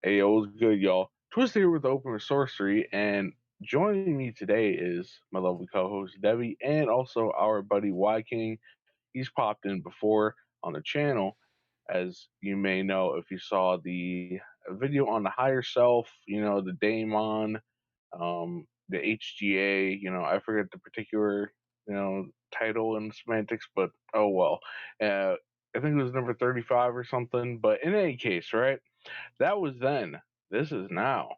Hey, yo, what's good, y'all? Twisted here with Open Sorcery, and joining me today is my lovely co-host Devi, and also our buddy Whyking. He's popped in before on the channel, as you may know if you saw the video on the higher self. The Daemon, the HGA. I forget the particular title and semantics, but oh well. I think it was number 35 or something. But in any case, right? That was then. This is now.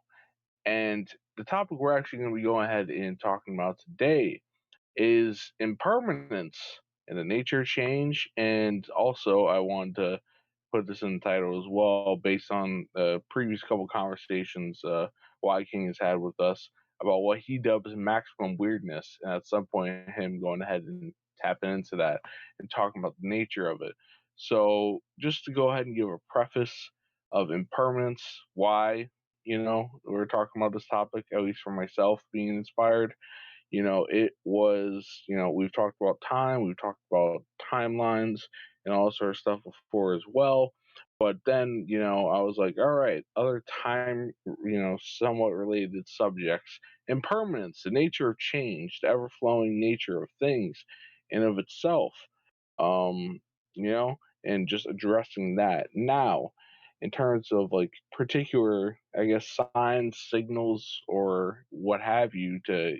And the topic we're actually going to be going ahead and talking about today is impermanence and the nature of change. And also, I wanted to put this in the title as well, based on the previous couple conversations King has had with us about what he dubs maximum weirdness. And at some point, him going ahead and tapping into that and talking about the nature of it. So, just to go ahead and give a preface of impermanence, why, we're talking about this topic, at least for myself being inspired. It was, we've talked about time, we've talked about timelines and all sort of stuff before as well. But then, I was like, all right, other time, somewhat related subjects. Impermanence, the nature of change, the ever flowing nature of things in of itself. Um, and just addressing that. Now, in terms of like particular, I guess, signs, signals, or what have you to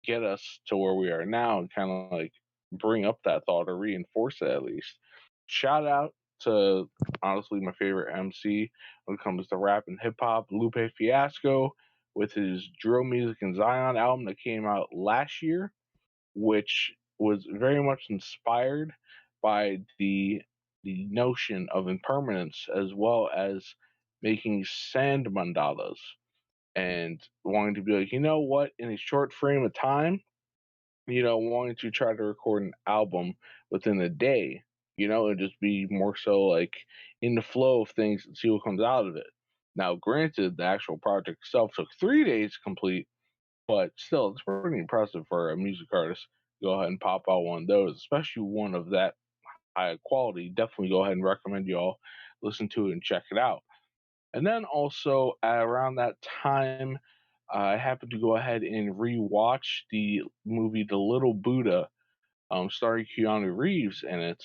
get us to where we are now and kind of like bring up that thought or reinforce it at least. Shout out to honestly my favorite MC when it comes to rap and hip hop, Lupe Fiasco, with his Drill Music and Zion album that came out last year, which was very much inspired by the notion of impermanence as well as making sand mandalas and wanting to be like, you know what, in a short frame of time, wanting to try to record an album within a day, and just be more so like in the flow of things and see what comes out of it. Now, granted, the actual project itself took 3 days to complete, but still, it's pretty impressive for a music artist. Go ahead and pop out one of those, especially one of that high quality. Definitely go ahead and recommend y'all listen to it and check it out. And then also around that time, I happened to go ahead and rewatch the movie The Little Buddha, starring Keanu Reeves in it,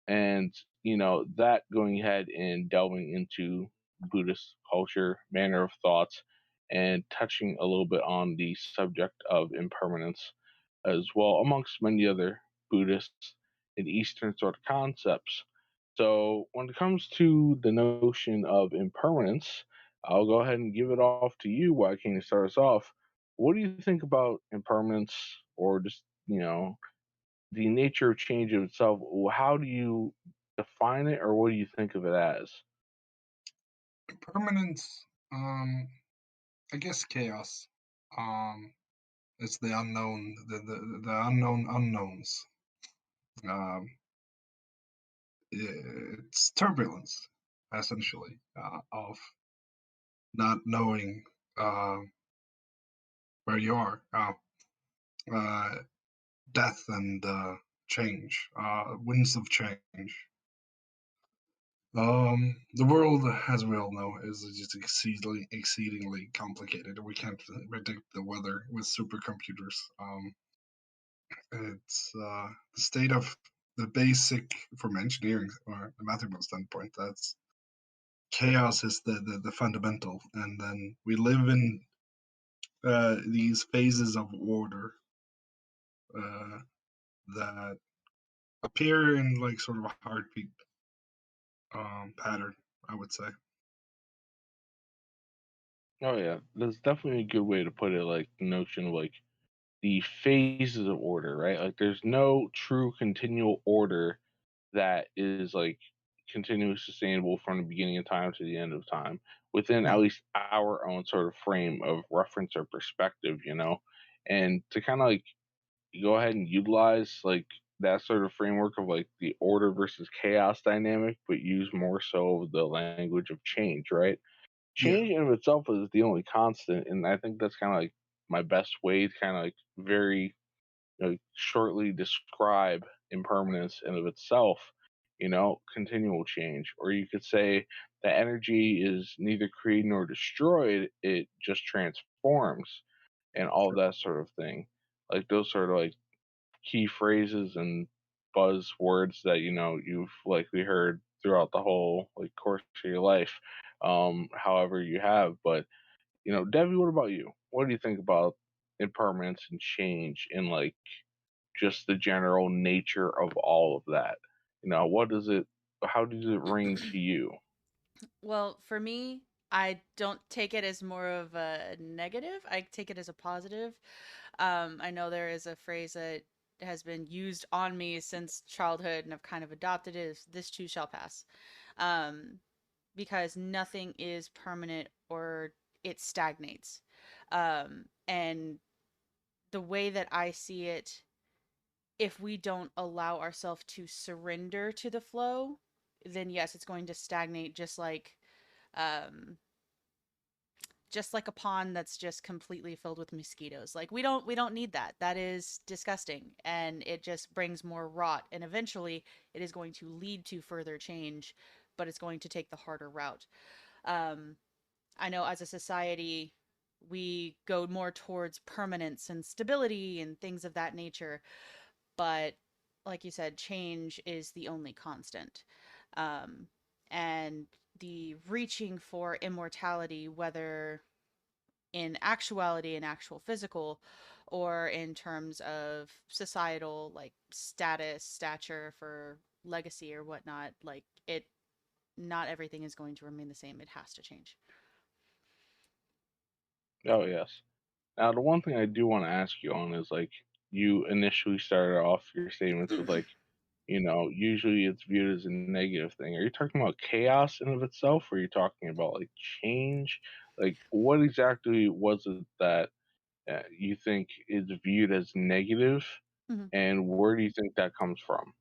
and that going ahead and delving into Buddhist culture, manner of thoughts, and touching a little bit on the subject of impermanence as well, amongst many other Buddhist and Eastern sort of concepts. So when it comes to the notion of impermanence, I'll go ahead and give it off to you, Why can't you start us off? What do you think about impermanence, or just the nature of change of itself? How do you define it, or what do you think of it as? Permanence, I guess chaos. Um, it's the unknown, the unknown unknowns. Um, it's turbulence, essentially, of not knowing where you are. Uh, Death and change, winds of change. The world, as we all know, is just exceedingly complicated. We can't predict the weather with supercomputers. It's the state of the basic from engineering or a mathematical standpoint. That's chaos is the fundamental, and then we live in these phases of order uh, that appear in like sort of a heartbeat pattern, I would say. Oh yeah, that's definitely a good way to put it. Like the notion of like the phases of order, right? Like there's no true continual order that is like continuous sustainable from the beginning of time to the end of time within Yeah, at least our own sort of frame of reference or perspective, and to kind of like go ahead and utilize like that sort of framework of like the order versus chaos dynamic, but use more so the language of change, right? yeah, Change in of itself is the only constant, and I think that's kind of like my best way to kind of like very shortly describe impermanence in of itself. Continual change, or you could say the energy is neither created nor destroyed, it just transforms and all that sort of thing. Like those sort of like key phrases and buzzwords that you've likely heard throughout the whole like course of your life, however you have. But Debbie, what about you? What do you think about impermanence and change in like just the general nature of all of that? What does it? How does it ring to you? Well, for me, I don't take it as more of a negative. I take it as a positive. I know there is a phrase that has been used on me since childhood, and I've kind of adopted it. Is this too shall pass? Um, because nothing is permanent or it stagnates. And the way that I see it, if we don't allow ourselves to surrender to the flow, then yes, it's going to stagnate um, just like a pond that's just completely filled with mosquitoes. Like we don't need that. That is disgusting and it just brings more rot and eventually it is going to lead to further change, but it's going to take the harder route. Um I know as a society we go more towards permanence and stability and things of that nature, but like you said, change is the only constant. Um and the reaching for immortality, whether in actuality and actual physical or in terms of societal like status stature for legacy or whatnot, like it, not everything is going to remain the same. It has to change. Oh yes. Now, the one thing I do want to ask you on is like you initially started off your statements with like, usually it's viewed as a negative thing. Are you talking about chaos in of itself, or are you talking about like change? Like, what exactly was it that you think is viewed as negative, Mm-hmm. and where do you think that comes from?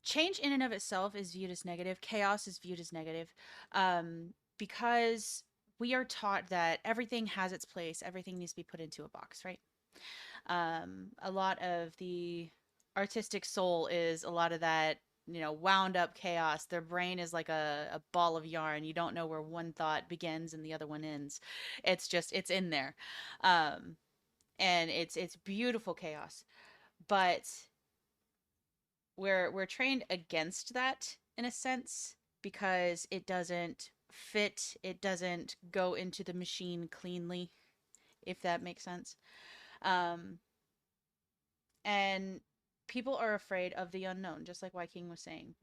Change in and of itself is viewed as negative. Chaos is viewed as negative, because we are taught that everything has its place. Everything needs to be put into a box, right? A lot of the artistic soul is a lot of that, wound up chaos. Their brain is like a ball of yarn. You don't know where one thought begins and the other one ends. It's in there. Um, and it's beautiful chaos. But we're trained against that in a sense because it doesn't fit, it doesn't go into the machine cleanly, if that makes sense. Um, and people are afraid of the unknown, just like Whyking was saying,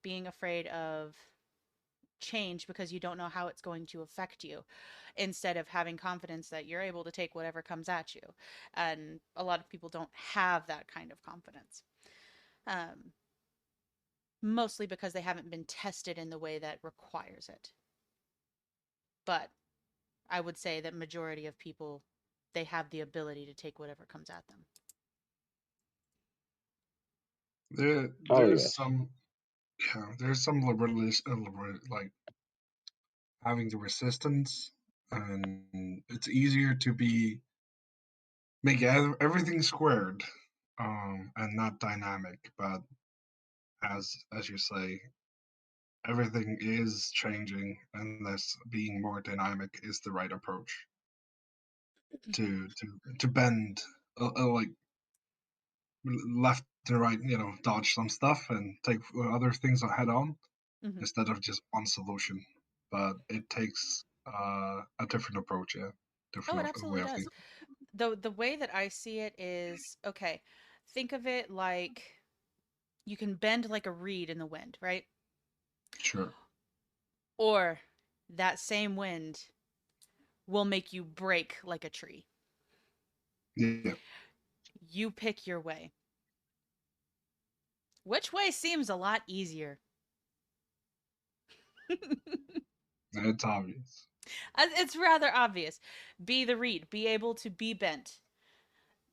being afraid of change because you don't know how it's going to affect you, instead of having confidence that you're able to take whatever comes at you. And a lot of people don't have that kind of confidence, um, mostly because they haven't been tested in the way that requires it. But I would say that majority of people, they have the ability to take whatever comes at them. Oh There's yes. some, yeah, there's some like having the resistance, and it's easier to be make everything squared, and not dynamic. But as you say, everything is changing, unless being more dynamic is the right approach to bend, like left and right, dodge some stuff and take other things head on Mm-hmm. instead of just one solution. But it takes a different approach, yeah, Oh, it different absolutely way of does. thinking. The way that I see it is, okay, think of it like you can bend like a reed in the wind, right? Sure. Or that same wind will make you break like a tree. Yeah, You pick your way. Which way seems a lot easier? it's obvious. It's rather obvious. Be the reed, be able to be bent,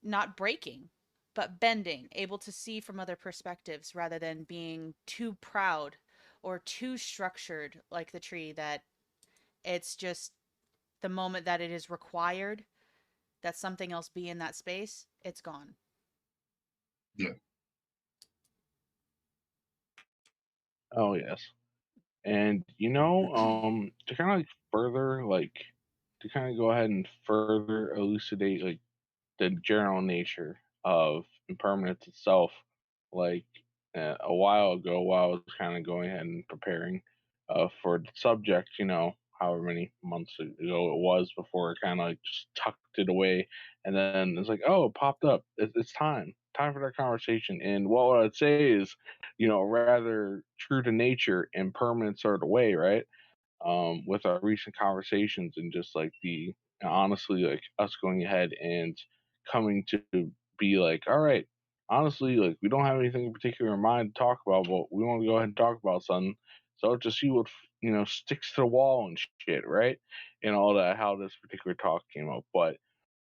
not breaking, but bending, able to see from other perspectives rather than being too proud or too structured like the tree that it's just the moment that it is required that something else be in that space, it's gone. Yeah. Oh yes. And to kind of like further like to kind of go ahead and further elucidate like the general nature of impermanence itself. Like a while ago, while I was kind of going ahead and preparing for the subject, however many months ago it was before I kind of like just tucked it away, and then it's like, oh, it popped up. It's time for that conversation. And what I'd say is, rather true to nature, impermanence are the way, right? With our recent conversations and just like the honestly like us going ahead and coming to be like, all right, honestly, like we don't have anything in particular in mind to talk about, but we want to go ahead and talk about something. So to see what sticks to the wall and shit, right? And all that, how this particular talk came up. But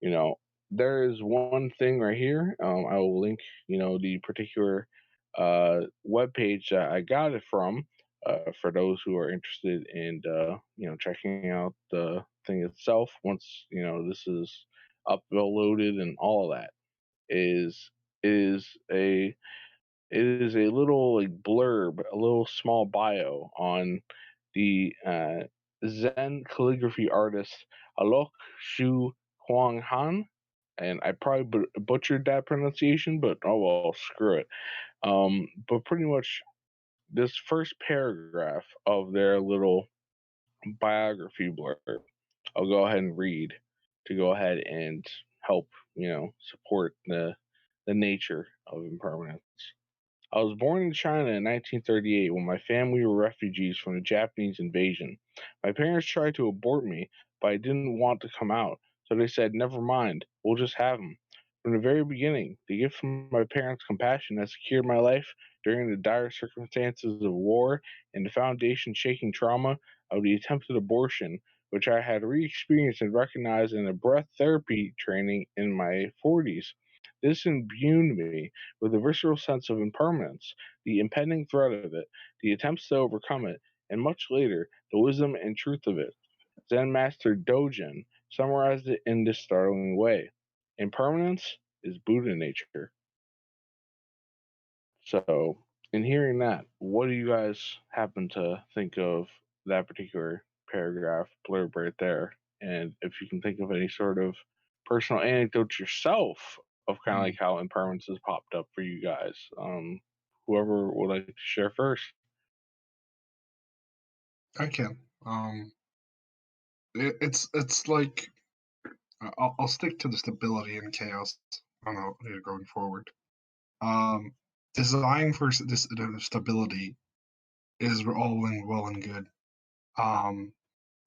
you know, there is one thing right here. I will link, the particular web page that I got it from for those who are interested in, checking out the thing itself. Once this is uploaded and all of that is is a it is a little like blurb, a little small bio on the Zen calligraphy artist Alok Shu Huang Han, and I probably butchered that pronunciation, but oh well, screw it. But pretty much this first paragraph of their little biography blurb, I'll go ahead and read to go ahead and help support the nature of impermanence. I was born in China in 1938 when my family were refugees from the Japanese invasion. My parents tried to abort me, but I didn't want to come out, so they said, never mind, we'll just have him. From the very beginning, the gift from my parents' compassion has secured my life during the dire circumstances of war and the foundation shaking trauma of the attempted abortion, which I had re experienced and recognized in a breath therapy training in my 40s. This imbued me with a visceral sense of impermanence, the impending threat of it, the attempts to overcome it, and much later, the wisdom and truth of it. Zen Master Dogen summarized it in this startling way: impermanence is Buddha nature. So, in hearing that, what do you guys happen to think of that particular paragraph blurb right there? And if you can think of any sort of personal anecdotes yourself of kind of like Mm, how impermanence has popped up for you guys, whoever would like to share first. I can. It's like I'll stick to the stability and chaos. I don't know going forward. Um, Design for this the stability is all well and good. Um,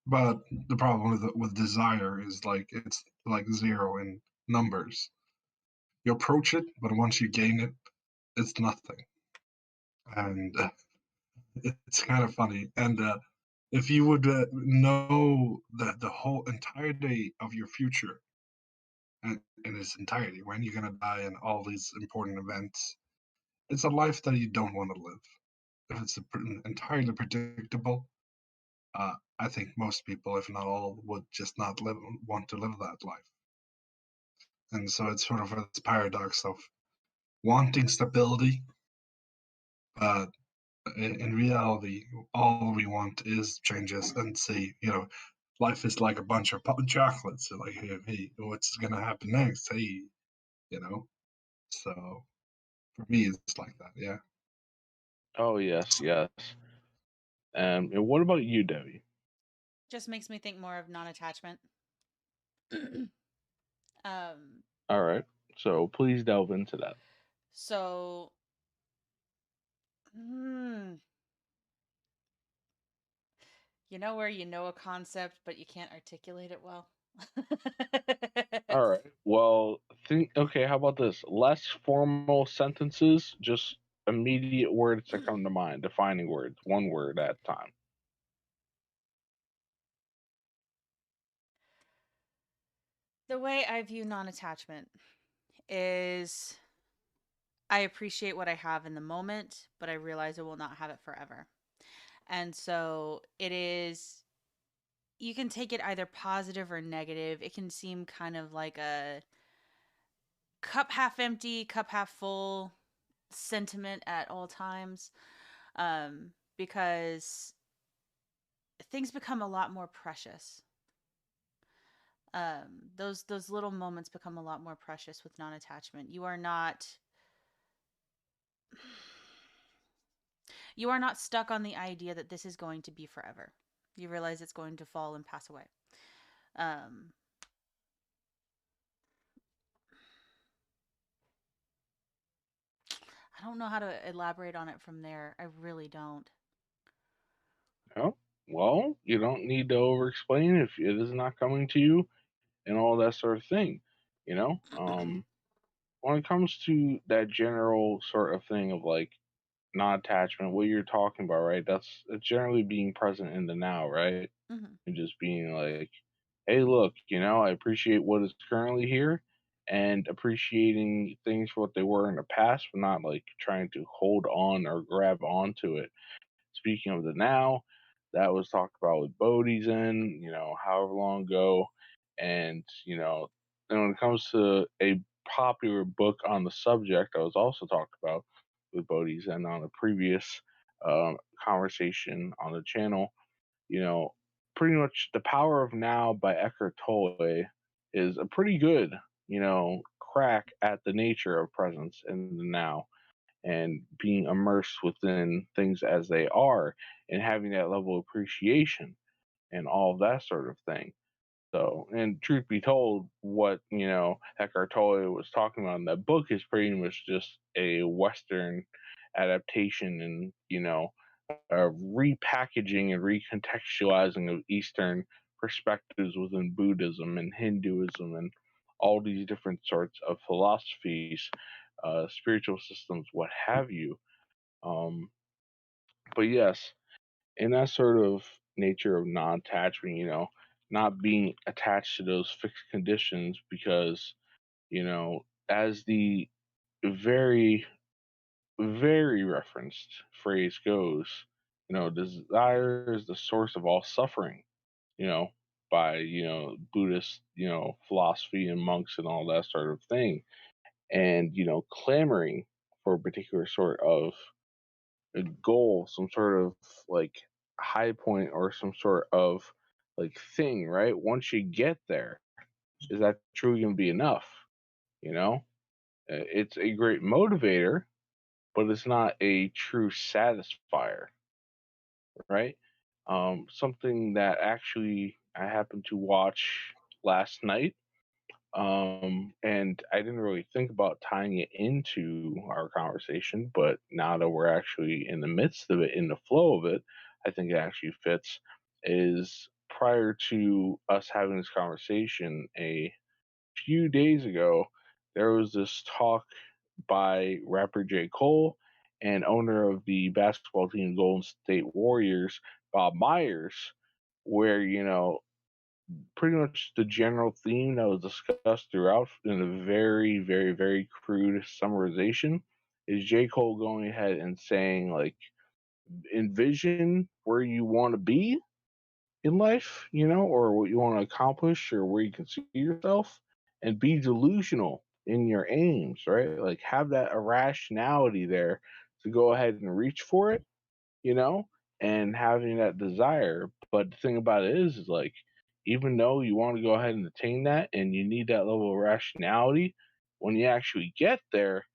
but the problem with desire is like it's like zero in numbers. You approach it, but once you gain it, it's nothing, and it's kind of funny. And if you would know the whole entirety of your future in its entirety, when you're gonna die, and all these important events, it's a life that you don't want to live. If it's entirely predictable, I think most people, if not all, would just not want to live that life. And so it's sort of this paradox of wanting stability, but in reality, all we want is changes and see, life is like a bunch of chocolates. So like, hey, what's gonna happen next? Hey, you know. So for me, it's like that. Yeah. Oh, yes, yes. And what about you, Debbie? Just makes me think more of non-attachment. um, All right. So please delve into that. so, hmm, where you know a concept but you can't articulate it well. All right. Well, okay, how about this? Less formal sentences, just immediate words that come to mind, defining words, one word at a time. The way I view non-attachment is I appreciate what I have in the moment, but I realize I will not have it forever. And so it is, you can take it either positive or negative. It can seem kind of like a cup half empty, cup half full sentiment at all times. Because things become a lot more precious. Those little moments become a lot more precious with non-attachment. You are not stuck on the idea that this is going to be forever. You realize it's going to fall and pass away. Um, I don't know how to elaborate on it from there. I really don't. Oh, well, you don't need to over explain if it is not coming to you and all that sort of thing. You know, when it comes to that general sort of thing of like non attachment, what you're talking about, right? It's generally being present in the now, right? Hmm. And just being like, hey, look, I appreciate what is currently here and appreciating things for what they were in the past, but not like trying to hold on or grab onto it. Speaking of the now, that was talked about with Bodhi's in, however long ago. And when it comes to a popular book on the subject, I was also talked about with Bodhi's and on a previous conversation on the channel, you know, pretty much The Power of Now by Eckhart Tolle is a pretty good, crack at the nature of presence in the now and being immersed within things as they are and having that level of appreciation and all of that sort of thing. So, and truth be told, what, Eckhart Tolle was talking about in that book is pretty much just a Western adaptation and, repackaging and recontextualizing of Eastern perspectives within Buddhism and Hinduism and all these different sorts of philosophies, spiritual systems, what have you. Um, but yes, in that sort of nature of non attachment, not being attached to those fixed conditions because, as the very, very referenced phrase goes, desire is the source of all suffering, you know, by, Buddhist, philosophy and monks and all that sort of thing. And, clamoring for a particular sort of a goal, some sort of like high point or some sort of like thing, right? Once you get there, is that truly going to be enough? You know, it's a great motivator, but it's not a true satisfier, right? Something that actually I happened to watch last night, and I didn't really think about tying it into our conversation, but now that we're actually in the midst of it, in the flow of it, I think it actually fits. Is prior to us having this conversation a few days ago, there was this talk by rapper J. Cole and owner of the basketball team Golden State Warriors, Bob Myers, where, pretty much the general theme that was discussed throughout in a very, very, very crude summarization is J. Cole going ahead and saying, like, envision where you want to be in life, or what you want to accomplish or where you can see yourself and be delusional in your aims, right? Like, have that irrationality there to go ahead and reach for it, you know, and having that desire. But the thing about it is like, even though you want to go ahead and attain that and you need that level of rationality, when you actually get there,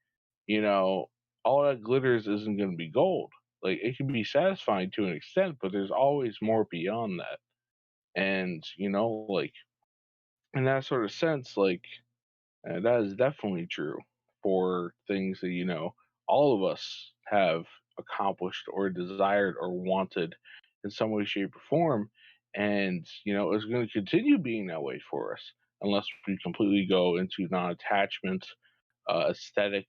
you know, all that glitters isn't going to be gold. Like, it can be satisfying to an extent, but there's always more beyond that. And, like, in that sort of sense, like, that is definitely true for things that, all of us have accomplished or desired or wanted in some way, shape, or form. And, it's going to continue being that way for us unless we completely go into non attachment, aesthetic,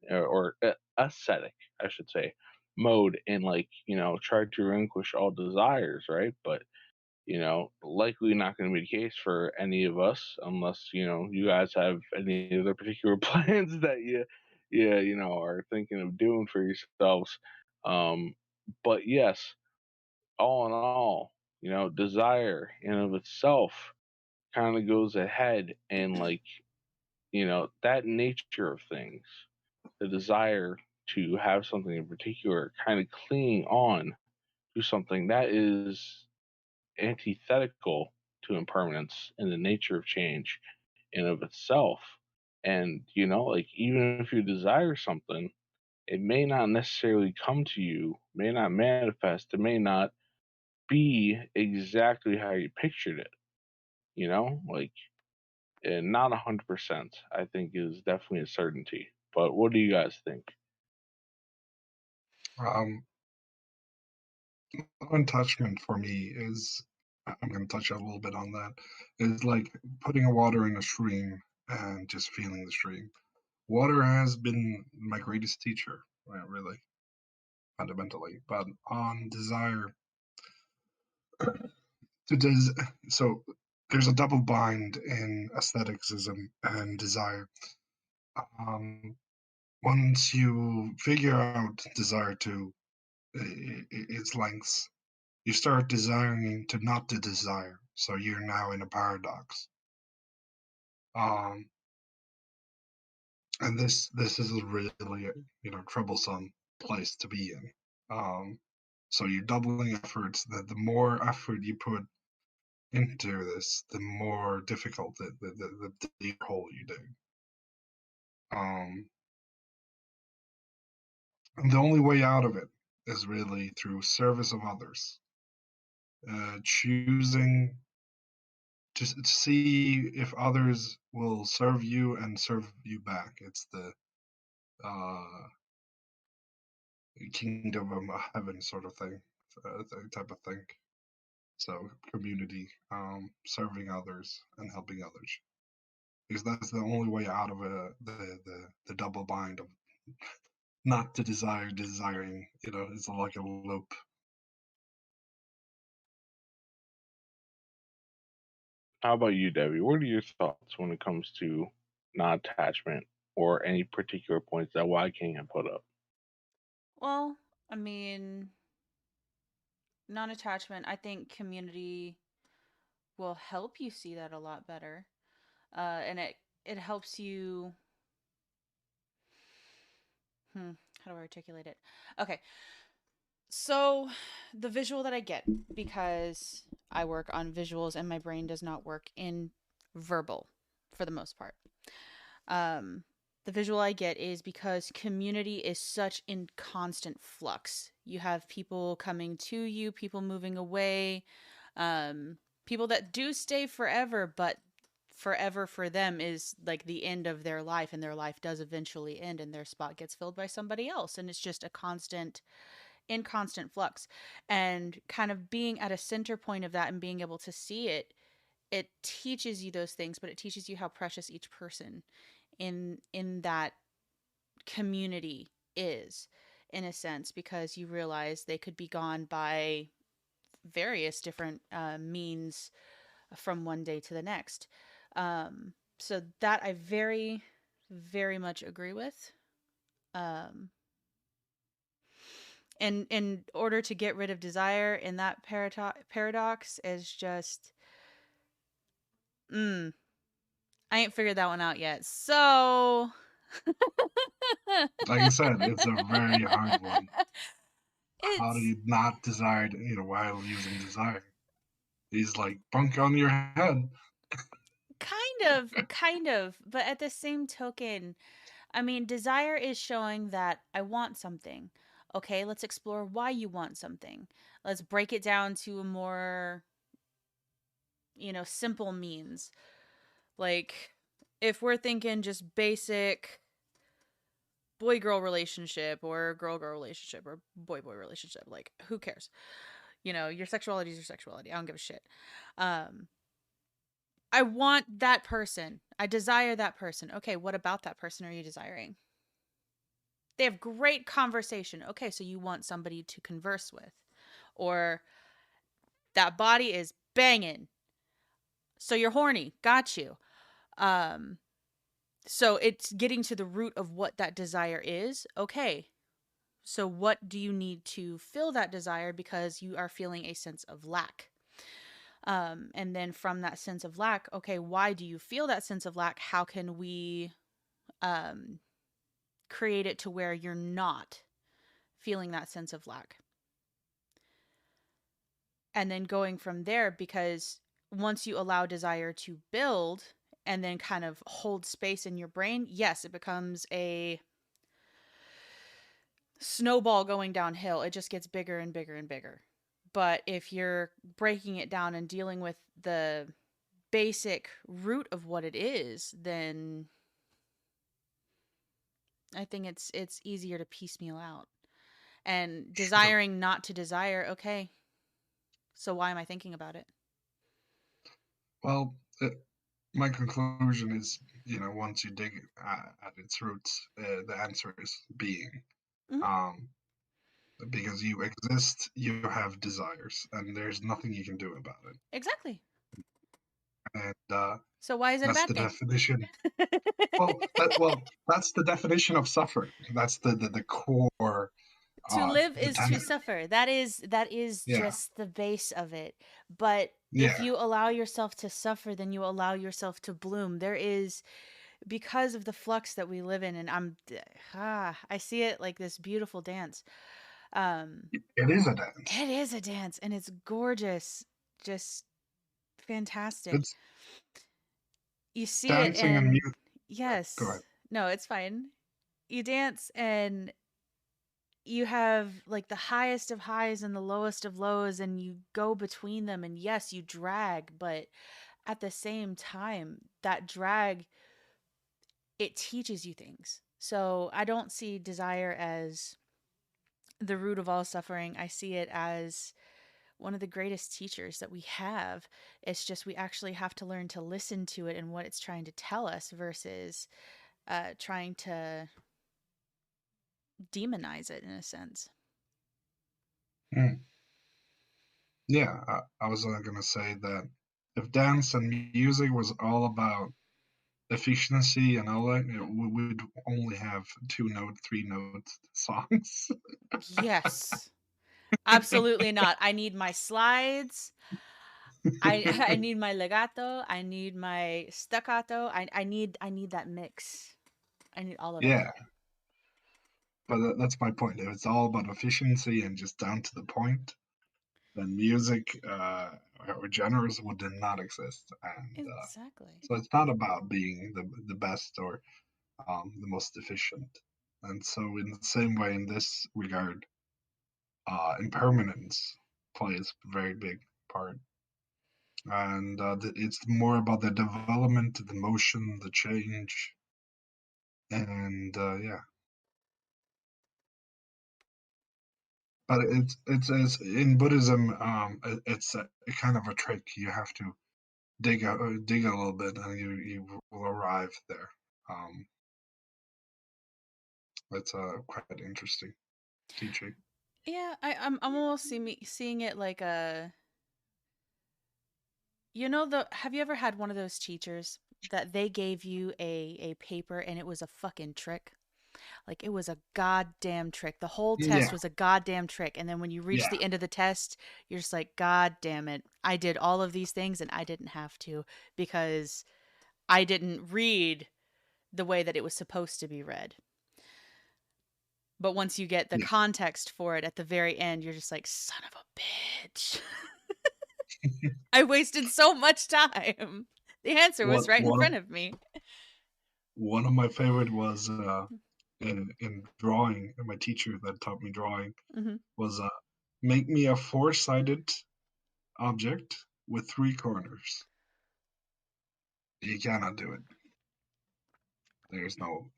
or ascetic, I should say, mode and, like, try to relinquish all desires, right? But likely not going to be the case for any of us unless, you guys have any other particular plans that yeah, are thinking of doing for yourselves. Um, but yes, all in all, desire in of itself kind of goes ahead and like, that nature of things, the desire to have something in particular, kind of clinging on to something that is antithetical to impermanence and the nature of change in of itself. And like even if you desire something, it may not necessarily come to you, may not manifest, it may not be exactly how you pictured it. Like, and not 100%. I think is definitely a certainty. But what do you guys think? Um, Untouchment for me is, I'm going to touch a little bit on that, is like putting water in a stream and just feeling the stream. Water has been my greatest teacher, right, really, fundamentally. But on desire, so there's a double bind in aestheticism and desire. Um, Once you figure out desire to its lengths, you start desiring to not to desire. So you're now in a paradox. Um, and this is a really troublesome place to be in. So you're doubling efforts. That the more effort you put into this, the more difficult the deeper hole you dig. And the only way out of it is really through service of others, choosing to see if others will serve you and serve you back. It's the uh, kingdom of heaven sort of thing, type of thing. So community, serving others and helping others, because that's the only way out of the double bind of not to desiring. It's like a loop. How about you, Debbie? What are your thoughts when it comes to non-attachment or any particular points that Whyking had put up? Well, I mean, non-attachment, I think community will help you see that a lot better. And it helps you how do I articulate it? Okay. So, the visual that I get, because I work on visuals and my brain does not work in verbal for the most part. Um, the visual I get is because community is such in constant flux. You have people coming to you, people moving away, people that do stay forever, but forever for them is like the end of their life, and their life does eventually end, and their spot gets filled by somebody else. And it's just a constant flux. And kind of being at a center point of that and being able to see it, it teaches you those things, but it teaches you how precious each person in that community is, in a sense, because you realize they could be gone by various different means from one day to the next. So that I very, very much agree with. Um, and in order to get rid of desire in that paradox is just, I ain't figured that one out yet. So, Like I said, it's a very hard one. How do it's you not desire, while using desire? He's like bunk on your head. kind of, but at the same token, I mean, desire is showing that I want something. Okay, let's explore why you want something. Let's break it down to a more, simple means. Like, if we're thinking just basic boy girl relationship or girl girl relationship or boy boy relationship, like, who cares? Your sexuality is your sexuality. I don't give a shit. Um, I want that person. I desire that person. Okay, what about that person are you desiring? They have great conversation. Okay, so you want somebody to converse with. Or that body is banging. So you're horny. Got you. Um so it's getting to the root of what that desire is. Okay. So what do you need to fill that desire because you are feeling a sense of lack? And then from that sense of lack, okay, why do you feel that sense of lack? How can we um create it to where you're not feeling that sense of lack? and then going from there, because once you allow desire to build and then kind of hold space in your brain, yes, it becomes a snowball going downhill. It just gets bigger and bigger and bigger. But if you're breaking it down and dealing with the basic root of what it is, then I think it's easier to piecemeal out. And Sure. desiring not to desire, okay, so why am I thinking about it? Well, my conclusion is, once you dig at its roots, the answer is being. Mhm. Um, because you exist, you have desires, and there's nothing you can do about it. Exactly. And So why is it a that's bad the thing? definition. That's the definition of suffering. That's the core, To live the is to tenet. suffer. That is Yeah, just the base of it. But if yeah, you allow yourself to suffer, then you allow yourself to bloom. There is, because of the flux that we live in, and I see it like this beautiful dance. Um it is a dance. it is a dance, and it's gorgeous, just fantastic. It's You see it, dancing and and music. Go ahead. yes, no, it's fine. You dance, and you have like the highest of highs and the lowest of lows, and you go between them, and yes, you drag, but at the same time, that drag, it teaches you things. So I don't see desire as the root of all suffering. I see it as one of the greatest teachers that we have. It's just we actually have to learn to listen to it and what it's trying to tell us versus trying to demonize it in a sense. Mm. Yeah, I was gonna say that if dance and music was all about efficiency and all that, we would only have 2 note, 3 note songs. Yes. Absolutely not. I need my slides. I need my legato. I need my staccato. I need that mix. I need all of it. Yeah, but that's my point. If it's all about efficiency and just down to the point, then music or genres would not exist. And Exactly. so it's not about being the best or the most efficient. And so, in the same way, in this regard, impermanence plays a very big part. And it's more about the development, the motion, the change, and yeah. But it's as in Buddhism, it's a kind of a trick. You have to dig a little bit, and you will arrive there. Um, it's quite interesting teaching. Yeah, I'm almost seeing it like a, the, have you ever had one of those teachers that they gave you a paper and it was a fucking trick? Like, it was a goddamn trick. The whole test Yeah, was a goddamn trick. And then when you reach yeah, the end of the test, you're just like, God damn it. I did all of these things and I didn't have to, because I didn't read the way that it was supposed to be read. But once you get the yeah. context for it at the very end, you're just like, son of a bitch. I wasted so much time. The answer was What right in one of front of me. one of my favorite was in drawing. My teacher that taught me drawing Mm-hmm. was make me a four-sided object with 3 corners. You cannot do it. There's no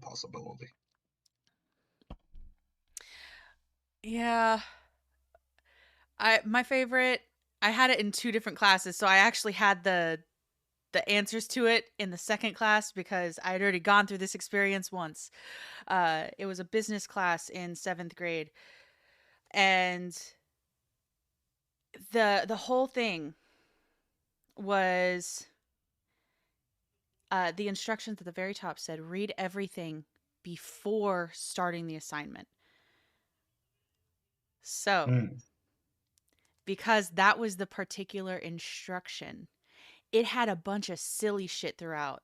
possibility. Yeah. My favorite, I had it in 2 different classes, so I actually had the answers to it in the second class because I had already gone through this experience once. It was a business class in 7th grade, and the whole thing was, the instructions at the very top said read everything before starting the assignment. So, Mm. because that was the particular instruction, it had a bunch of silly shit throughout.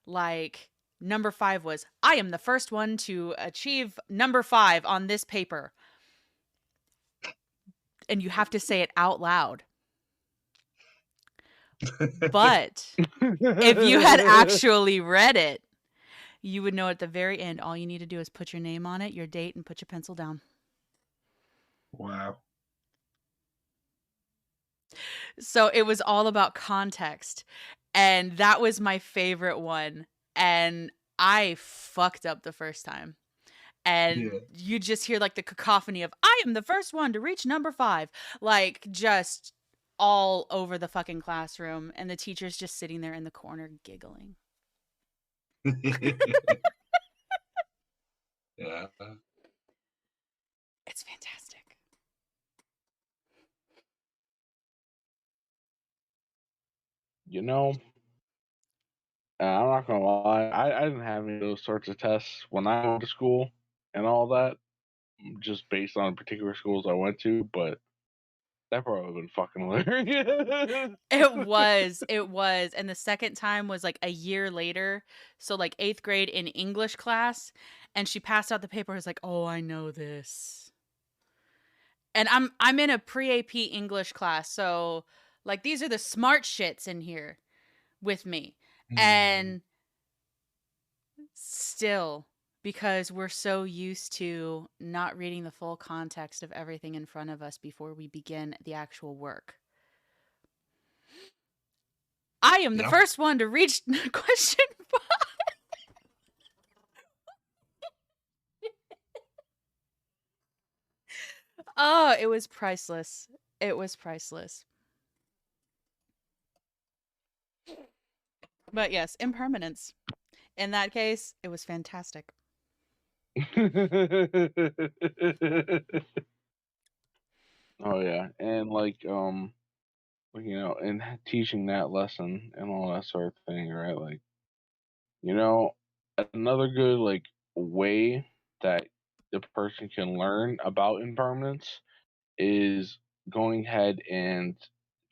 Like, number 5 was, I am the first one to achieve number 5 on this paper. and you have to say it out loud. But if you had actually read it, you would know at the very end, all you need to do is put your name on it, your date, and put your pencil down. Wow. So it was all about context. And that was my favorite one. And I fucked up the first time. And Yeah. you just hear like the cacophony of, I am the first one to reach number 5. Like just all over the fucking classroom. And the teacher's just sitting there in the corner giggling. Yeah. It's fantastic. You know, I'm not gonna lie. I didn't have any of those sorts of tests when I went to school and all that, just based on particular schools I went to. But that probably would have been fucking hilarious. It was. And the second time was like a year later. So like 8th grade in English class. And she passed out the paper. I was like, oh, I know this. And I'm in a pre-AP English class. So like these are the smart shits in here with me. And still, because we're so used to not reading the full context of everything in front of us before we begin the actual work. I am the first one to reach question 5. Oh, it was priceless. It was priceless. But yes, impermanence. In that case, it was fantastic. Oh yeah, and like you know, and teaching that lesson and all that sort of thing, right? Like, you know, another good like way that the person can learn about impermanence is going ahead and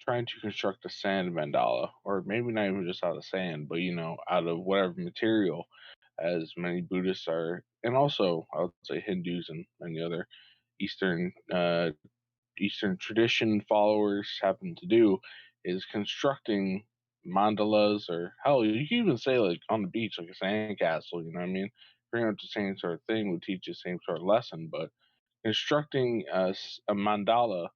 trying to construct a sand mandala, or maybe not even just out of sand, but you know, out of whatever material, as many Buddhists are, and also I would say Hindus and many other Eastern Eastern tradition followers happen to do, is constructing mandalas, or hell, you can even say like on the beach, like a sandcastle. You know what I mean? Pretty much the same sort of thing. Would teach the same sort of lesson, but constructing a mandala,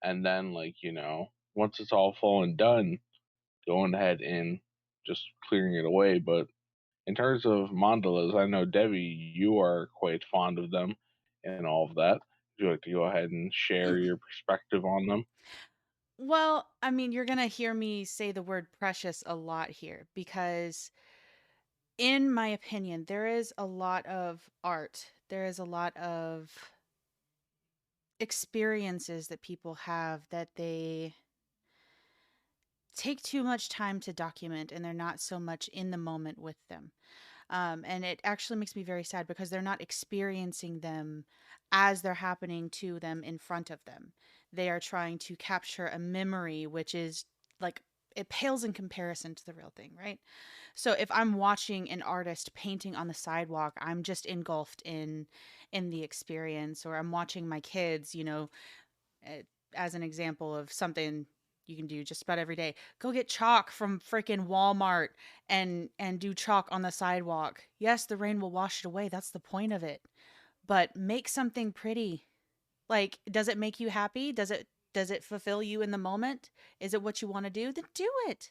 and then like you know, once it's all full and done, going ahead and just clearing it away. But in terms of mandalas, I know Devi, you are quite fond of them and all of that. Would you like to go ahead and share your perspective on them? Well, I mean, you're going to hear me say the word precious a lot here because, in my opinion, there is a lot of art. There is a lot of experiences that people have that they take too much time to document and they're not so much in the moment with them. And it actually makes me very sad because they're not experiencing them as they're happening to them in front of them. They are trying to capture a memory, which is like, it pales in comparison to the real thing, right? So if I'm watching an artist painting on the sidewalk, I'm just engulfed in the experience. Or I'm watching my kids, you know, as an example of something you can do just about every day. Go get chalk from freaking Walmart and do chalk on the sidewalk. Yes, the rain will wash it away. That's the point of it. But make something pretty. Like, does it make you happy? Does it fulfill you in the moment? Is it what you want to do? Then do it.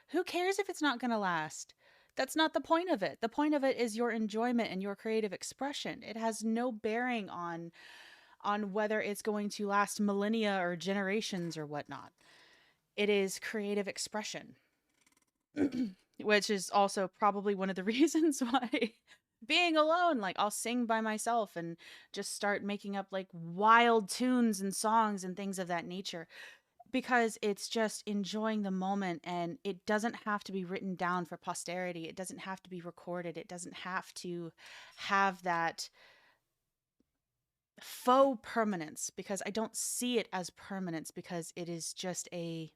Who cares if it's not going to last? That's not the point of it. The point of it is your enjoyment and your creative expression. It has no bearing on whether it's going to last millennia or generations or whatnot. It is creative expression, which is also probably one of the reasons why being alone, like I'll sing by myself and just start making up like wild tunes and songs and things of that nature, because it's just enjoying the moment, and it doesn't have to be written down for posterity. It doesn't have to be recorded. It doesn't have to have that faux permanence, because I don't see it as permanence, because it is just a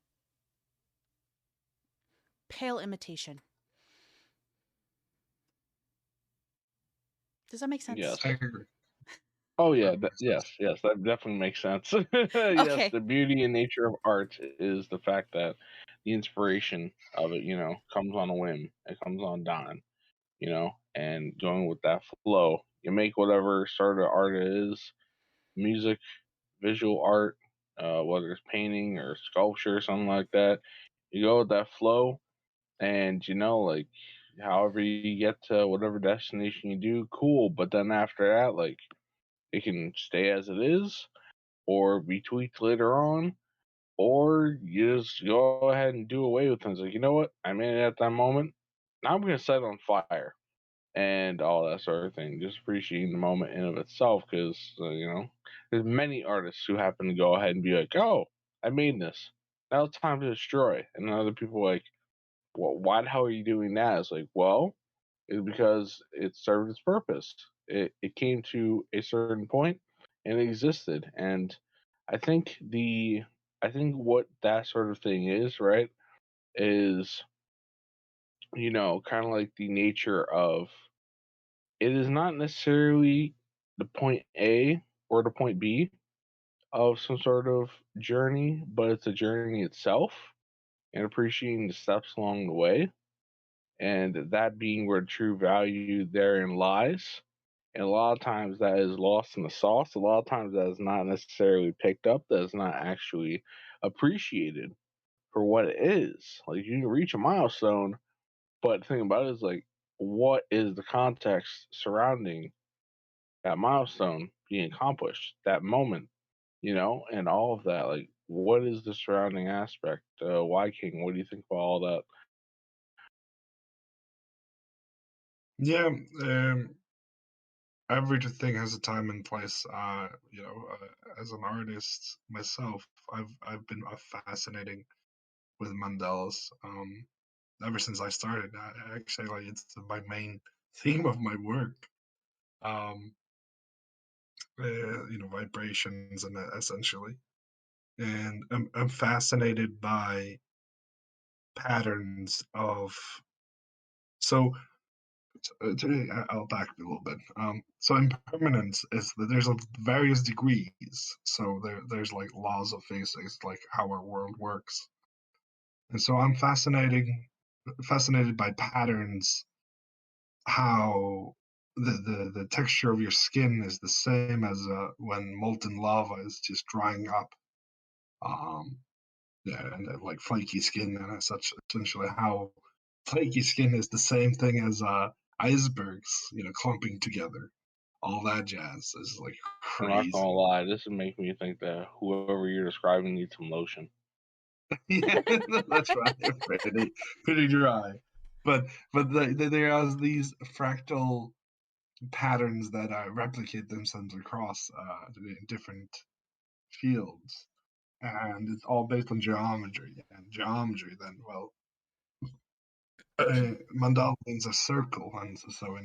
pale imitation. Does that make sense? Yes, I agree. Oh yeah, That makes sense. yes, that definitely makes sense. Yes, Okay. the beauty and nature of art is the fact that the inspiration of it, comes on a whim. It comes on dime, and going with that flow, you make whatever sort of art it is, music, visual art, whether it's painting or sculpture or something like that. You go with that flow, and like however you get to whatever destination you do, cool. But then after that, like it can stay as it is, or be tweaked later on, or you just go ahead and do away with things. Like, you know what? I made it at that moment. Now I'm gonna set it on fire and all that sort of thing. Just appreciating the moment in of itself, because there's many artists who happen to go ahead and be like, "Oh, I made this. Now it's time to destroy," and then other people are like, "Well, why the hell are you doing that?" It's like, well, it's because it served its purpose. It came to a certain point and it existed, and I think the I think what that sort of thing is, right, is kind of like the nature of it is not necessarily the point A or the point B of some sort of journey, but it's a journey itself and appreciating the steps along the way, and that being where true value therein lies. And a lot of times that is lost in the sauce. A lot of times that is not necessarily picked up, that is not actually appreciated for what it is. Like you can reach a milestone, but the thing about it is like, what is the context surrounding that milestone being accomplished, that moment, and all of that? Like, what is the surrounding aspect? Whyking, what do you think about all that? Yeah, everything has a time and place. As an artist myself, I've been fascinating with mandalas. Ever since I started, actually, like it's my main theme of my work. Um, Vibrations and essentially, and I'm fascinated by patterns of. So I'll back a little bit. So impermanence is that there's various degrees. So there's like laws of physics, like how our world works. And so I'm fascinated by patterns, how the texture of your skin is the same as when molten lava is just drying up. Um, yeah, and like flaky skin and such. Essentially, how flaky skin is the same thing as icebergs, clumping together. All that jazz is like I'm not gonna crazy. lie, this is making me think that whoever you're describing needs some lotion. Yeah, that's right. Pretty dry, but there are these fractal patterns that replicate themselves across different fields, and it's all based on geometry. And geometry, then, well, mandala means a circle, and so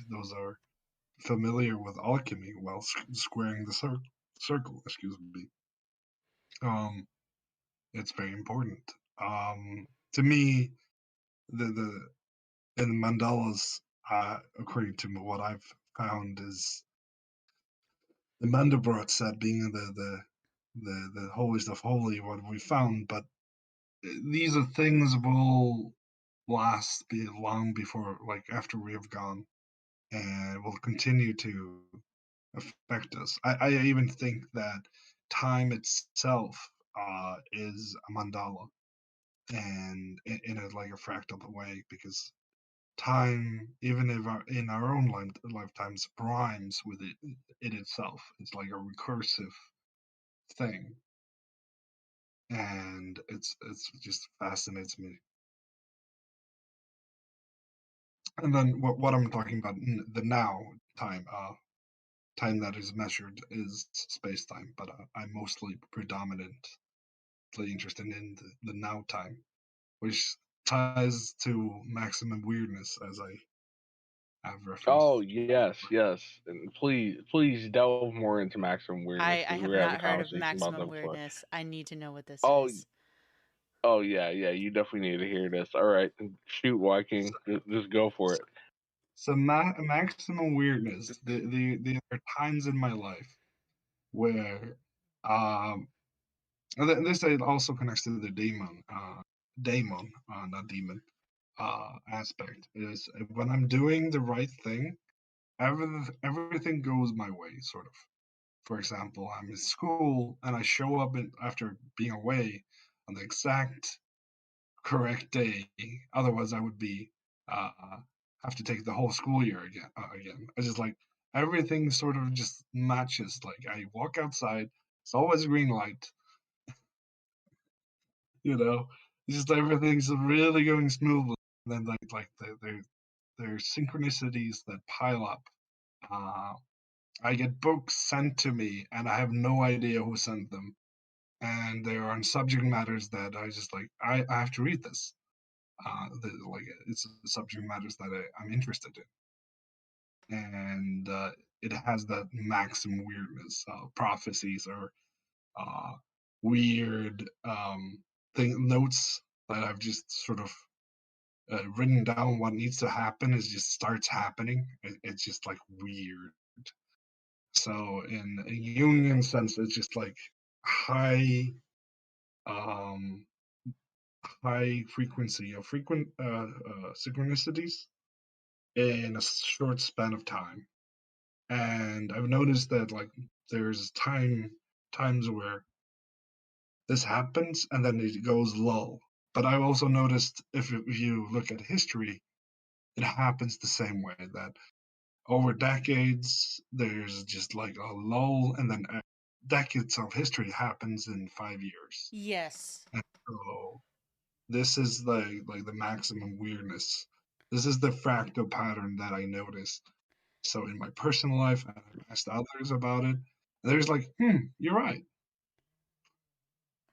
those are familiar with alchemy. Well, squaring the circle, excuse me. Um, it's very important. To me, the in mandalas, according to what I've found, is the Mandelbrot set being the holiest of holy, what we found. But these are things will last be long before, like after we have gone, and will continue to affect us. I even think that time itself is a mandala, and in a like a fractal way, because time, even if in our own lifetimes, rhymes with it itself. It's like a recursive thing, and it's just fascinates me. And then what I'm talking about, the now time, time that is measured is space time, but I'm mostly predominantly interested in the now time, which ties to maximum weirdness, as I have Oh referenced. yes, yes, and please delve more into maximum weirdness I because we have were having a not heard of conversation about maximum that before. weirdness. I need to know what this Oh, is. oh yeah, yeah. You definitely need to hear this. All right, shoot, Whyking, just go for it. So maximum weirdness. There are times in my life where, this also connects to the not demon, aspect. Is when I'm doing the right thing, everything goes my way, sort of. For example, I'm in school and I show up after being away on the exact correct day. Otherwise, I would be uh, have to take the whole school year again. Again, I just like everything sort of just matches. Like I walk outside, it's always a green light. You know, just everything's really going smoothly. And then there's synchronicities that pile up. Uh, I get books sent to me, and I have no idea who sent them. And they're on subject matters that I just like. I have to read this. Like it's subject matters that I'm interested in, and it has that maximum weirdness. Prophecies or uh, weird notes that I've just sort of written down. What needs to happen is just starts happening. It's just like weird. So in a Jungian sense, it's just like high um high frequency or frequent synchronicities in a short span of time. And I've noticed that like there's times where this happens and then it goes low. But I've also noticed if you look at history, it happens the same way that over decades there's just like a lull and then decades of history happens in 5 years. Yes. And so this is like the maximum weirdness. This is the fractal pattern that I noticed. So in my personal life, and I've asked others about it, and there's like, you're right.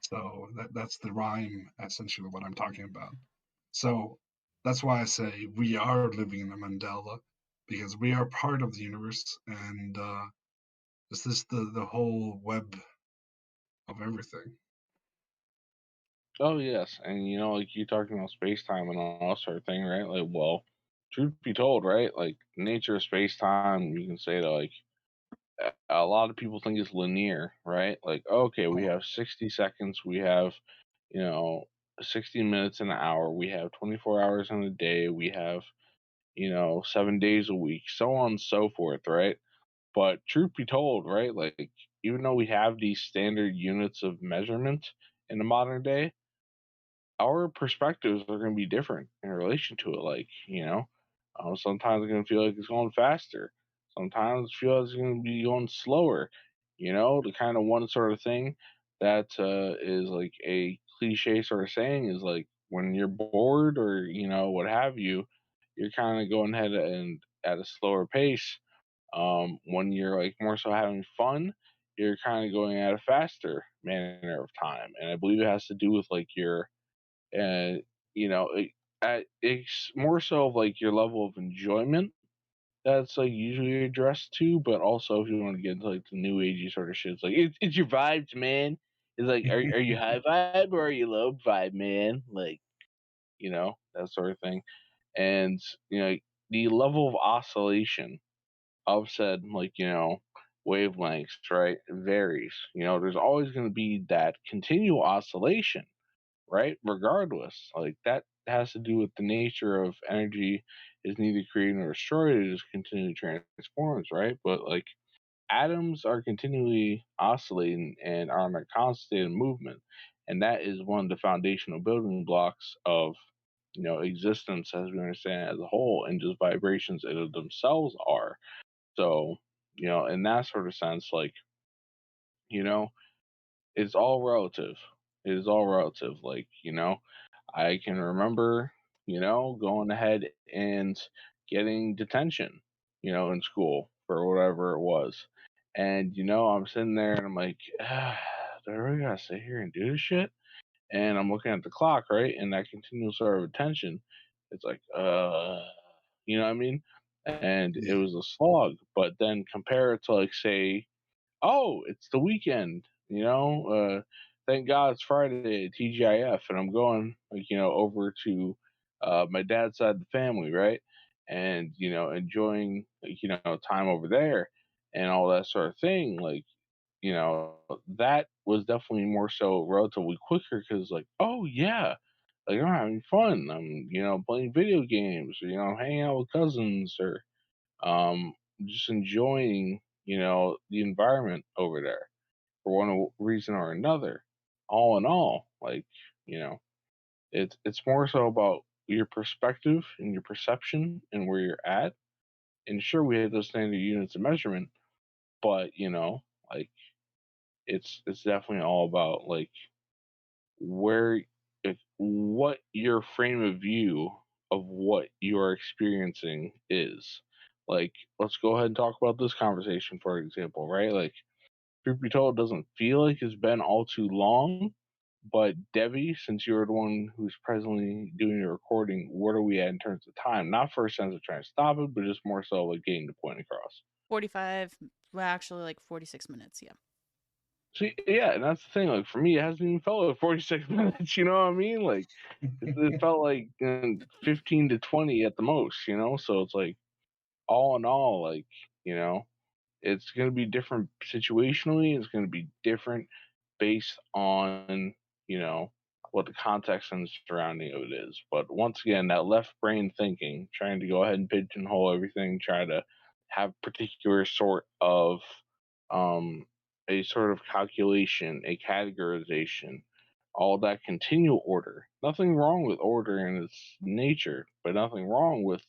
So that's the rhyme, essentially what I'm talking about. So that's why I say we are living in a Mandela, because we are part of the universe, and this is the whole web of everything. Oh yes, and like you talking about space time and all that sort of thing, right? Like, well, truth be told, right? Like, nature of space time, you can say that like a lot of people think it's linear, right? Like, okay, we Oh, have 60 seconds, we have, you know, 60 minutes in an hour, we have 24 hours in a day, we have, 7 days a week, so on and so forth, right? But truth be told, right? Like, even though we have these standard units of measurement in the modern day, our perspectives are going to be different in relation to it. Like, sometimes it's going to feel like it's going faster. Sometimes it feels like it's going to be going slower. The kind of one sort of thing that is like a cliche sort of saying is like when you're bored or, what have you, you're kind of going ahead and at a slower pace. When you're like more so having fun, you're kind of going at a faster manner of time. And I believe it has to do with like your and it's more so of like your level of enjoyment that's like usually addressed to, but also if you want to get into like the new agey sort of shit, it's like it's your vibes, man. It's like are you high vibe or are you low vibe, man? Like that sort of thing, and the level of oscillation of said like wavelengths, right, varies. There's always going to be that continual oscillation, right? Regardless, like that has to do with the nature of energy is neither created nor destroyed; it just continually transforms, right? But like atoms are continually oscillating and are in a constant state of movement, and that is one of the foundational building blocks of existence as we understand it as a whole, and just vibrations in of themselves are. So, in that sort of sense, like you know, it's all relative. It is all relative. Like I can remember, going ahead and getting detention, in school for whatever it was. And, I'm sitting there and I'm like, do I really gotta sit here and do this shit? And I'm looking at the clock, right? And that continual sort of attention, it's like, you know what I mean? And it yeah. was a slog. But then compare it to, like, say, oh, it's the weekend, thank God it's Friday at TGIF, and I'm going like over to my dad's side of the family, right? and enjoying time over there and all that sort of thing. Like that was definitely more so relatively quicker because like, oh yeah, like I'm having fun. I'm playing video games or hanging out with cousins or just enjoying the environment over there for one reason or another. All in all, like you know it's more so about your perspective and your perception and where you're at. And sure, we have those standard units of measurement, but like it's definitely all about like where if what your frame of view of what you are experiencing is. Like, let's go ahead and talk about this conversation for example, right? Like, truth be told, it doesn't feel like it's been all too long. But Devi, since you're the one who's presently doing the recording, what are we at in terms of time? Not for a sense of trying to stop it, but just more so like getting the point across. 45, well, actually, like 46 minutes. Yeah. See, yeah, and that's the thing. Like for me, it hasn't even felt like 46 minutes. You know what I mean? Like it felt like 15 to 20 at the most. So it's like all in all, like you know, it's going to be different situationally. It's going to be different based on what the context and surrounding of it is. But once again, that left brain thinking, trying to go ahead and pigeonhole everything, try to have particular sort of um, a sort of calculation, a categorization, all that continual order. Nothing wrong with order in its nature, but nothing wrong with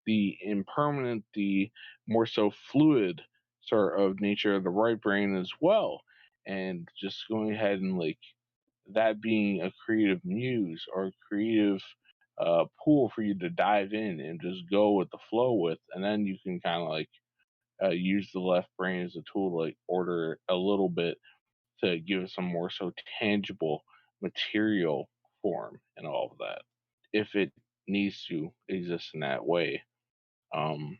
the impermanent, the more so fluid sort of nature of the right brain as well. And just going ahead and like that being a creative muse or a creative pool for you to dive in and just go with the flow with, and then you can kind of like use the left brain as a tool to like order a little bit to give it some more so tangible material form and all of that if it needs to exist in that way. um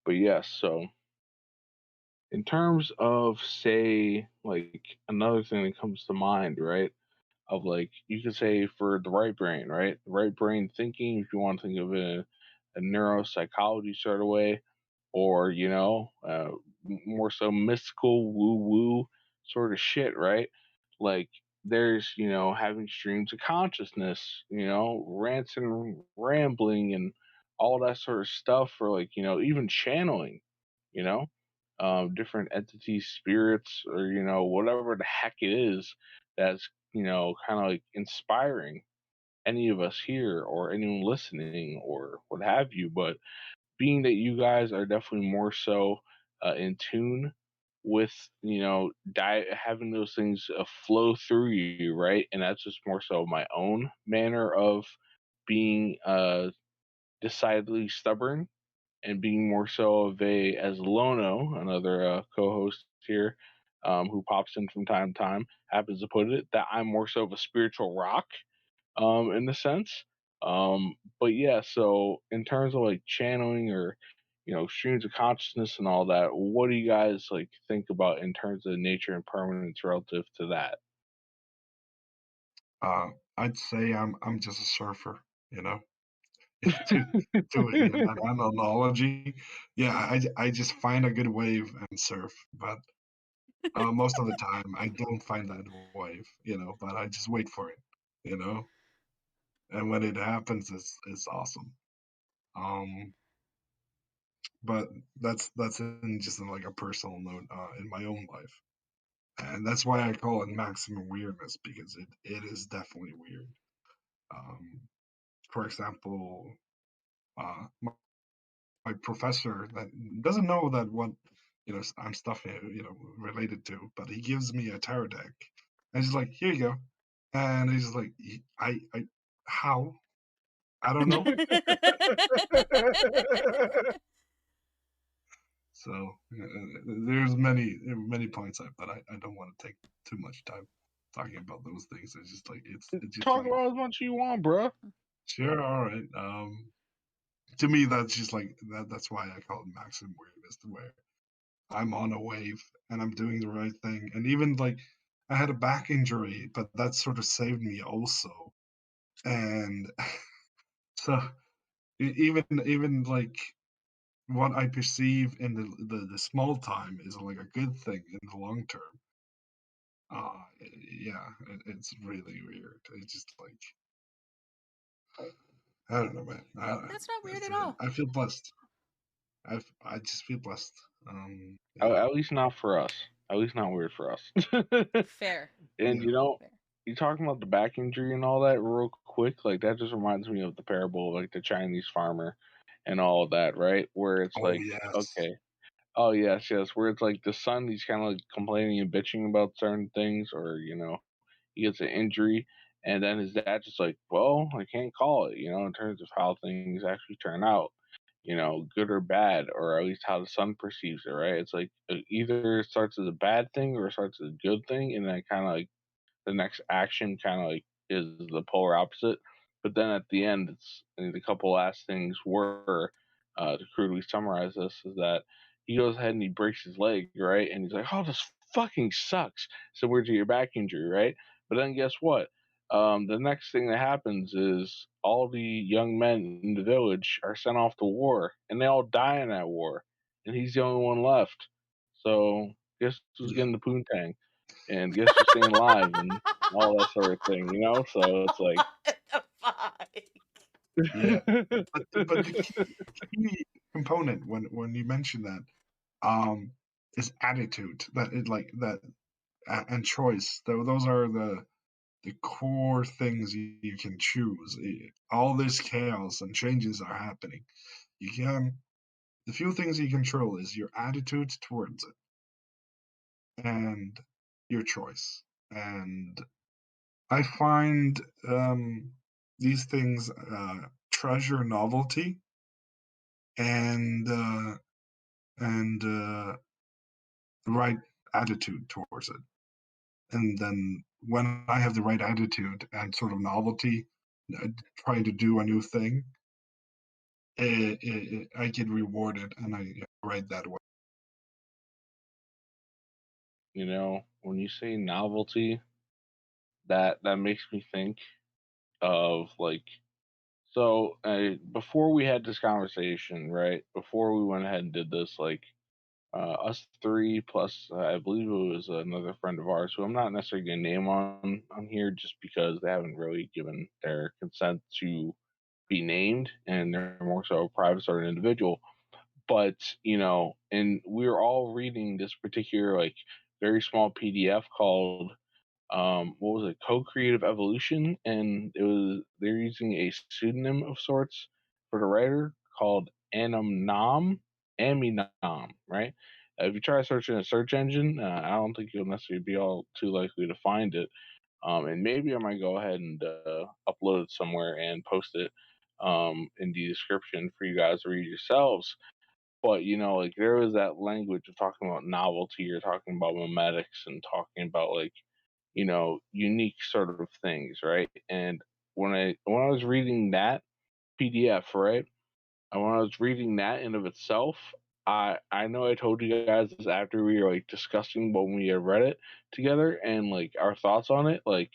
but yes, so in terms of say like another thing that comes to mind, right, of like you could say for the right brain, right, the right brain thinking, if you want to think of it in a neuropsychology sort of way, or more so mystical woo woo sort of shit, right? Like there's having streams of consciousness, rants and rambling and all that sort of stuff, or like even channeling, you know, different entities, spirits, or whatever the heck it is that's kind of like inspiring any of us here or anyone listening or what have you. But being that you guys are definitely more so in tune with having those things flow through you, right? And that's just more so my own manner of being decidedly stubborn and being more so of a, as Lono, another co-host here, who pops in from time to time, happens to put it, that I'm more so of a spiritual rock, in the sense. But yeah, so in terms of like channeling or streams of consciousness and all that, what do you guys like think about in terms of nature and permanence relative to that? Uh, I'd say I'm just a surfer, you know. to to an analogy, yeah, I just find a good wave and surf, but most of the time I don't find that wave, but I just wait for it, you know, and when it happens, it's awesome. Um, but that's in just in like a personal note in my own life, and that's why I call it maximum weirdness because it is definitely weird. Um, for example, my professor that doesn't know that what I'm stuff related to, but he gives me a tarot deck, and he's like, "Here you go," and he's like, I how I don't know." So there's many points up, but I don't want to take too much time talking about those things. It's just like it's just Talk like about as much as you want, bro. sure, all right. To me, that's just like that's why I call it maximum weirdness, where I'm on a wave and I'm doing the right thing. And even like I had a back injury, but that sort of saved me also. And so even like what I perceive in the small time is like a good thing in the long term. Yeah, it's really weird. It's just like I don't know, man. That's not weird at all. I feel blessed. I just feel blessed. At, Yeah. at least not for us. At least not weird for us. Fair. And Yeah. Fair. you talking about the back injury and all that real quick, like that just reminds me of the parable of like the Chinese farmer and all of that, right? Where it's Oh like, yes. okay, oh yes, yes, where it's like the son, he's kind of like complaining and bitching about certain things, or he gets an injury, and then his dad just like, well, I can't call it, in terms of how things actually turn out, good or bad, or at least how the son perceives it, right? It's like either it starts as a bad thing or it starts as a good thing, and then kind of like the next action kind of like is the polar opposite. But then at the end, it's the couple last things were to crudely summarize this is that he goes ahead and he breaks his leg, right? And he's like, "Oh, this fucking sucks." Similar to your back injury, right? But then guess what? The next thing that happens is all the young men in the village are sent off to war, and they all die in that war, and he's the only one left. So guess who's Yeah. getting the poontang? And guess who's staying alive and all that sort of thing. So it's like, The fuck? Yeah. But the key component when you mention that um is attitude. That it like that and choice. Those are the core things you can choose. All this chaos and changes are happening. You can the few things you control is your attitude towards it and your choice. And I find these things treasure novelty and the right attitude towards it. And then when I have the right attitude and sort of novelty, trying to do a new thing, I get rewarded, and I ride that way. when you say novelty, that makes me think of like, so before we had this conversation, right? Before we went ahead and did this, like us three plus I believe it was another friend of ours who I'm not necessarily gonna name on here just because they haven't really given their consent to be named, and they're more so a private sort of individual. But and we were all reading this particular like very small PDF called what was it, co-creative evolution, and they're using a pseudonym of sorts for the writer called Aminom, right? If you try to search in a search engine, I don't think you'll necessarily be all too likely to find it. And maybe I might go ahead and upload it somewhere and post it in the description for you guys to read yourselves. But like there was that language of talking about novelty, or talking about memetics, and talking about like unique sort of things, right? And when I was reading that PDF, right, and when I was reading that in of itself, I know I told you guys this after we were like discussing when we had read it together and like our thoughts on it. Like,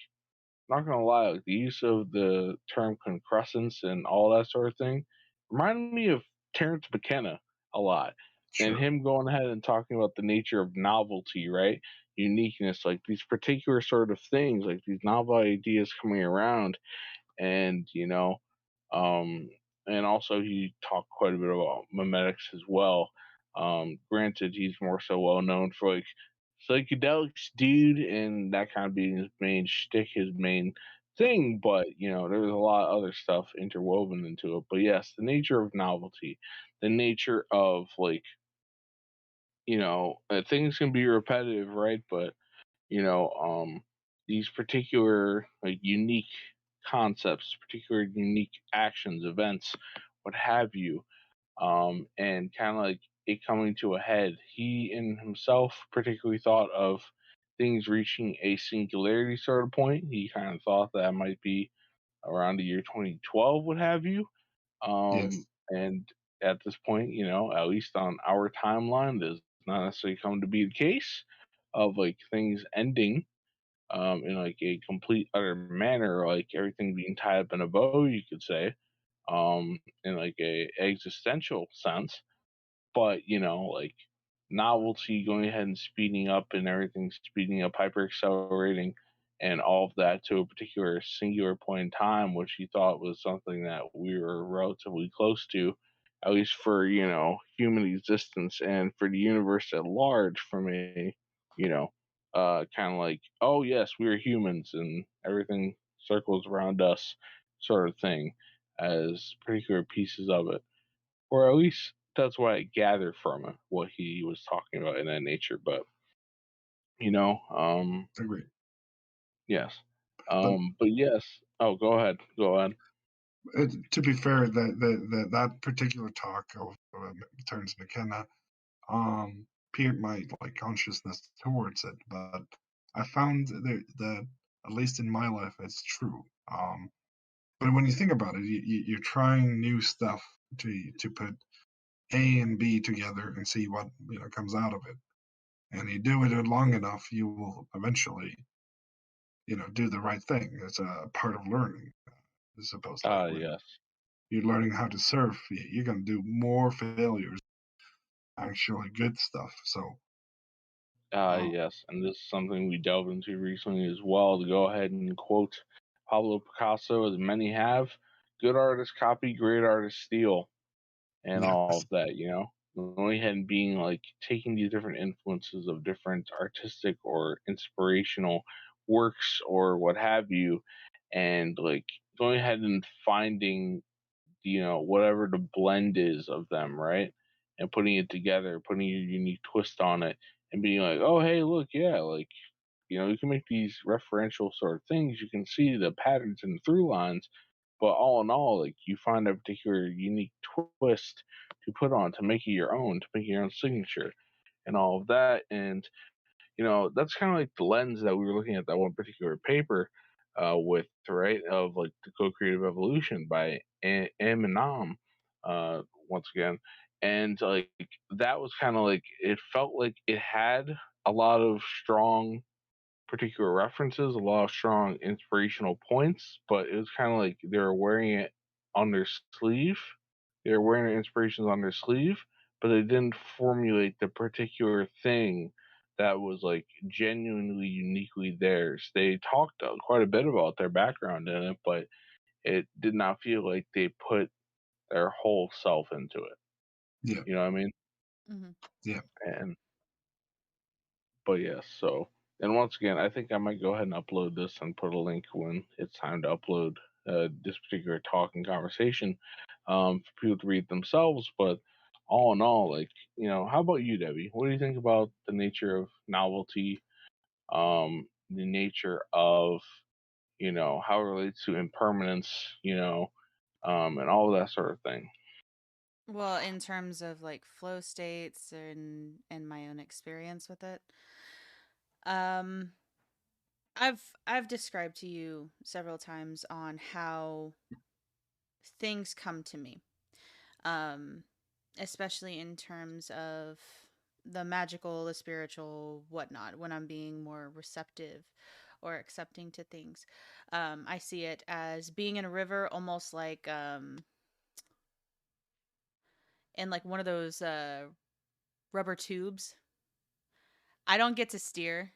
not gonna lie, like the use of the term concrescence and all that sort of thing reminded me of Terrence McKenna a lot, and Sure. him going ahead and talking about the nature of novelty, right? Uniqueness, like these particular sort of things, like these novel ideas coming around, and um, and also he talked quite a bit about memetics as well. Granted, he's more so well known for like psychedelics, dude, and that kind of being his main shtick, his main thing. But there's a lot of other stuff interwoven into it. But yes, the nature of novelty, the nature of like things can be repetitive, right? But you know, um, these particular like unique concepts, particular unique actions, events, what have you, and kind of like it coming to a head. He in himself particularly thought of things reaching a singularity sort of point. He kind of thought that might be around the year 2012, what have you. Yes. And at this point, at least on our timeline, does not necessarily come to be the case of like things ending in like a complete utter manner, like everything being tied up in a bow, you could say. in like a existential sense. But like novelty going ahead and speeding up and everything speeding up, hyper accelerating, and all of that to a particular singular point in time, which he thought was something that we were relatively close to, at least for human existence and for the universe at large, from a you know kind of like, oh yes, we're humans and everything circles around us sort of thing, as particular pieces of it, or at least that's what I gathered from it, what he was talking about in that nature. But you know, um, Agree. yes, But but yes. Oh, go ahead. Go ahead. to be fair, that particular talk of Terence McKenna peered my like consciousness towards it, but I found that at least in my life, it's true. But when you think about it, you're trying new stuff to put A and B together and see what comes out of it. And you do it long enough, you will eventually do the right thing. It's a part of learning. As opposed to like when Yes. you're learning how to surf, you're gonna do more failures, actually good stuff. So uh, Yes. And this is something we delved into recently as well. To go ahead and quote Pablo Picasso, as many have: "Good artists copy, great artists steal," and all yes, of that. Going ahead and being like taking these different influences of different artistic or inspirational works or what have you, and like going ahead and finding whatever the blend is of them, right? And putting it together, putting your unique twist on it, and being like, oh, hey, look, yeah, like, you can make these referential sort of things. You can see the patterns and the through lines, but all in all, like, you find a particular unique twist to put on to make it your own, to make your own signature, and all of that. And that's kind of like the lens that we were looking at that one particular paper with, right? Of like the co-creative evolution by M and Nam, once again. And like that was kind of like, it felt like it had a lot of strong particular references, a lot of strong inspirational points, but it was kind of like they were wearing it on their sleeve. They were wearing their inspirations on their sleeve, but they didn't formulate the particular thing that was like genuinely uniquely theirs. They talked quite a bit about their background in it, but it did not feel like they put their whole self into it. yeah, You know what I mean? Hmm. yeah, And but yes, so and once again, I think I might go ahead and upload this and put a link when it's time to upload this particular talk and conversation for people to read themselves. But all in all, like how about you, Debbie? What do you think about the nature of novelty, the nature of how it relates to impermanence, and all of that sort of thing? Well, in terms of like flow states and my own experience with it, um, I've described to you several times on how things come to me, um, especially in terms of the magical, the spiritual, whatnot. When I'm being more receptive or accepting to things, I see it as being in a river, almost like in like one of those rubber tubes. I don't get to steer.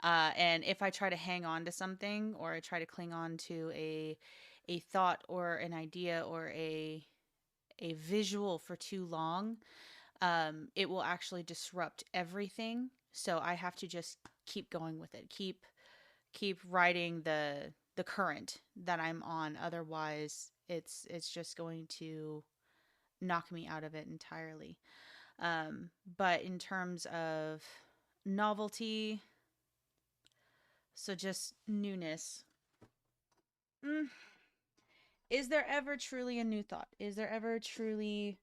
And if I try to hang on to something or I try to cling on to a thought or an idea or a visual for too long, it will actually disrupt everything. So I have to just keep going with it. Keep riding the current that I'm on. Otherwise, it's just going to knock me out of it entirely. But in terms of novelty, so just newness. Mm, is there ever truly a new thought? Is there ever truly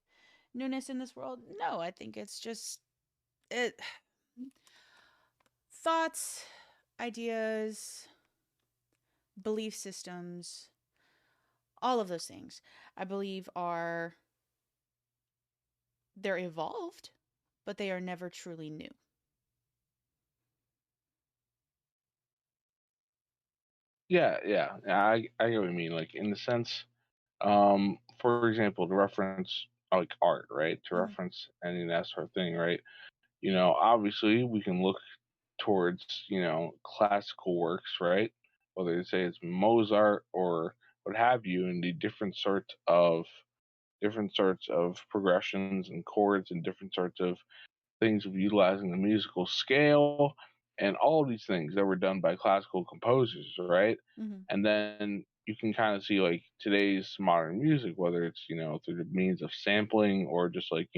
newness in this world? No, I think it's just it thoughts, ideas, belief systems, all of those things. I believe are they're evolved, but they are never truly new. Yeah, yeah, I get what you mean. Like in the sense. For example, to reference like art, right? To Mm-hmm. reference any of that sort of thing, right? Obviously we can look towards, classical works, right? Whether you say it's Mozart or what have you, and the different sorts of progressions and chords and different sorts of things of utilizing the musical scale and all these things that were done by classical composers, right? Mm-hmm. And then you can kind of see like today's modern music, whether it's, through the means of sampling or just like,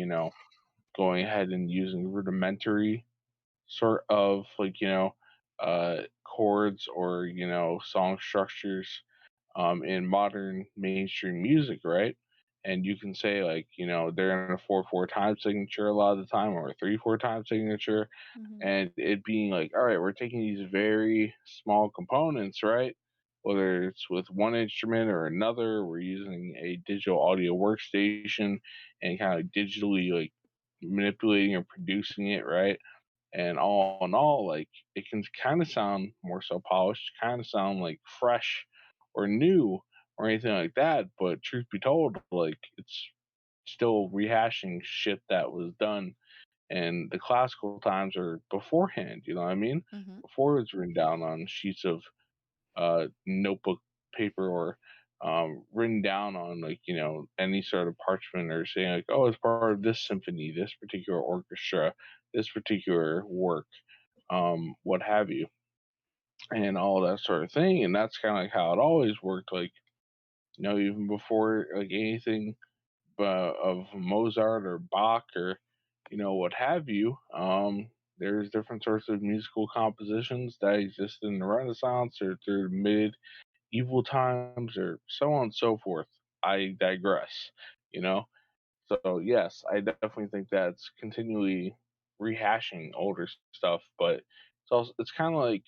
going ahead and using rudimentary sort of like, chords or, song structures in modern mainstream music, right? And you can say like, they're in a 4/4 time signature a lot of the time, or a 3/4 time signature, Mm-hmm. and it being like, all right, we're taking these very small components, right? Whether it's with one instrument or another, we're using a digital audio workstation and kind of digitally like manipulating or producing it, right? And all in all, like it can kind of sound more so polished, kind of sound like fresh or new or anything like that. But truth be told, like it's still rehashing shit that was done. And the classical times are beforehand, you know what I mean? Mm-hmm. Before it's written down on sheets of notebook paper or written down on like any sort of parchment or saying like, oh, it's part of this symphony, this particular orchestra, this particular work, what have you, and all that sort of thing. And that's kind of like how it always worked. Like even before like anything of Mozart or Bach or what have you. There's different sorts of musical compositions that exist in the Renaissance or through medieval times or so on and so forth. I digress. You know, so yes, I definitely think that's continually rehashing older stuff, but it's kind of like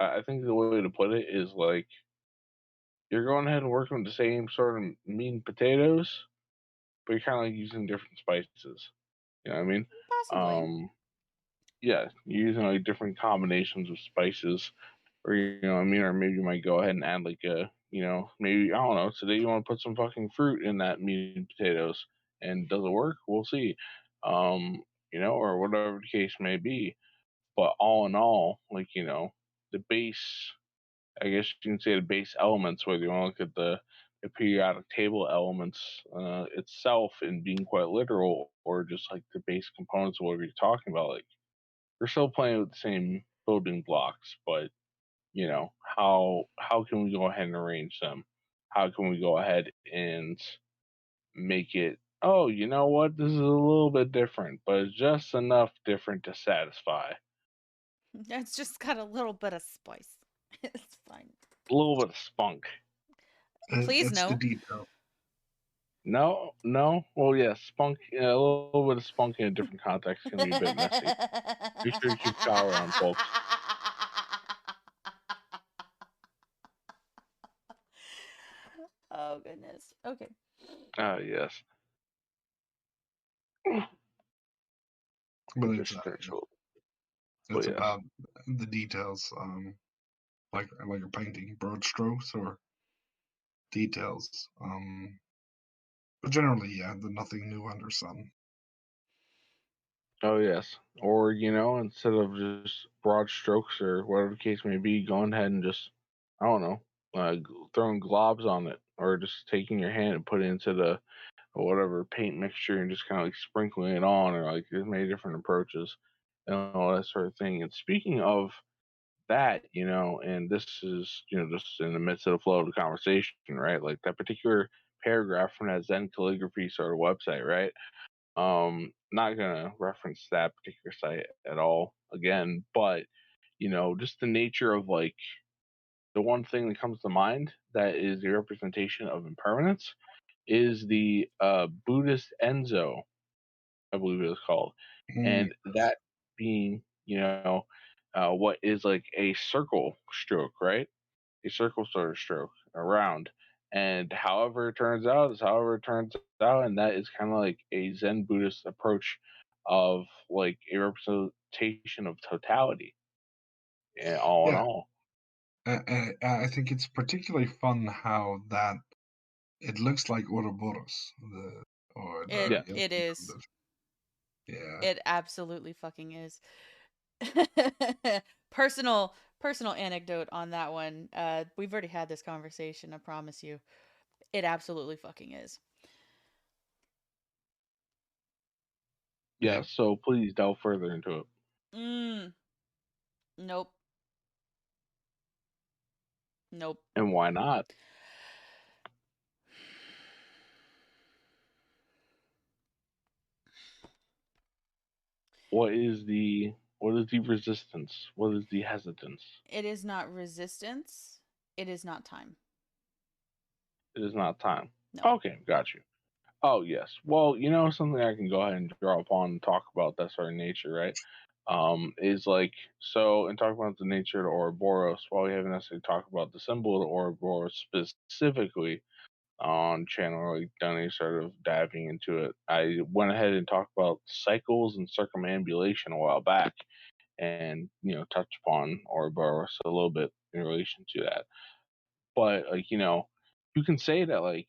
I think the way to put it is like you're going ahead and working with the same sort of meat and potatoes, but you're kind of like using different spices. You know what I mean? Possibly. Um, yeah, you're using like different combinations of spices, or what I mean, or maybe you might go ahead and add like maybe I don't know. Today you want to put some fucking fruit in that meat and potatoes, and does it work? We'll see. Or whatever the case may be. But all in all, like the base, I guess you can say the base elements, whether you want to look at the periodic table elements itself and being quite literal, or just like the base components of what you're talking about. Like we're still playing with the same building blocks, but how can we go ahead and arrange them? How can we go ahead and make it? Oh, you know what? This is a little bit different, but it's just enough different to satisfy. It's just got a little bit of spice. It's fine. A little bit of spunk. Please It's the no. detail. No, no. Well, yeah, spunk. Yeah, a little bit of spunk in a different context can be a bit messy. Be sure to keep shower on, folks. Oh goodness. Okay. Ah, yes. But Just spiritual. But it's yes. about the details, like a painting, broad strokes or details. But generally, yeah, the nothing new under sun. Oh, yes. Or, instead of just broad strokes or whatever the case may be, going ahead and just, I don't know, throwing globs on it, or just taking your hand and put it into the whatever paint mixture and just kind of like sprinkling it on, or like there's many different approaches and all that sort of thing. And speaking of that, and this is, just in the midst of the flow of the conversation, right? Like that particular paragraph from that Zen calligraphy sort of website, right? Not gonna reference that particular site at all again, but just the nature of like the one thing that comes to mind that is the representation of impermanence is the Buddhist Enzo, I believe it was called, Mm, and that being what is like a circle stroke, right? A circle sort of stroke around. And however it turns out is however it turns out, and that is kind of like a Zen Buddhist approach of like a representation of totality, all in yeah, all. I think it's particularly fun how that It looks like Ouroboros, or It the Yeah. it Yellow is. Gambit. Yeah. It absolutely fucking is. Personal anecdote on that one. We've already had this conversation, I promise you. It absolutely fucking is. Yeah. Yeah. So please delve further into it. Mm, nope. Nope. And why not? What is the resistance? What is the hesitance? It is not resistance. It is not time. It is not time. No. Okay, got you. Oh yes. Well, something I can go ahead and draw upon and talk about that sort of nature, right? Is like so in talking about the nature of the Ouroboros, while we haven't necessarily talked about the symbol of the Ouroboros specifically on channel or like done any sort of diving into it, I went ahead and talked about cycles and circumambulation a while back and touch upon Ouroboros a little bit in relation to that. But like you can say that like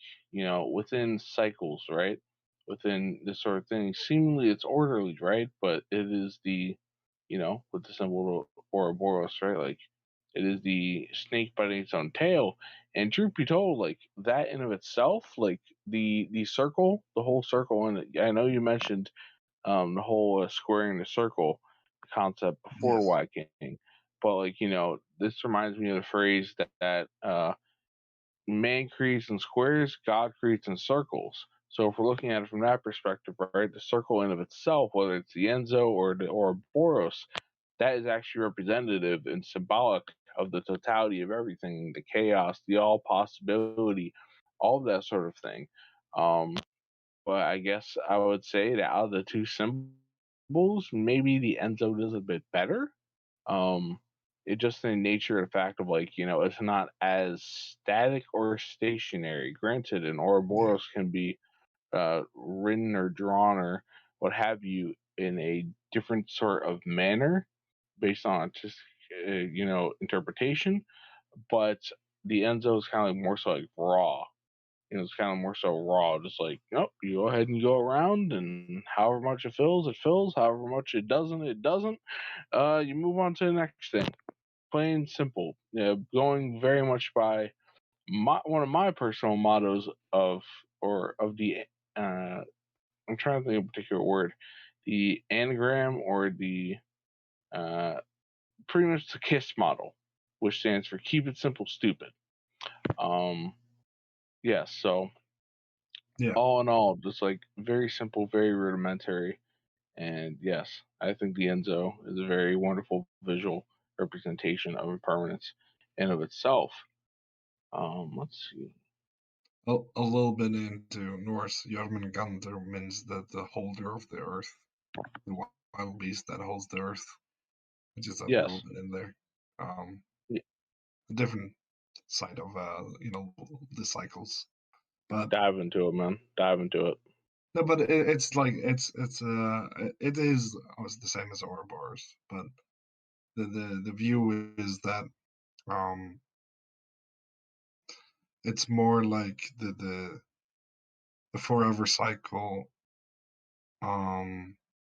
within cycles, right? Within this sort of thing, seemingly it's orderly, right? But it is the with the symbol of Ouroboros, right? Like it is the snake biting its own tail. And truth be told, like that in of itself, like the circle, the whole circle, and I know you mentioned the whole squaring the circle concept before Yes. Whyking, but like this reminds me of the phrase that man creates in squares, God creates in circles. So if we're looking at it from that perspective, right, the circle in of itself, whether it's the Enzo or the Ouroboros, that is actually representative and symbolic of the totality of everything, the chaos, the all possibility, all of that sort of thing. Um, but I guess I would say that out of the two symbols, maybe the Enzo does a bit better. Um, it just the nature of the fact of like, it's not as static or stationary. Granted, an Yeah. Ouroboros can be written or drawn or what have you in a different sort of manner based on just interpretation. But the Enzo is kind of like more so like raw. It's kind of more so raw, just like, nope, you go ahead and go around, and however much it fills, it fills. However much it doesn't, it doesn't. You move on to the next thing. Plain simple. Going very much by one of my personal mottos of the uh, I'm trying to think of a particular word, the anagram or the uh, pretty much the KISS model, which stands for keep it simple, stupid. Um, yeah, so Yeah. all in all, just like very simple, very rudimentary. And yes, I think the Enzo is a very wonderful visual representation of impermanence in of itself. Let's see. A little bit into Norse, Jormungandr means the holder of the earth, the wild beast that holds the earth, which is a little Yes, bit in there. Um, y- a different side of the cycles, but dive into it, man. Dive into it. no, but it's like it is always the same as Ouroboros, but the view is that um it's more like the forever cycle um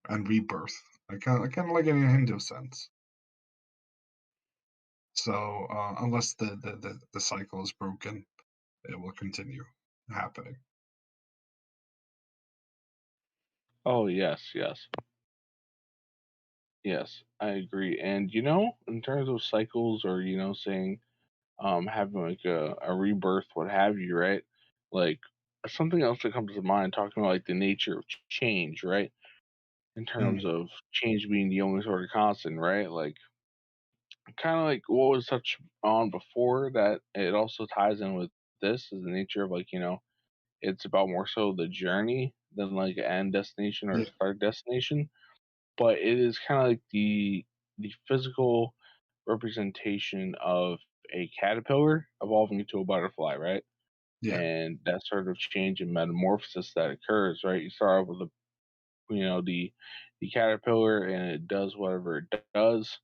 and rebirth. I kind of like in a Hindu sense. So unless the cycle is broken, it will continue happening. Oh yes, yes, yes. I agree. And in terms of cycles or saying having like a rebirth, what have you, right? Like something else that comes to mind talking about like the nature of change, right? In terms Mm, of change being the only sort of constant, right? Like kind of like what was touched on before that it also ties in with this is the nature of like it's about more so the journey than like an end destination or a yeah, start destination, but it is kind of like the physical representation of a caterpillar evolving into a butterfly, right? yeah, And that sort of change and metamorphosis that occurs, right? You start off with the caterpillar and it does whatever it does,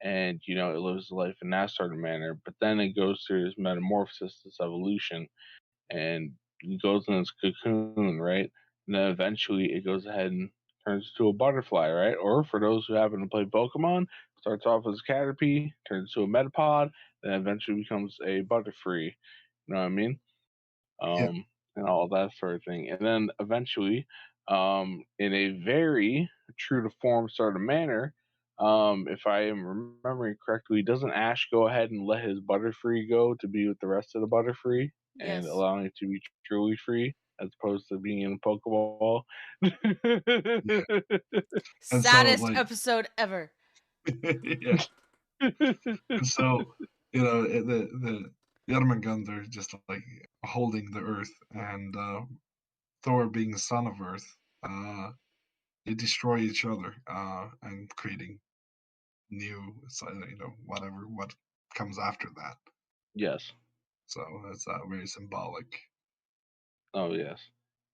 and it lives life in that sort of manner. But then it goes through this metamorphosis, this evolution, and it goes in its cocoon, right? And then eventually it goes ahead and turns into a butterfly, right? Or for those who happen to play Pokemon, starts off as a Caterpie, turns into a Metapod, then eventually becomes a Butterfree. You know what I mean? Yeah, And all that sort of thing. And then eventually, in a very true to form sort of manner, if I am remembering correctly, doesn't Ash go ahead and let his Butterfree go to be with the rest of the Butterfree and Yes. allowing it to be truly free as opposed to being in a Pokeball? yeah. And so Saddest like episode ever. yeah. And so, the Ermengarde, they're just like holding the earth, and Thor, being the son of Earth, they destroy each other and creating new, whatever what comes after that. Yes. So that's very symbolic. Oh yes.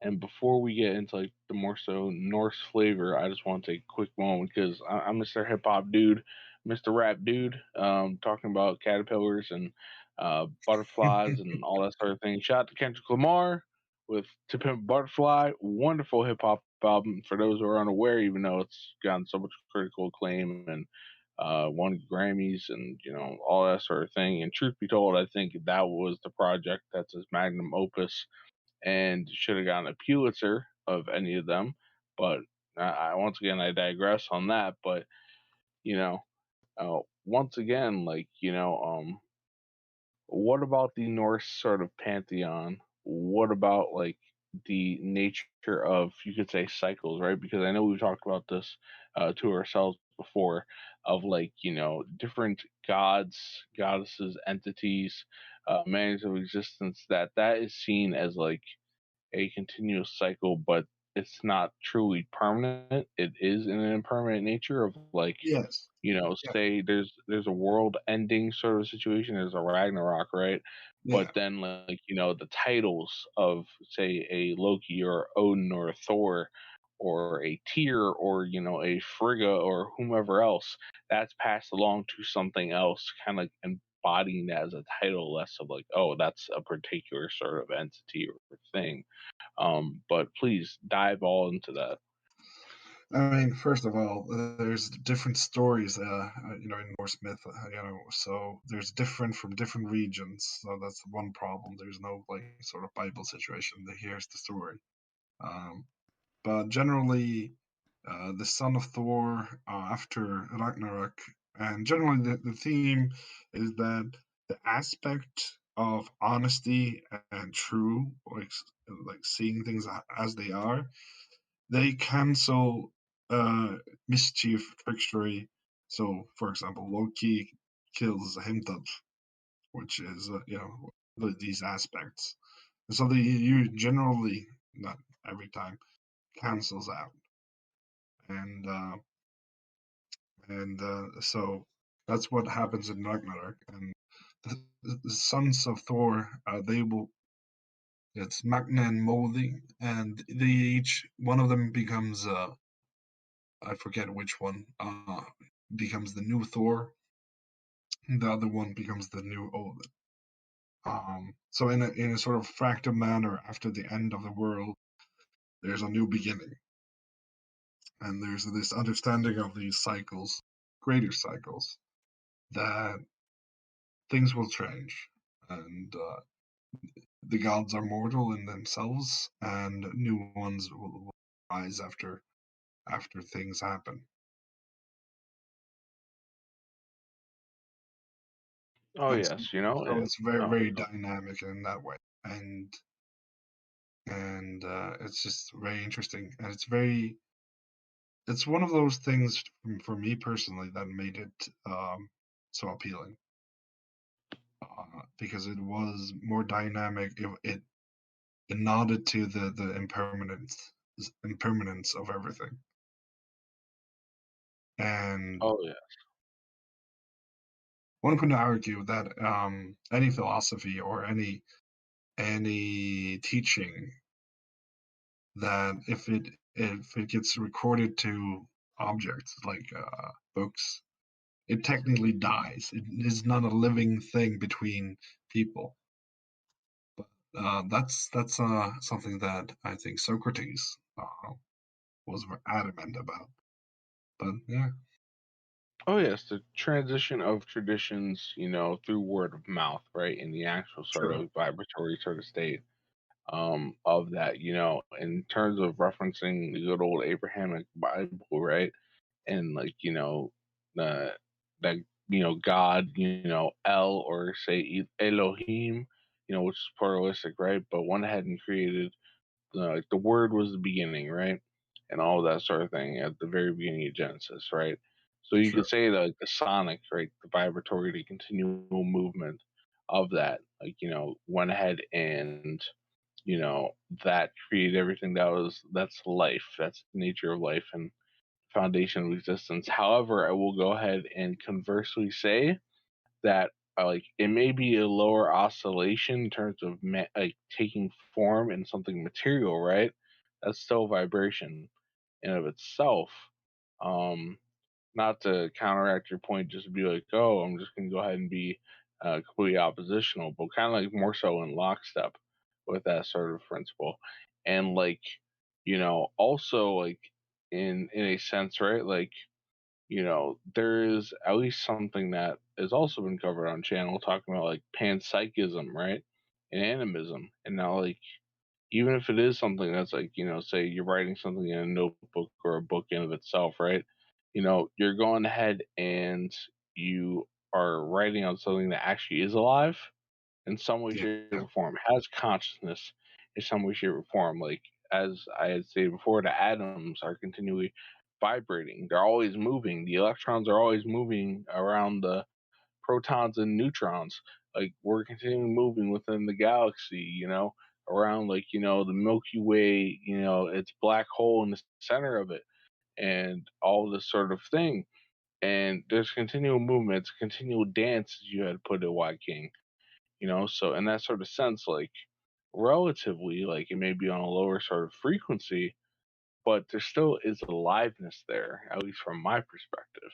And before we get into like the more so Norse flavor, I just want to take a quick moment because I'm Mr. Hip Hop dude, Mr. Rap dude, talking about caterpillars and butterflies and all that sort of thing. Shout out to Kendrick Lamar with "To Pimp a Butterfly," wonderful hip hop album. For those who are unaware, even though it's gotten so much critical acclaim and won Grammys and all that sort of thing. And truth be told, I think that was the project that's his magnum opus and should have gotten a Pulitzer of any of them. But once again, I digress on that. But you know, once again, like what about the Norse sort of pantheon? What about like the nature of, you could say, cycles, right? Because I know we've talked about this to ourselves before, of like different gods, goddesses, entities, manners of existence that is seen as like a continuous cycle, but it's not truly permanent. It is in an impermanent nature of like, Yes. Yeah. say there's a world ending sort of situation. There's a Ragnarok, right? But Yeah. then like the titles of say a Loki or Odin or a Thor or a Tyr or a Frigga or whomever else, that's passed along to something else, kind of like embodying that as a title, less of like, oh, that's a particular sort of entity or thing. But please dive all into that. I mean, first of all, there's different stories, in Norse myth, so there's different from different regions. So that's one problem. There's no like sort of Bible situation that here's the story. Um, but generally, the son of Thor after Ragnarok, and generally the theme is that the aspect of honesty and true, like seeing things as they are, they cancel mischief, trickstery. So, for example, Loki kills Heimdall, which is these aspects. And so you generally, not every time, cancels out, and so that's what happens in Ragnarok. And the sons of Thor, they will. It's Magna and Moldi, and they each one of them becomes I forget which one becomes the new Thor, and the other one becomes the new Odin. So in a sort of fractal manner, after the end of the world, there's a new beginning, and there's this understanding of these cycles, greater cycles, that things will change, and the gods are mortal in themselves, and new ones will rise after things happen. Oh And so, yes, so it's very oh, very dynamic in that way, and it's just very interesting, and it's one of those things for me personally that made it so appealing, because it was more dynamic. It nodded to the impermanence of everything, and oh yeah. one could argue that any philosophy or any teaching, that if it gets recorded to objects like books, it technically dies. It is not a living thing between people. That's something that I think Socrates was adamant about. But yeah, Oh yes, the transition of traditions, through word of mouth, right, in the actual sort true. of vibratory sort of state of that, in terms of referencing the good old Abrahamic Bible, right, and like the that God, El, or say Elohim, which is pluralistic, right, but went ahead and created like the word was the beginning, right? And all of that sort of thing at the very beginning of Genesis, right? So you True. could say that like the sonic, right, the vibratory, the continual movement of that, like, went ahead and, you know, that created everything that's life, that's the nature of life and foundation of existence. However, I will go ahead and conversely say that like it may be a lower oscillation in terms of like taking form in something material, right? That's still vibration in of itself. Um, Not to counteract your point, just to be like, oh, I'm just gonna go ahead and be completely oppositional, but kind of like more so in lockstep with that sort of principle, and like also like in a sense, right? Like there is at least something that has also been covered on channel talking about like panpsychism, right? And animism. And now like even if it is something that's like, say you're writing something in a notebook or a book in of itself, right? You're going ahead and you are writing on something that actually is alive in some way, Yeah. shape, or form, has consciousness in some way, shape, or form. Like as I had stated before, the atoms are continually vibrating. They're always moving. The electrons are always moving around the protons and neutrons. Like we're continually moving within the galaxy, around like, the Milky Way, its black hole in the center of it and all this sort of thing. And there's continual movement, it's continual dance, as you had put it, Whyking. So in that sort of sense, like relatively, like it may be on a lower sort of frequency, but there still is aliveness there, at least from my perspective.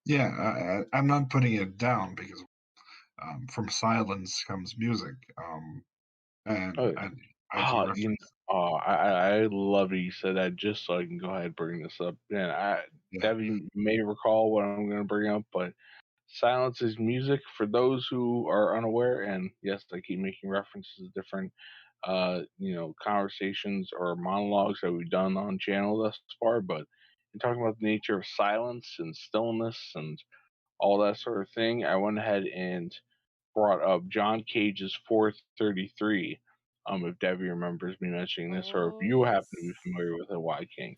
Yeah, I'm not putting it down because from silence comes music. Oh, And I do ah, you know, reference. I love that you said that just so I can go ahead and bring this up. And Yeah, Devi may recall what I'm going to bring up, but silence is music for those who are unaware. And yes, I keep making references to different, conversations or monologues that we've done on channel thus far. But in talking about the nature of silence and stillness and all that sort of thing, I went ahead and brought up John Cage's 433. If Debbie remembers me mentioning this, or if Oh, you happen yes. to be familiar with a Y King.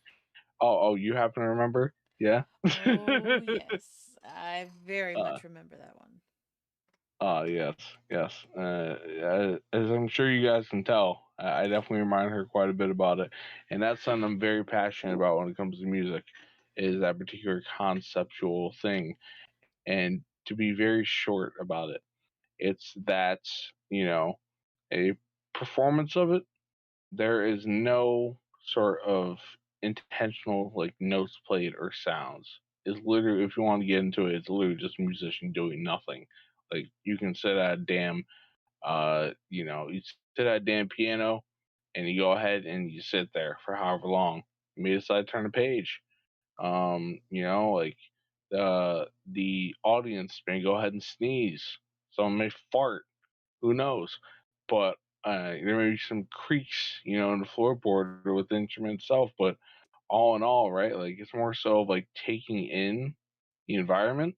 Oh, you happen to remember? Yeah. Oh, yes. I very uh, much remember that one. yes, yes. As I'm sure you guys can tell, I definitely remind her quite a bit about it, and that's something I'm very passionate about when it comes to music, is that particular conceptual thing. And to be very short about it, it's that a performance of it, there is no sort of intentional like notes played or sounds. It's literally, if you want to get into it, it's literally just a musician doing nothing. Like you can sit at a damn you sit at a damn piano and you go ahead and you sit there for however long. You may decide to turn a page. Like the audience may go ahead and sneeze. Someone may fart, who knows? But there may be some creaks, in the floorboard or with the instrument itself. But all in all, right? Like it's more so of like taking in the environment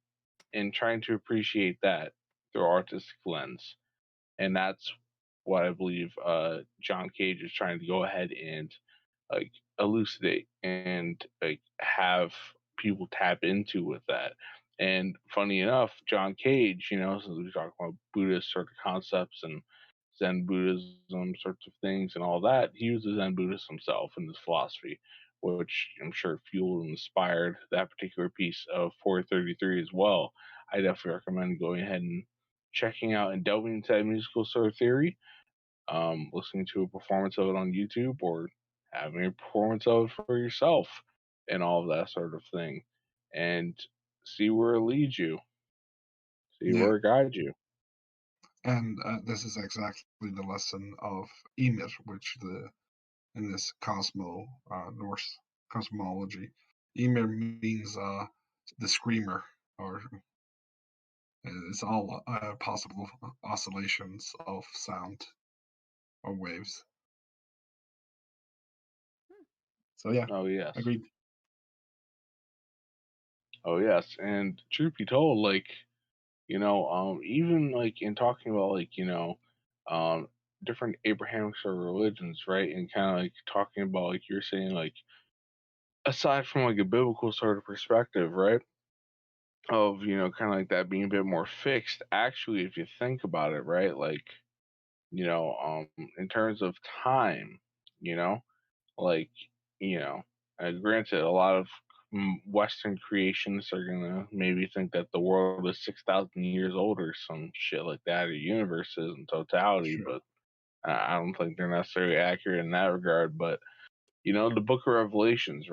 and trying to appreciate that through artistic lens, and that's what I believe John Cage is trying to go ahead and like elucidate and like have people tap into with that. And funny enough, John Cage, since we talk about Buddhist sort of concepts and Zen Buddhism sorts of things and all that, he was a Zen Buddhist himself in his philosophy, which I'm sure fueled and inspired that particular piece of 433 as well. I definitely recommend going ahead and checking out and delving into that musical sort of theory, listening to a performance of it on YouTube, or having a performance of it for yourself, and all of that sort of thing, and see where it leads you, see yeah. where it guides you. And this is exactly the lesson of Ymir, which in this Norse cosmology, Ymir means the screamer, or it's all possible oscillations of sound or waves. So yeah, Oh yes. agreed. Oh yes. And truth be told, like, even like in talking about like, um different Abrahamic sort of religions, right? And kind of like talking about like you're saying like aside from like a biblical sort of perspective, right? Of, kind of like that being a bit more fixed, actually, if you think about it, right? Like, in terms of time, you know, like, you know, granted, a lot of Western creationists are gonna maybe think that the world is 6,000 years old or some shit like that, or universes in totality, Sure. but I don't think they're necessarily accurate in that regard. But the Book of Revelations,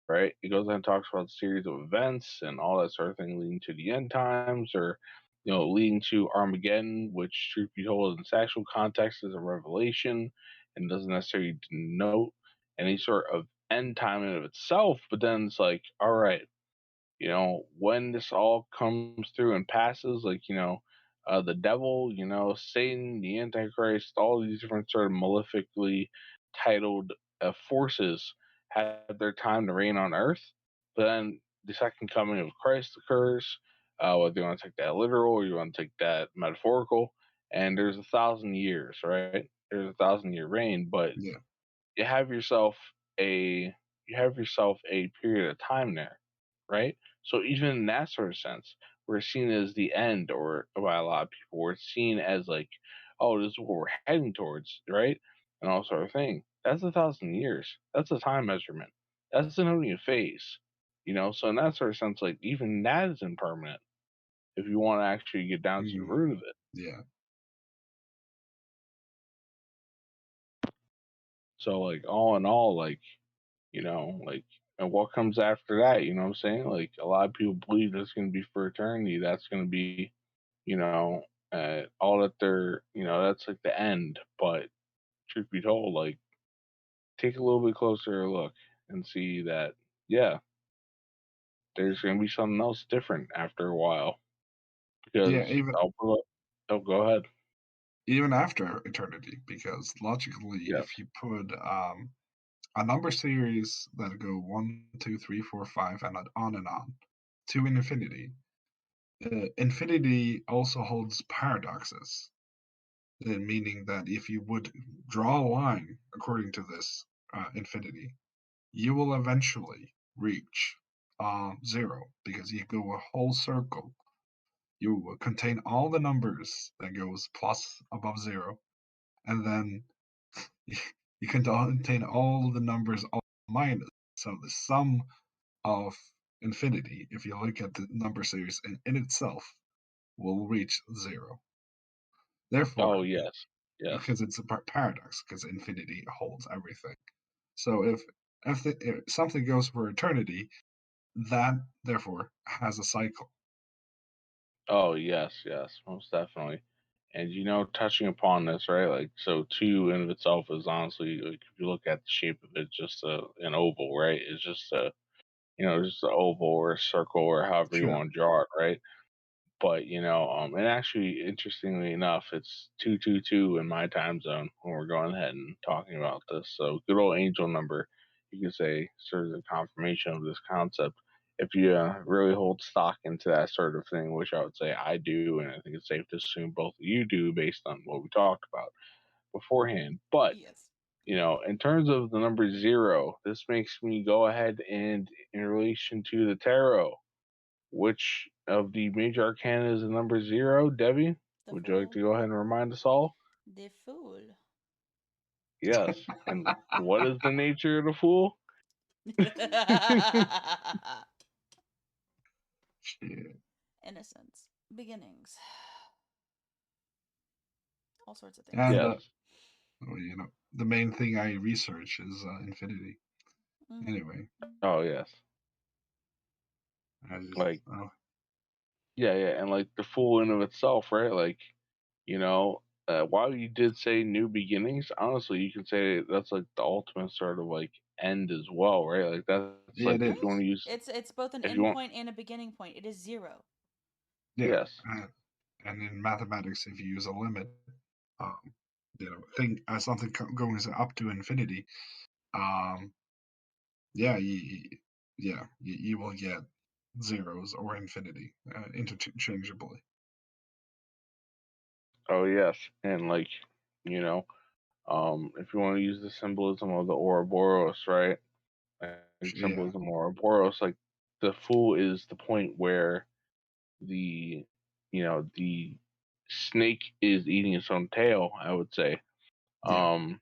right? It goes on and talks about a series of events and all that sort of thing leading to the end times, or leading to Armageddon, which, truth be told, in its actual context is a revelation and doesn't necessarily denote any sort of end time in of itself. But then it's like, all right, when this all comes through and passes, like, the devil, Satan, the Antichrist, all these different sort of malefically titled forces have their time to reign on earth. But then the second coming of Christ occurs, whether you want to take that literal or you want to take that metaphorical, and there's 1,000 years, right? There's 1,000 year reign, but Yeah. you have yourself a period of time there, right? So even in that sort of sense, we're seen as the end, or by a lot of people, we're seen as like, oh, this is what we're heading towards, right? And all sort of thing. That's 1,000 years. That's a time measurement. That's denoting a phase, So in that sort of sense, like even that is impermanent. If you want to actually get down to the Mm, root of it. yeah. So like all in all, like like, and what comes after that, you know what I'm saying? Like, a lot of people believe that's going to be for eternity. That's going to be, you know, all that they're, that's like the end. But truth be told, like, take a little bit closer look and see that, yeah, there's going to be something else different after a while. Because Yeah, even I'll put up, oh, go ahead. even after eternity, because logically, Yes. if you put a number series that go 1, 2, 3, 4, 5, and on to infinity, infinity also holds paradoxes, meaning that if you would draw a line according to this infinity, you will eventually reach zero because you go a whole circle. You will contain all the numbers that goes plus above zero, and then you can contain all the numbers minus. So the sum of infinity, if you look at the number series in itself, will reach zero. Oh, Therefore, yes. Yes. because it's a paradox, because infinity holds everything. So if something goes for eternity, that therefore has a cycle. Oh, yes. Yes. Most definitely. And touching upon this, right? Like, so two in of itself is honestly, like, if you look at the shape of it, just an oval, right? It's just just an oval or a circle or however you Sure. want to draw it, right? But and actually, interestingly enough, it's 222 in my time zone when we're going ahead and talking about this. So good old angel number, you could say, serves as a confirmation of this concept. If you really hold stock into that sort of thing, which I would say I do, and I think it's safe to assume both of you do based on what we talked about beforehand. But Yes. in terms of the number zero, this makes me go ahead and in relation to the tarot, which of the major arcana is the number zero? Debbie, The would you like Fool. to go ahead and remind us all? The Fool. Yes. And what is the nature of the fool? Shit. Innocence. Beginnings. All sorts of things. And Yes. well, the main thing I research is infinity. Mm-hmm. Anyway, Oh, yes. I just Like, yeah, yeah. And like the fool in of itself, right? Like, While you did say new beginnings, honestly, you can say that's like the ultimate sort of like end as well, right? Like that's Yeah, like it if you want is. to use, It's both an if you end want, point and a beginning point. It is 0. Yeah, yes. and in mathematics, if you use a limit, um, think as something going up to infinity, um, yeah, you will get zeros or infinity interchangeably. Oh yes, and like you know, if you want to use the symbolism of the Ouroboros, right? Like Yeah, symbolism of Ouroboros, like the fool is the point where the the snake is eating its own tail. I would say. yeah, Um,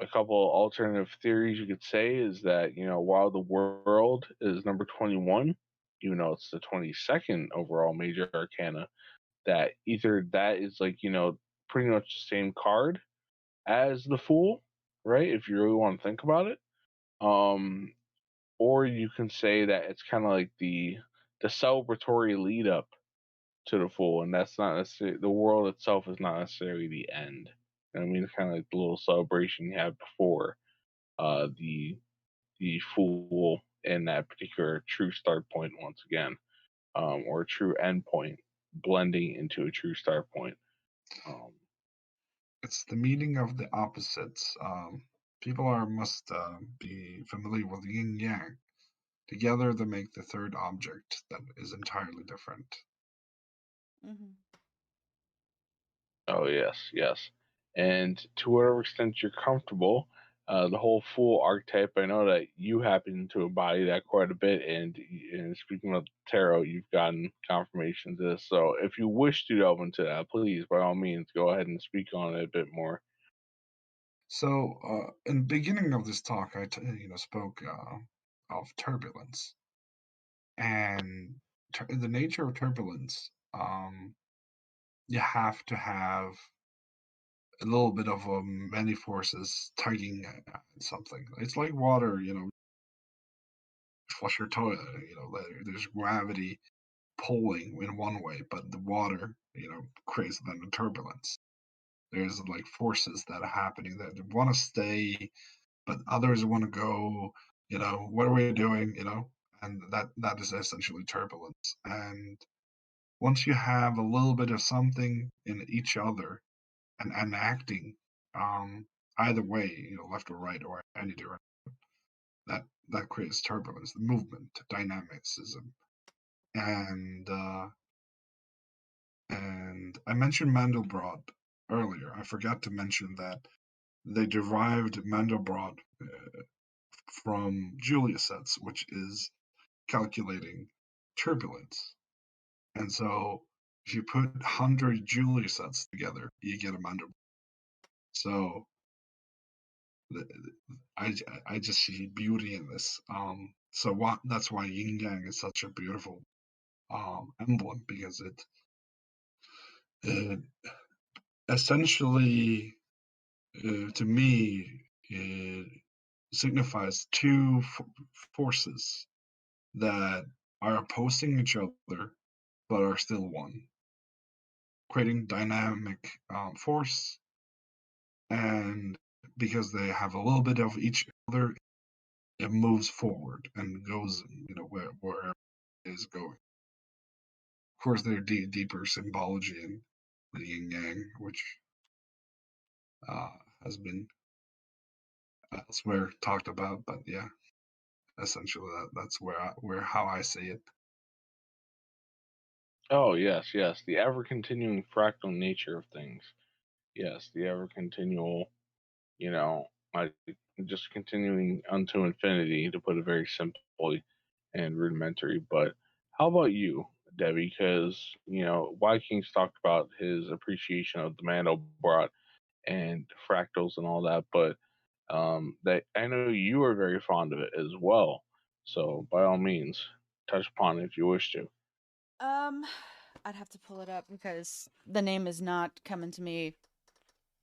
a couple alternative theories you could say is that while the world is number 21, even though it's the 22nd overall major arcana, that either that is like pretty much the same card as the fool, right? If you really want to think about it, um, or you can say that it's kind of like the celebratory lead up to the fool, and that's not necessarily the world itself is not necessarily the end. I mean, it's kind of like the little celebration you have before the fool in that particular true start point once again, or a true end point blending into a true start point. Um, it's the meaning of the opposites. People must be familiar with yin yang. Together, they make the third object that is entirely different. Hmm. oh yes, yes, and to whatever extent you're comfortable, the whole fool archetype. I know that you happen to embody that quite a bit, and speaking of tarot, you've gotten confirmation to this. So if you wish to delve into that, please by all means go ahead and speak on it a bit more. So, in the beginning of this talk, spoke of turbulence and the nature of turbulence. You have to have a little bit of many forces tugging at something. It's like water, flush your toilet. There's gravity pulling in one way, but the water, creates then the turbulence. There's like forces that are happening that want to stay but others want to go, what are we doing, and that is essentially turbulence. And once you have a little bit of something in each other and acting, um, either way, left or right or any direction, that creates turbulence, the movement, dynamicism, and and I mentioned Mandelbrot earlier. I forgot to mention that they derived Mandelbrot from Julia sets, which is calculating turbulence. And so if you put 100 Julia sets together, you get a Mandelbrot. So the, I, I just see beauty in this. That's why yin yang is such a beautiful emblem, because it essentially, to me, it signifies two forces that are opposing each other but are still one, creating dynamic force. And because they have a little bit of each other, it moves forward and goes, wherever it is going. Of course, there's deeper symbology in the yin yang, which uh, has been elsewhere talked about. But yeah, essentially that's where how I see it. Oh yes, yes, the ever continuing fractal nature of things. Yes, the ever continual, like just continuing unto infinity, to put it very simply and rudimentary. But how about you, Debbie? Because Whyking's talked about his appreciation of the Mandelbrot and fractals and all that, but that I know you are very fond of it as well. So by all means, touch upon it if you wish to. Um, I'd have to pull it up because the name is not coming to me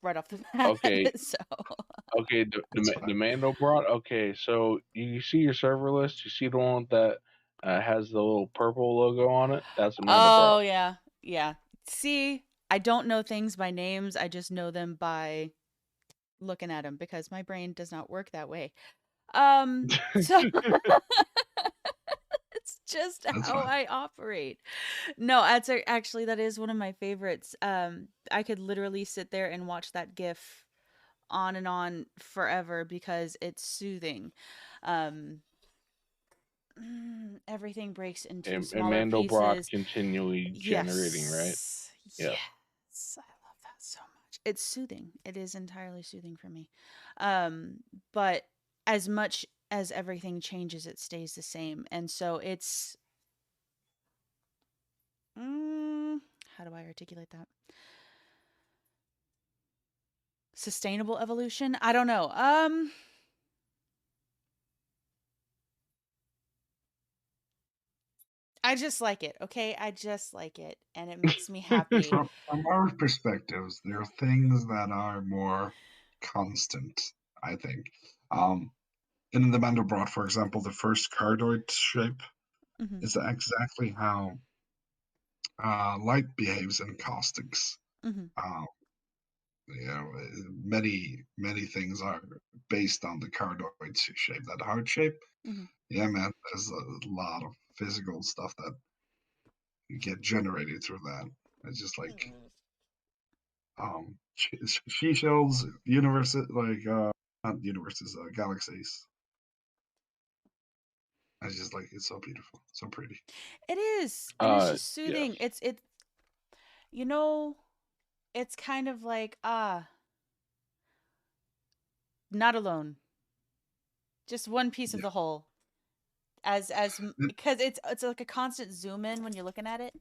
right off the bat. Okay, So, okay, It's the fine. Mandelbrot. Okay, so you see your server list. You see the one that has the little purple logo on it. That's a Mandelbrot. oh yeah, yeah. See, I don't know things by names. I just know them by looking at them because my brain does not work that way. So it's just That's how fine. I operate. No, that's actually that is one of my favorites. I could literally sit there and watch that GIF on and on forever because it's soothing. Um, everything breaks into And smaller Mandelbrot pieces. continually generating, right? Yes. Yep. Yes. I love that so much. It's soothing. It is entirely soothing for me. Um, but as much as everything changes, it stays the same. And so it's how do I articulate that? Sustainable evolution? I don't know. I just like it, okay? I just like it and it makes me happy. From our perspectives, there are things that are more constant, I think. Um, in the Mandelbrot, for example, the first cardioid shape Mhm. is exactly how light behaves in caustics. Mhm. Um, many things are based on the cardioid shape, that heart shape. Mhm. Yeah, man, there's a lot of physical stuff that get generated through that. It's just like she shells universes, like not universes, galaxies. I just like it's so beautiful, so pretty. It is, and it's just Yes. soothing. It's you know, it's kind of like not alone. Just one piece of Yeah, the whole. it, Because it's like a constant zoom in when you're looking at it.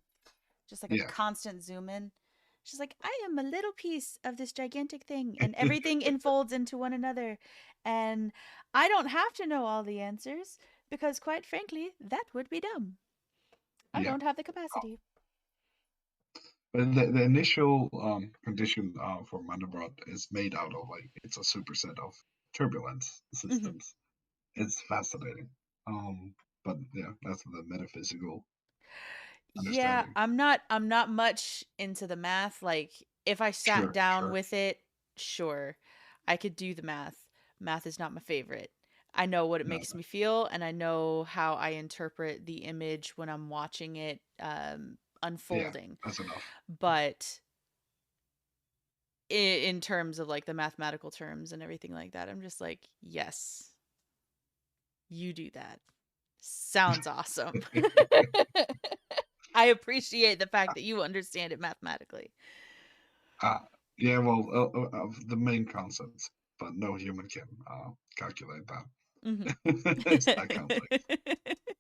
Just like a yeah. constant zoom in. She's like, I am a little piece of this gigantic thing, and everything enfolds into one another. And I don't have to know all the answers because, quite frankly, that would be dumb. I Yeah. don't have the capacity. But the initial condition for Mandelbrot is made out of like it's a superset of turbulence Hmm. systems. It's fascinating. But yeah, that's the metaphysical Yeah, understanding. I'm not much into the math. Like if I sat Sure, down sure. with it, sure, I could do the math. Math is not my favorite. I know what it No, makes me feel and I know how I interpret the image when I'm watching it yeah, unfolding. that's enough. But in terms of like the mathematical terms and everything like that, I'm just like, yes, you do that. Sounds awesome. I appreciate the fact that you understand it mathematically. Uh, yeah, well, of the main concepts, but no human can calculate that. Hmm. It's that complex.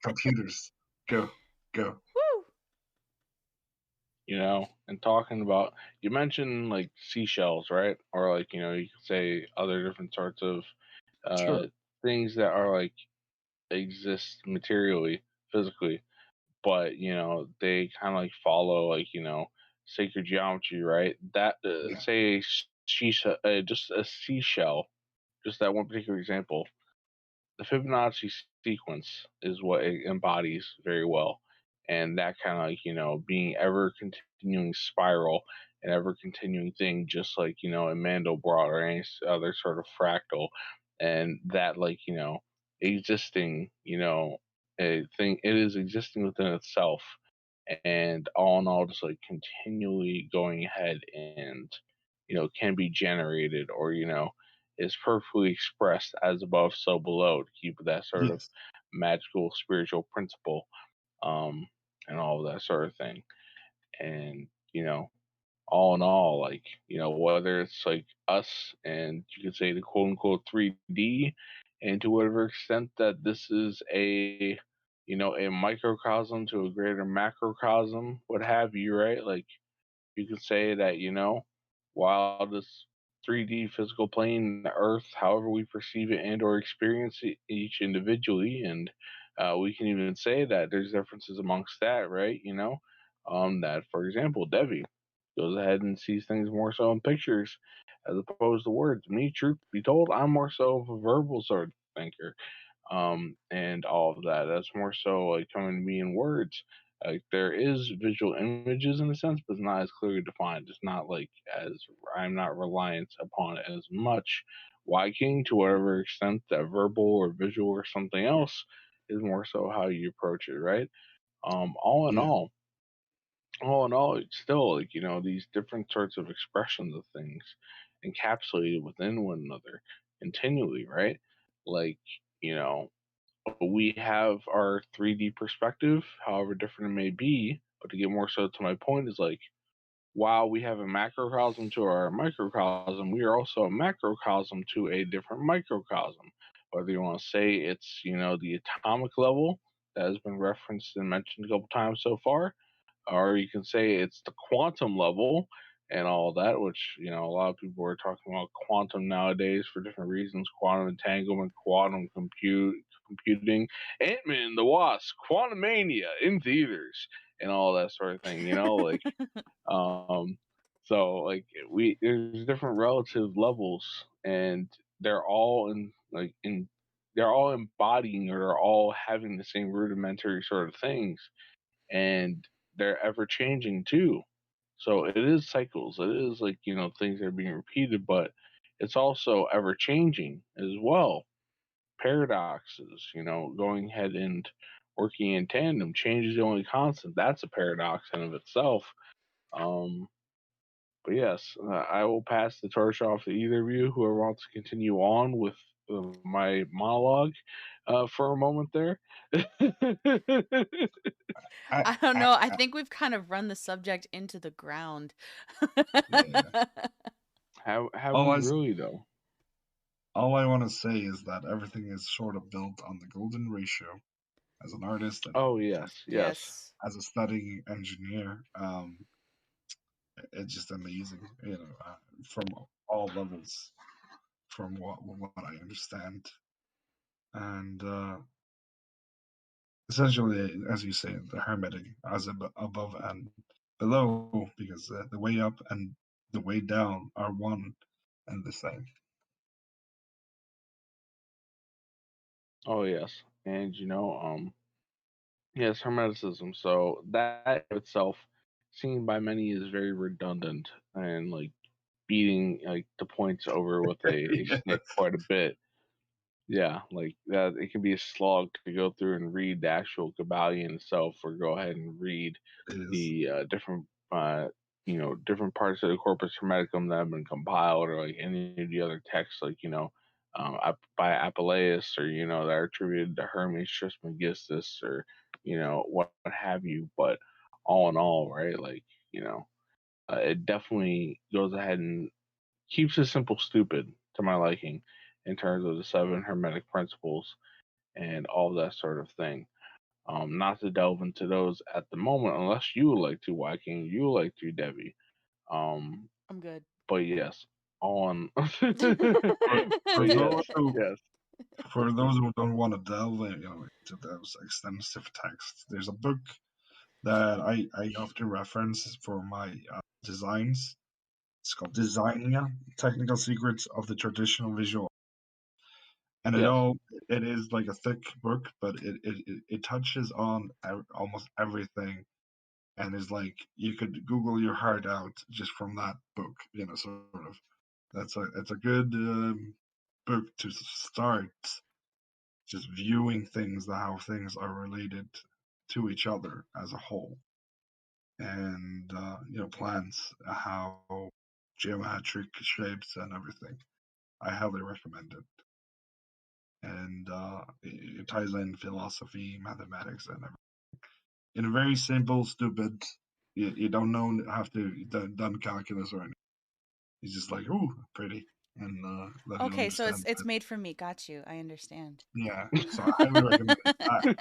Computers, go, go. Woo! And talking about, you mentioned like seashells, right? Or like, you could say other different sorts of uh, Sure. things that are like exist materially, physically, but they kind of like follow like sacred geometry, right? That Yeah. say just a seashell, just that one particular example. The Fibonacci sequence is what it embodies very well. And that kind of like, being ever continuing spiral and ever continuing thing, just like, a Mandelbrot or any other sort of fractal. And that, like, existing, a thing, it is existing within itself. And all in all, just like continually going ahead and, can be generated or, is perfectly expressed as above, so below to keep that sort of Yes. magical spiritual principle, um, and all of that sort of thing. And, all in all, like, whether it's like us and you could say the quote unquote 3D, and to whatever extent that this is a microcosm to a greater macrocosm, what have you, right? Like, you could say that, while this 3D physical plane, the Earth, however we perceive it and or experience it each individually, and we can even say that there's differences amongst that, right? That, for example, Devi goes ahead and sees things more so in pictures as opposed to words. Me, truth be told, I'm more so of a verbal sort of thinker, and all of that. That's more so like coming to me in words. Like there is visual images in a sense, but it's not as clearly defined. It's not like as I'm not reliant upon it as much. Whyking, to whatever extent that verbal or visual or something else, is more so how you approach it, right? All in Yeah, all, it's still like these different sorts of expressions of things encapsulated within one another continually, right? Like you know, we have our 3D perspective, however different it may be. But to get more so to my point is like, while we have a macrocosm to our microcosm, we are also a macrocosm to a different microcosm. Whether you want to say it's the atomic level that has been referenced and mentioned a couple times so far, or you can say it's the quantum level and all that, which a lot of people are talking about quantum nowadays for different reasons: quantum entanglement, quantum computing, Ant-Man the Wasp, Quantumania in theaters, and all that sort of thing. Like um, so like there's different relative levels, and they're all they're all embodying or they're all having the same rudimentary sort of things, and they're ever changing too. So it is cycles. It is like, things are being repeated, but it's also ever changing as well. Paradoxes, going ahead and working in tandem. Change is the only constant. That's a paradox in of itself. Um, but yes, I will pass the torch off to either of you, whoever wants to continue on with my monologue for a moment there. I, I don't I, know. I I think we've kind of run the subject into the ground. yeah. Have All we I s- really though? all I want to say is that everything is sort of built on the golden ratio. As an artist and Oh yes, yes. Yes. as a studying engineer, it's just amazing. From all levels, from what I understand, and essentially, as you say, the hermetic as above and below, because the way up and the way down are one and the same. Oh yes. And yes, hermeticism. So that in itself, seen by many, is very redundant and like beating like the points over with a Yeah, stick quite a bit. Yeah, like that. It can be a slog to go through and read the actual Kabbalion itself, or go ahead and read it is. the different parts of the Corpus Hermeticum that have been compiled, or like any of the other texts, like by Apuleius, or that are attributed to Hermes Trismegistus, or what have you. But all in all, right, like it definitely goes ahead and keeps it simple stupid to my liking in terms of the seven hermetic principles and all that sort of thing. Not to delve into those at the moment, unless you would like to, Whyking, you would like to, Debbie. Um, I'm good. but yes, on. For, But for yes, those who yes, for those who don't want to delve into those extensive texts, there's a book that I often reference for my designs. It's called Designia, Technical Secrets of the Traditional Visual. And yes. it is like a thick book, but it touches on almost everything, and is like you could Google your heart out just from that book, sort of. It's a good book to start just viewing things, how things are related to each other as a whole, and plants, how geometric shapes and everything. I highly recommend it, and it ties in philosophy, mathematics, and everything in a very simple, stupid. You don't know have to done calculus or anything. It's just like, ooh, pretty, and let you Okay, so understand it's that. it. Made for me. Got you. I understand. Yeah, so I highly recommend it.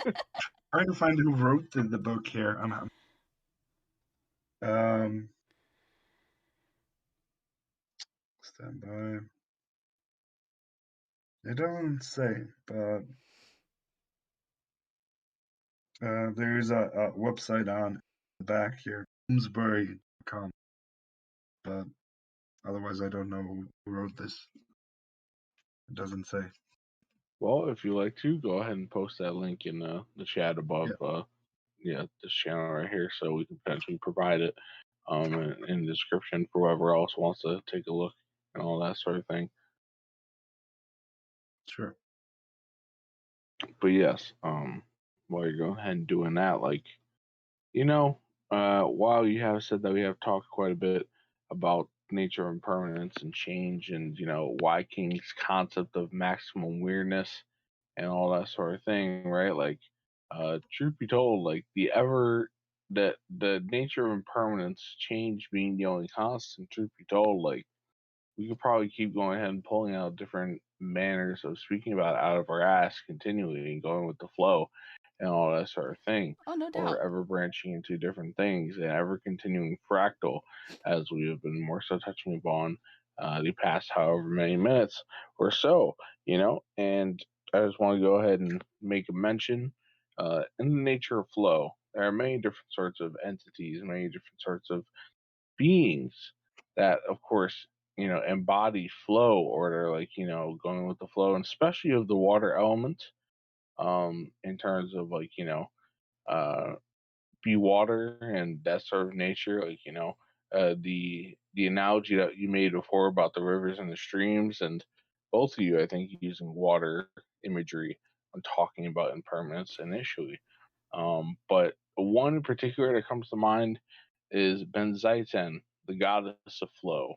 Trying to find who wrote the book here. Um, stand by. They don't say, but there is a website on the back here, bloomsbury.com, but otherwise I don't know who wrote this. It doesn't say. Well, if you like to, go ahead and post that link in the chat above. Yeah, this channel right here, so we can potentially provide it in the description for whoever else wants to take a look and all that sort of thing. Sure. But yes, while you're going ahead and doing that, like, you know, while you have said that we have talked quite a bit about nature impermanence and change, and Whyking's concept of maximum weirdness and all that sort of thing, right? Like, truth be told, like the nature of impermanence, change being the only constant. Truth be told, like we could probably keep going ahead and pulling out different manners of speaking about it out of our ass continually and going with the flow and all that sort of thing, Oh, no doubt. or ever branching into different things and ever continuing fractal, as we have been more so touching upon the past however many minutes or so, And I just want to go ahead and make a mention in the nature of flow. There are many different sorts of entities, many different sorts of beings that, of course, embody flow, or they're like, going with the flow, and especially of the water element, in terms of like, uh, be water and that sort of nature, like, the analogy that you made before about the rivers and the streams, and both of you, I think, using water imagery when talking about impermanence initially. But one in particular that comes to mind is Benzaiten, the goddess of flow,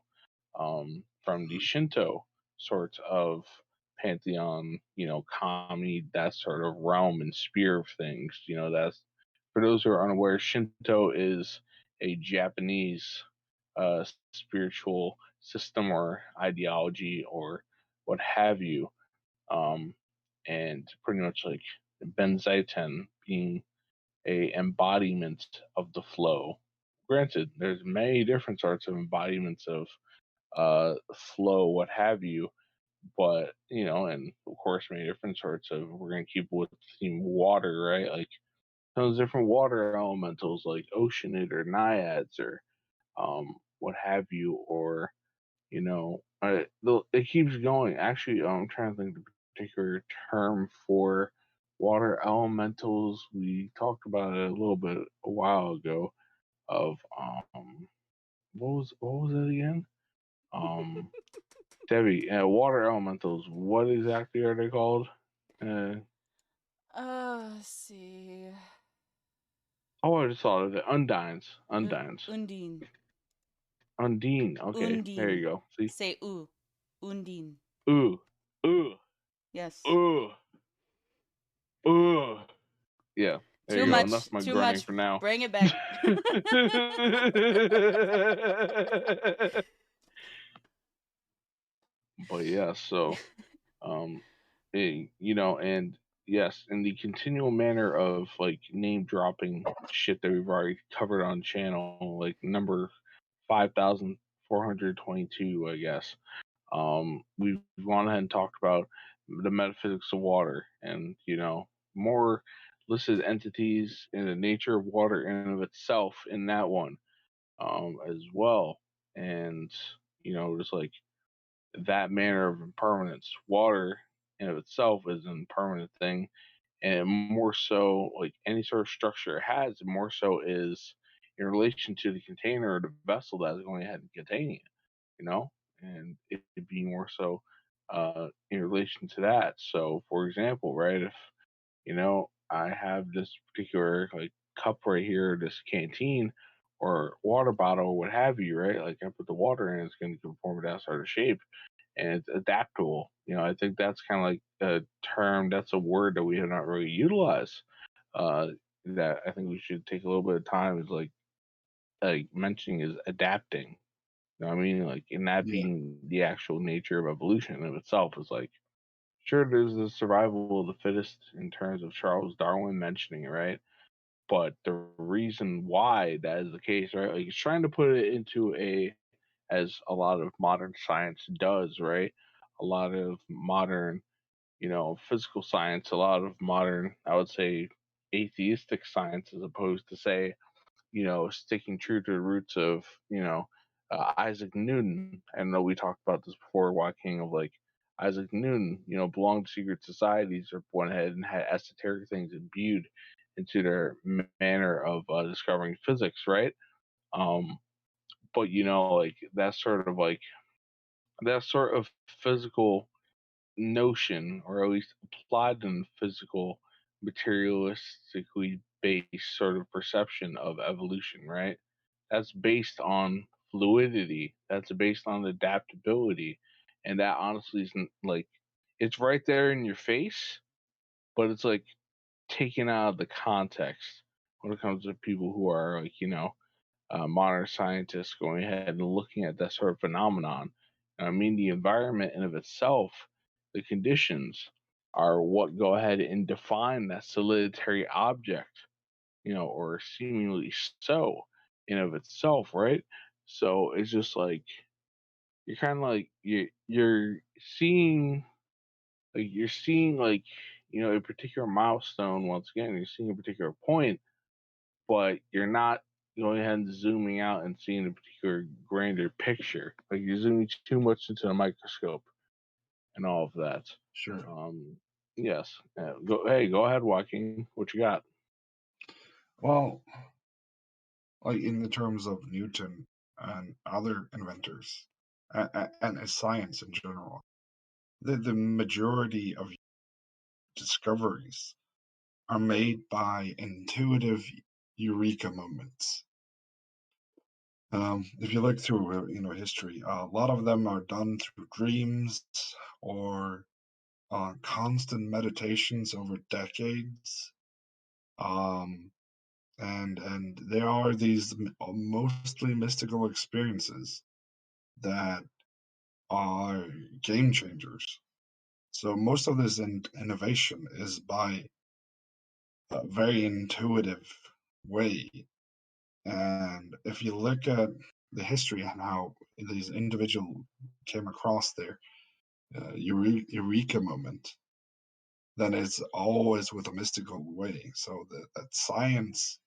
from the Shinto sort of pantheon, kami, that sort of realm and sphere of things. That's, for those who are unaware, Shinto is a Japanese spiritual system or ideology or what have you. Um, and pretty much like Benzaiten being a embodiment of the flow. Granted, there's many different sorts of embodiments of flow, what have you, but and of course many different sorts of. We're gonna keep with the theme water, right? Like those different water elementals, like oceanid or naiads or what have you, or it keeps going. Actually, I'm trying to think of the particular term for water elementals. We talked about it a little bit a while ago. Of what was it again? Um, Devi, water elementals. What exactly are they called? Uh, Let's see. oh, I just thought of it. Undines. Undines. Undine. Undine. Okay, there you Undine. go. See? Say ooh. Undine. Ooh. Ooh. Yes. Ooh. Ooh. Yeah, there Too you go. Enough much. of my Too grunting much. for now. Bring it back. But yeah, so um, and yes, in the continual manner of like name dropping shit that we've already covered on channel, like number 5,422, I guess. We've gone ahead and talked about the metaphysics of water, and more listed entities in the nature of water in and of itself in that one, as well. And just like that manner of impermanence, water in of itself is an impermanent thing, and more so like any sort of structure it has, more so is in relation to the container or the vessel that is going ahead and containing it, and it being more so in relation to that. So, for example, right, if I have this particular like cup right here, this canteen or water bottle or what have you, right? Like I put the water in, it's going to conform to that sort of shape, and it's adaptable. I think that's kind of like a term, that's a word that we have not really utilized. Uh, that I think we should take a little bit of time is like mentioning is adapting. You know what I mean? Like, in that Yeah. being the actual nature of evolution of itself is like, sure, there's the survival of the fittest in terms of Charles Darwin mentioning it, right? But the reason why that is the case, right? Like, he's trying to put it into as a lot of modern science does, right? A lot of modern, physical science, a lot of modern, I would say, atheistic science, as opposed to say, sticking true to the roots of, Isaac Newton. I know we talked about this before, Whyking, of like Isaac Newton, belonged to secret societies or went ahead and had esoteric things imbued into their manner of discovering physics, right? Um, but like that sort of physical notion, or at least applied in physical, materialistically based sort of perception of evolution, right? That's based on fluidity. That's based on adaptability, and that honestly isn't like it's right there in your face, but it's like taken out of the context when it comes to people who are like modern scientists going ahead and looking at that sort of phenomenon. And I mean, the environment in of itself, the conditions are what go ahead and define that solitary object, or seemingly so in of itself, right? So it's just like you're kind of like you're seeing like a particular milestone once again. You're seeing a particular point, but you're not going ahead and zooming out and seeing a particular grander picture. Like you're zooming too much into the microscope and all of that. Sure. Yes. Go ahead, Joaquin. What you got? Well, like in the terms of Newton and other inventors, and science in general, the majority of discoveries are made by intuitive eureka moments. If you look through history, a lot of them are done through dreams or constant meditations over decades. And there are these mostly mystical experiences that are game changers. So most of this innovation is by a very intuitive way. And if you look at the history and how these individuals came across their eureka moment, then it's always with a mystical way. So that science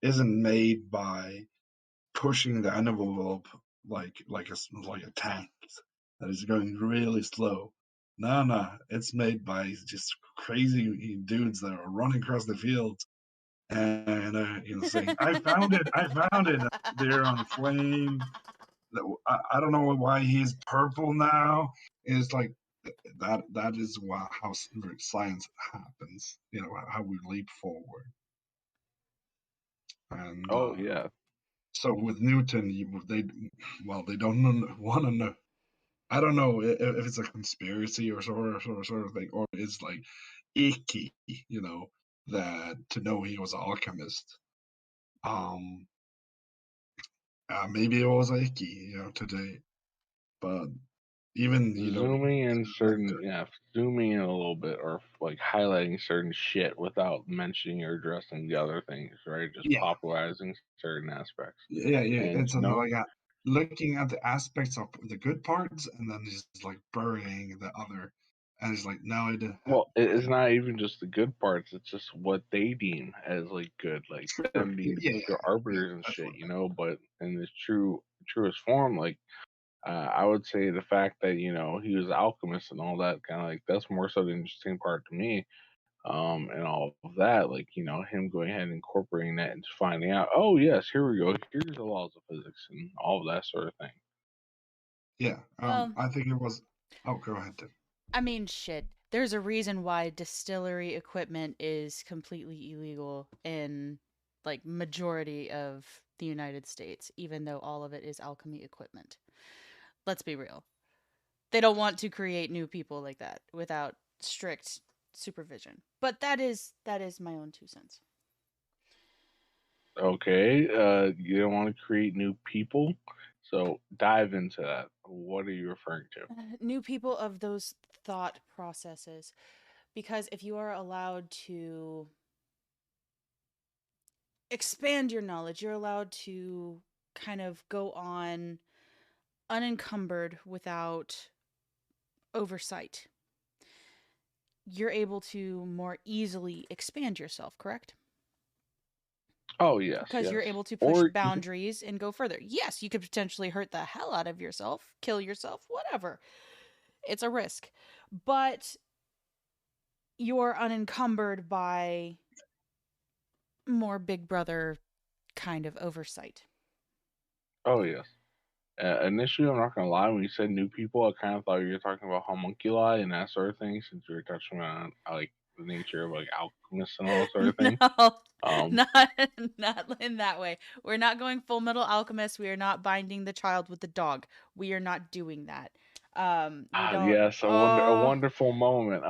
isn't made by pushing the envelope like a tank that is going really slow. No, it's made by just crazy dudes that are running across the field and saying, I found it." They're on flame. I don't know why he's purple now. It's like that. That is how science happens. How we leap forward. And Oh yeah. so with Newton, they don't want to know. I don't know if it's a conspiracy or sort of thing, or it's like icky, that to know he was an alchemist. Um, Maybe it was icky, today, but even zooming in a little bit, or like highlighting certain shit without mentioning or addressing the other things, right? Just yeah, popularizing certain aspects. yeah, And it's something like that. Looking at the aspects of the good parts and then just like burying the other, and it's like no, it didn't well, it's happen. not even just the good parts; it's just what they deem as like good, like Sure, them being the yeah, particular arbiters and that's shit, what. But in its truest form, like I would say the fact that he was an alchemist and all that kind of like that's more so the interesting part to me. And all of that, like him going ahead and incorporating that into finding out. Oh yes, here we go. Here's the laws of physics and all of that sort of thing. Yeah, Well, I think it was. Oh, go ahead, Tim. I mean, shit. There's a reason why distillery equipment is completely illegal in like majority of the United States, even though all of it is alchemy equipment. Let's be real. They don't want to create new people like that without strict supervision. But that is my own 2 cents. Okay, you don't want to create new people, so dive into that. What are you referring to? New people of those thought processes, because if you are allowed to expand your knowledge, you're allowed to kind of go on unencumbered without oversight. You're able to more easily expand yourself, correct? Oh yes, Because you're yes. able to push Or boundaries and go further. Yes, you could potentially hurt the hell out of yourself, kill yourself, whatever. It's a risk. But you're unencumbered by more Big Brother kind of oversight. Oh yes. Initially, I'm not gonna lie. When you said new people, I kind of thought you were talking about homunculi and that sort of thing, since you were touching on like the nature of like alchemists and all that sort of thing. No, Um, not in that way. We're not going Full Metal Alchemist. We are not binding the child with the dog. We are not doing that. We don't. yes, Oh, a wonderful moment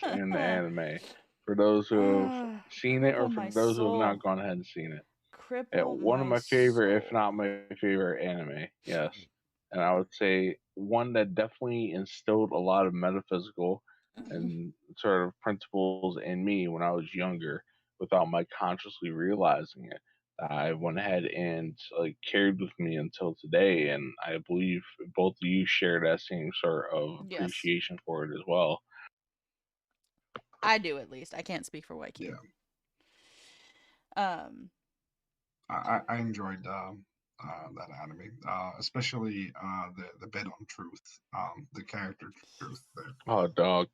in the anime for those who have seen it or cripple for my those who have not soul. gone ahead and seen it. Cripple One of my my favorite, if soul. not my favorite anime, yes. And I would say one that definitely instilled a lot of metaphysical and sort of principles in me when I was younger without my consciously realizing it. I went ahead and like carried with me until today, and I believe both of you share that same sort of Yes, appreciation for it as well. I do at least. I can't speak for Whyking. Yeah, Um, I enjoyed that anime, especially the bit on truth, the character truth there. Oh, dog.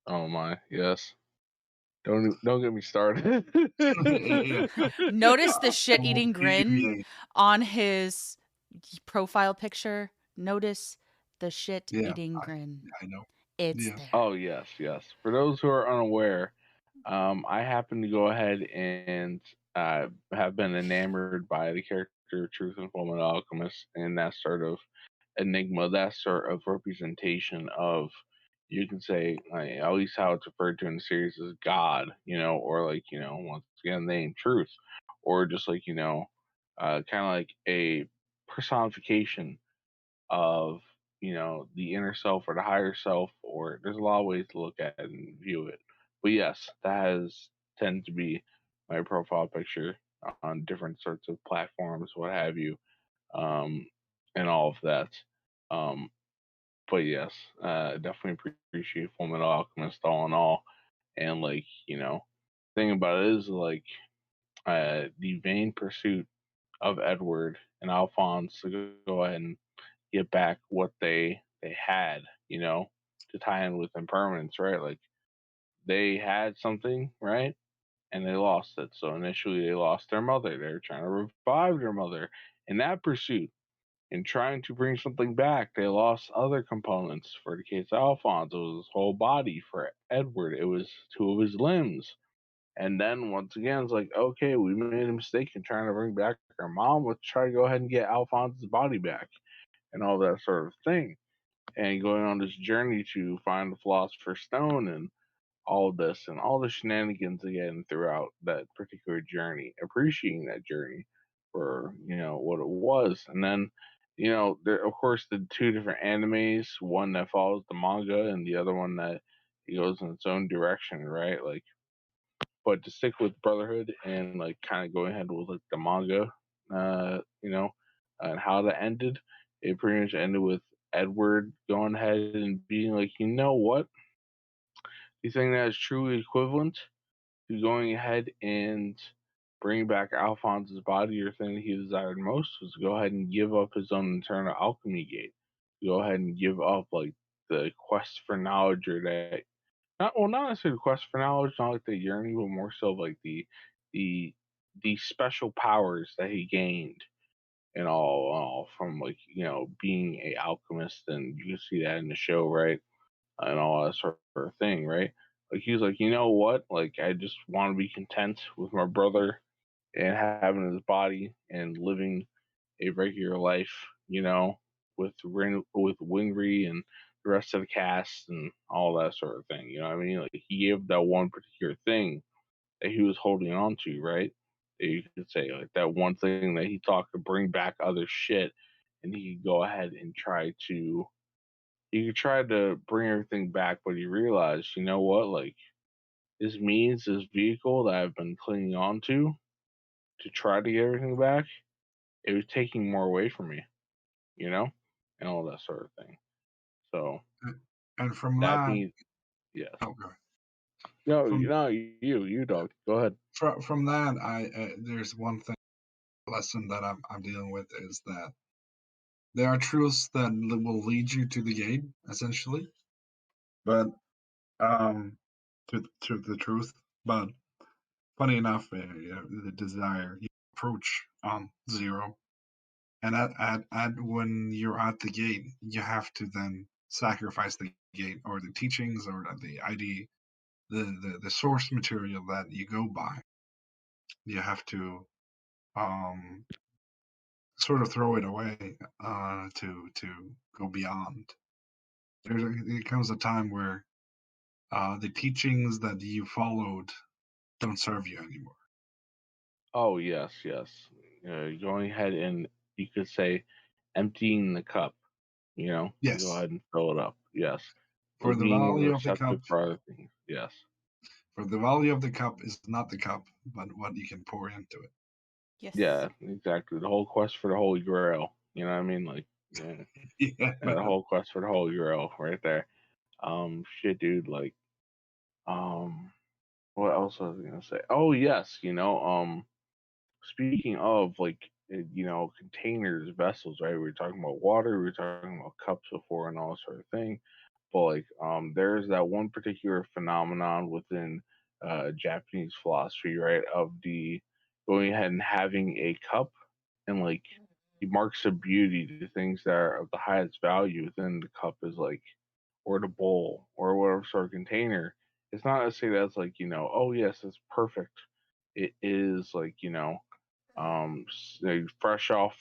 Oh my, yes. Don't get me started. Yeah, Notice the I will shit-eating grin deviate. on his profile picture. Notice the Yeah, shit-eating grin. I know. It's Yes. there. Oh yes, yes. For those who are unaware, I happen to go ahead and have been enamored by the character Truth and Fullmetal Alchemist and that sort of enigma, that sort of representation of, you can say, like, at least how it's referred to in the series as God, or like, once again, the name Truth, or just like, kind of like a personification of the inner self or the higher self, or there's a lot of ways to look at it and view it. But yes, that has tended to be my profile picture on different sorts of platforms, what have you, um, and all of that. um, but yes, definitely appreciate Full Metal Alchemist all in all. And like, thing about it is like, the vain pursuit of Edward and Alphonse to go ahead and get back what they had, to tie in with Impermanence, right? Like they had something, right? And they lost it. So initially they lost their mother. They were trying to revive their mother. In that pursuit, in trying to bring something back, they lost other components. For the case of Alphonse, it was his whole body. For Edward, it was two of his limbs. And then once again, it's like, okay, we made a mistake in trying to bring back our mom. Let's try to go ahead and get Alphonse's body back and all that sort of thing, and going on this journey to find the Philosopher's Stone and all of this and all the shenanigans again throughout that particular journey, appreciating that journey for what it was. And then there of course the two different animes, one that follows the manga and the other one that goes in its own direction, right? Like, but to stick with Brotherhood and like kind of going ahead with like the manga, and how that ended, it pretty much ended with Edward going ahead and being like, you know what? The thing that is truly equivalent to going ahead and bringing back Alphonse's body, or thing that he desired most, was to go ahead and give up his own internal alchemy gate. Go ahead and give up like the quest for knowledge, or that not necessarily the quest for knowledge, not like the yearning, but more so like the the special powers that he gained and all from like being a alchemist, and you can see that in the show, right? And all that sort of thing, right? Like he's like, you know what? Like I just want to be content with my brother and having his body and living a regular life, with Winry and the rest of the cast and all that sort of thing. You know what I mean? Like he gave that one particular thing that he was holding on to, right? That you could say like that one thing that he thought could bring back other shit, and he could go ahead and try to bring everything back, but he realized, you know what, like this vehicle that I've been clinging on to try to get everything back, it was taking more away from me, you know, and all that sort of thing. So And from that that, means yes. okay. No, From you dog. Go ahead. from that, I there's one thing lesson that I'm dealing with is that there are truths that will lead you to the gate, essentially, but to the truth. But funny enough, the desire you approach 0, and at when you're at the gate, you have to then sacrifice the gate or the teachings or the ID, the source material that you go by. You have to um, sort of throw it away to go beyond. There comes a time where the teachings that you followed don't serve you anymore. Oh yes, yes. Going ahead and you could say emptying the cup. You go Yes, ahead and fill it up. Yes, for the being value of the receptive cup, for other things. Yes, for the value of the cup is not the cup, but what you can pour into it. Yes. yeah, exactly. The whole quest for the Holy Grail. You know what I mean? Like, yeah, Yeah, yeah, the whole quest for the Holy Grail, right there. Shit, dude. Like, what else was I gonna say? Oh yes, speaking of like, containers, vessels, right? We were talking about water, we were talking about cups before, and all sort of thing. But like, there's that one particular phenomenon within Japanese philosophy, right? Of the going ahead and having a cup and like the marks of beauty, the things that are of the highest value within the cup is like, or the bowl or whatever sort of container. It's not to say that's like, oh yes, it's perfect. It is like, like fresh off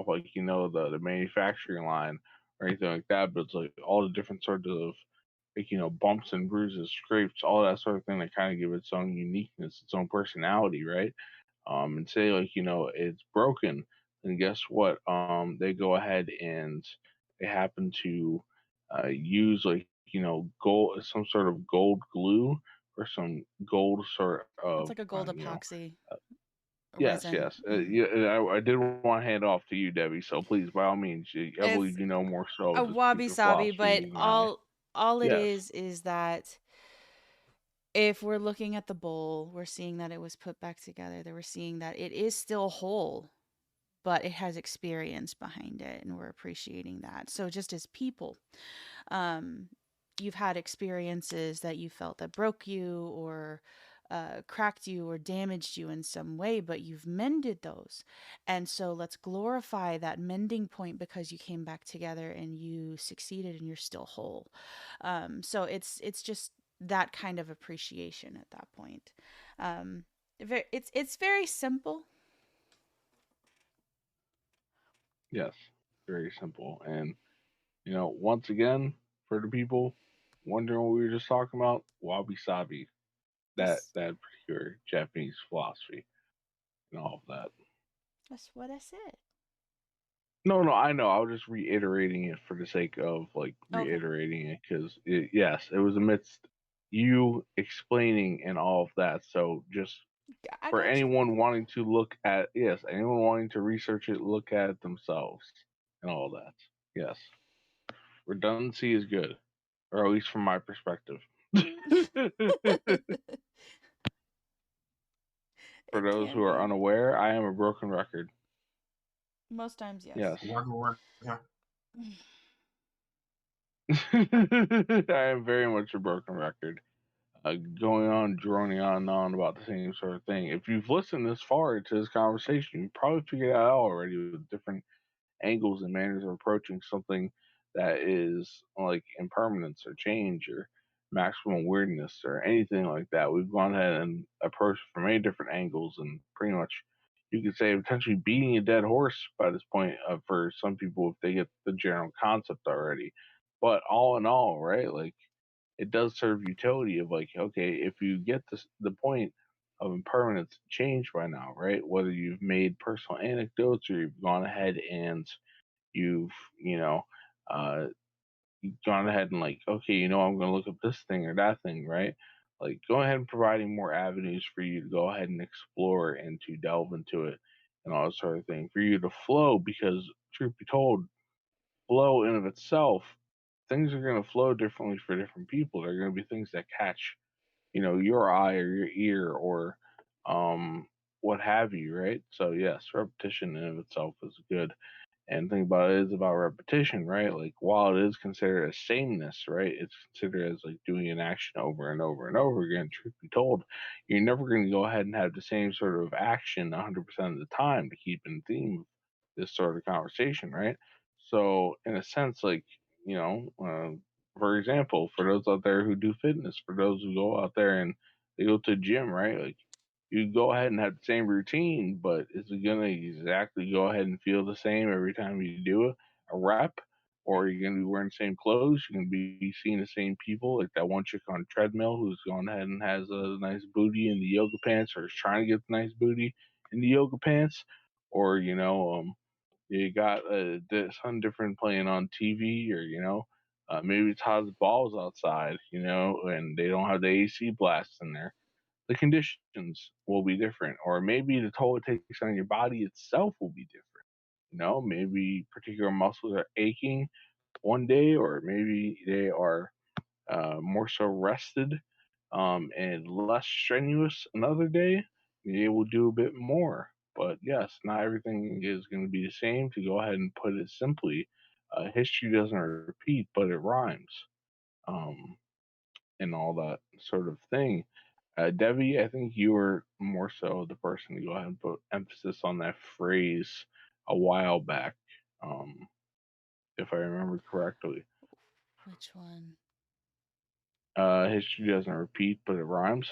like the manufacturing line or anything like that, but it's like all the different sorts of like bumps and bruises, scrapes, all that sort of thing that kind of give its own uniqueness, its own personality, right? And say like it's broken, then guess what? They go ahead and they happen to use like gold, some sort of gold glue or some gold sort It's of like a gold epoxy yes, resin. yes. Yeah, I did want to hand it off to you, Debbie. So please, by all means, I It's believe you know more so a of this wabi particular sabi, but philosophy than I. all it Yes, is that if we're looking at the bowl, we're seeing that it was put back together. That we're seeing that it is still whole, but it has experience behind it, and we're appreciating that. So just as people, um, you've had experiences that you felt that broke you or cracked you or damaged you in some way, but you've mended those. And so let's glorify that mending point because you came back together and you succeeded and you're still whole. So it's just that kind of appreciation at that point. Um, it's very simple. yes. Very simple. And once again, for the people wondering what we were just talking about, wabi sabi, That's that particular Japanese philosophy and all of that. that's what I said. No, no, I know. I was just reiterating it for the sake of like Okay, reiterating it because yes, it was amidst you explaining and all of that. So just I for got you. anyone wanting to look at, yes, anyone wanting to research it, look at it themselves and all that. Yes, redundancy is good, or at least from my perspective. For It those can who are be. unaware, I am a broken record. Most times, yes. Yes. Waka waka. I am very much a broken record. Going on, droning on and on about the same sort of thing. If you've listened this far into this conversation, you probably figured it out already with different angles and manners of approaching something that is like impermanence or change or maximum weirdness or anything like that. We've gone ahead and approached from many different angles and pretty much you could say potentially beating a dead horse by this point for some people if they get the general concept already. But all in all, right, like it does serve utility of like, okay, if you get this, the point of impermanence changed by now, right? Whether you've made personal anecdotes or you've gone ahead and you've, uh, you've gone ahead and like, okay, I'm going to look up this thing or that thing, right? Like, go ahead and providing more avenues for you to go ahead and explore and to delve into it and all that sort of thing for you to flow because, truth be told, flow in of itself, things are going to flow differently for different people. There are going to be things that catch, your eye or your ear or um, what have you, right? So yes, repetition in of itself is good. And the thing about it is about repetition, right? Like while it is considered a sameness, right? It's considered as like doing an action over and over and over again. Truth be told, you're never going to go ahead and have the same sort of action 100% of the time to keep in theme of this sort of conversation, right? So in a sense, like for example, for those out there who do fitness, for those who go out there and they go to the gym, right? Like you go ahead and have the same routine, but is it gonna exactly go ahead and feel the same every time you do a rep? Or are you gonna be wearing the same clothes? You're gonna be seeing the same people, like that one chick on treadmill who's gone ahead and has a nice booty in the yoga pants, or is trying to get the nice booty in the yoga pants, or you got something different playing on TV, or maybe it's hot as balls outside, and they don't have the AC blast in there. The conditions will be different, or maybe the toll it takes on your body itself will be different. Maybe particular muscles are aching one day, or maybe they are more so rested and less strenuous another day. They will do a bit more. But yes, not everything is going to be the same. To go ahead and put it simply, history doesn't repeat, but it rhymes, um, and all that sort of thing. Devi, I think you were more so the person to go ahead and put emphasis on that phrase a while back, if I remember correctly. Which one? History doesn't repeat, but it rhymes.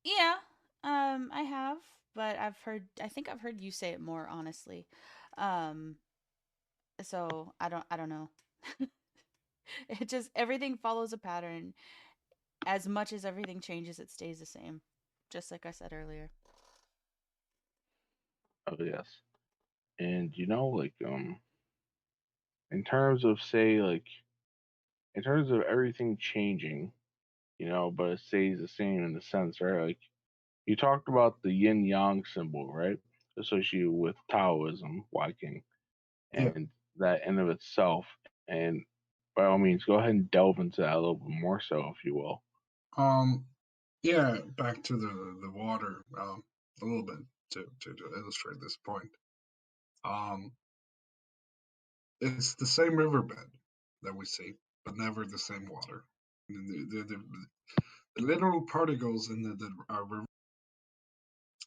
Yeah, I have, but I think I've heard you say it more honestly. Um, so I don't know. It just everything follows a pattern. As much as everything changes, it stays the same. Just like I said earlier. Oh yes, and in terms of say like in terms of everything changing, but it stays the same in the sense, right? Like you talked about the yin yang symbol, right? Associated with Taoism, Whyking, Yeah. and that in of itself. And by all means, go ahead and delve into that a little bit more, so if you will. Um. Yeah. Back to the water. A little bit to illustrate this point. Um. It's the same riverbed that we see, but never the same water. The literal particles in the river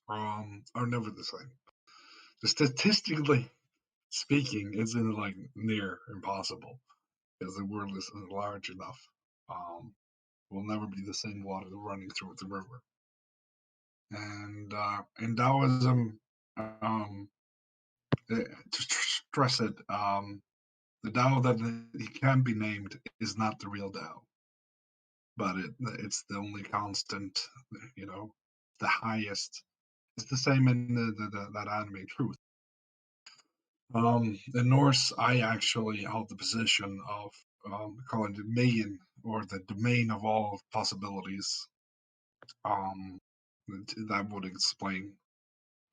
are never the same. Statistically speaking, it's in like near impossible because the world is large enough. Um, will never be the same water running through the river. And in Taoism, to stress it, the Tao that it can be named is not the real Tao, but it's the only constant, you know, the highest. It's the same in that anime Truth. In Norse, I actually hold the position of calling it Mayan, or the domain of all possibilities. Um, that would explain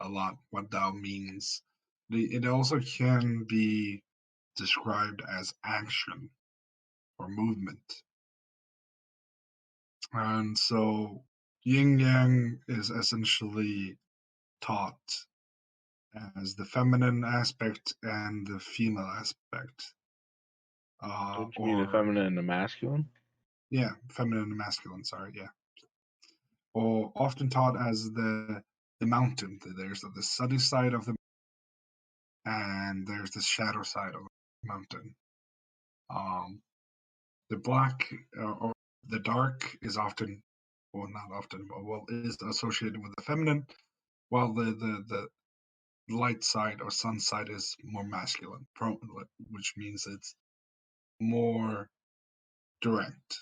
a lot what Tao means. It also can be described as action or movement. And so yin yang is essentially taught as the feminine aspect and the female aspect. Don't you mean the Or, feminine and the masculine? yeah, feminine and masculine, sorry, yeah. Or often taught as the mountain. There's the sunny side of the and there's the shadow side of the mountain. Um, the black or the dark is often, well, not often, but well, is associated with the feminine, while the light side or sun side is more masculine, which means it's more direct.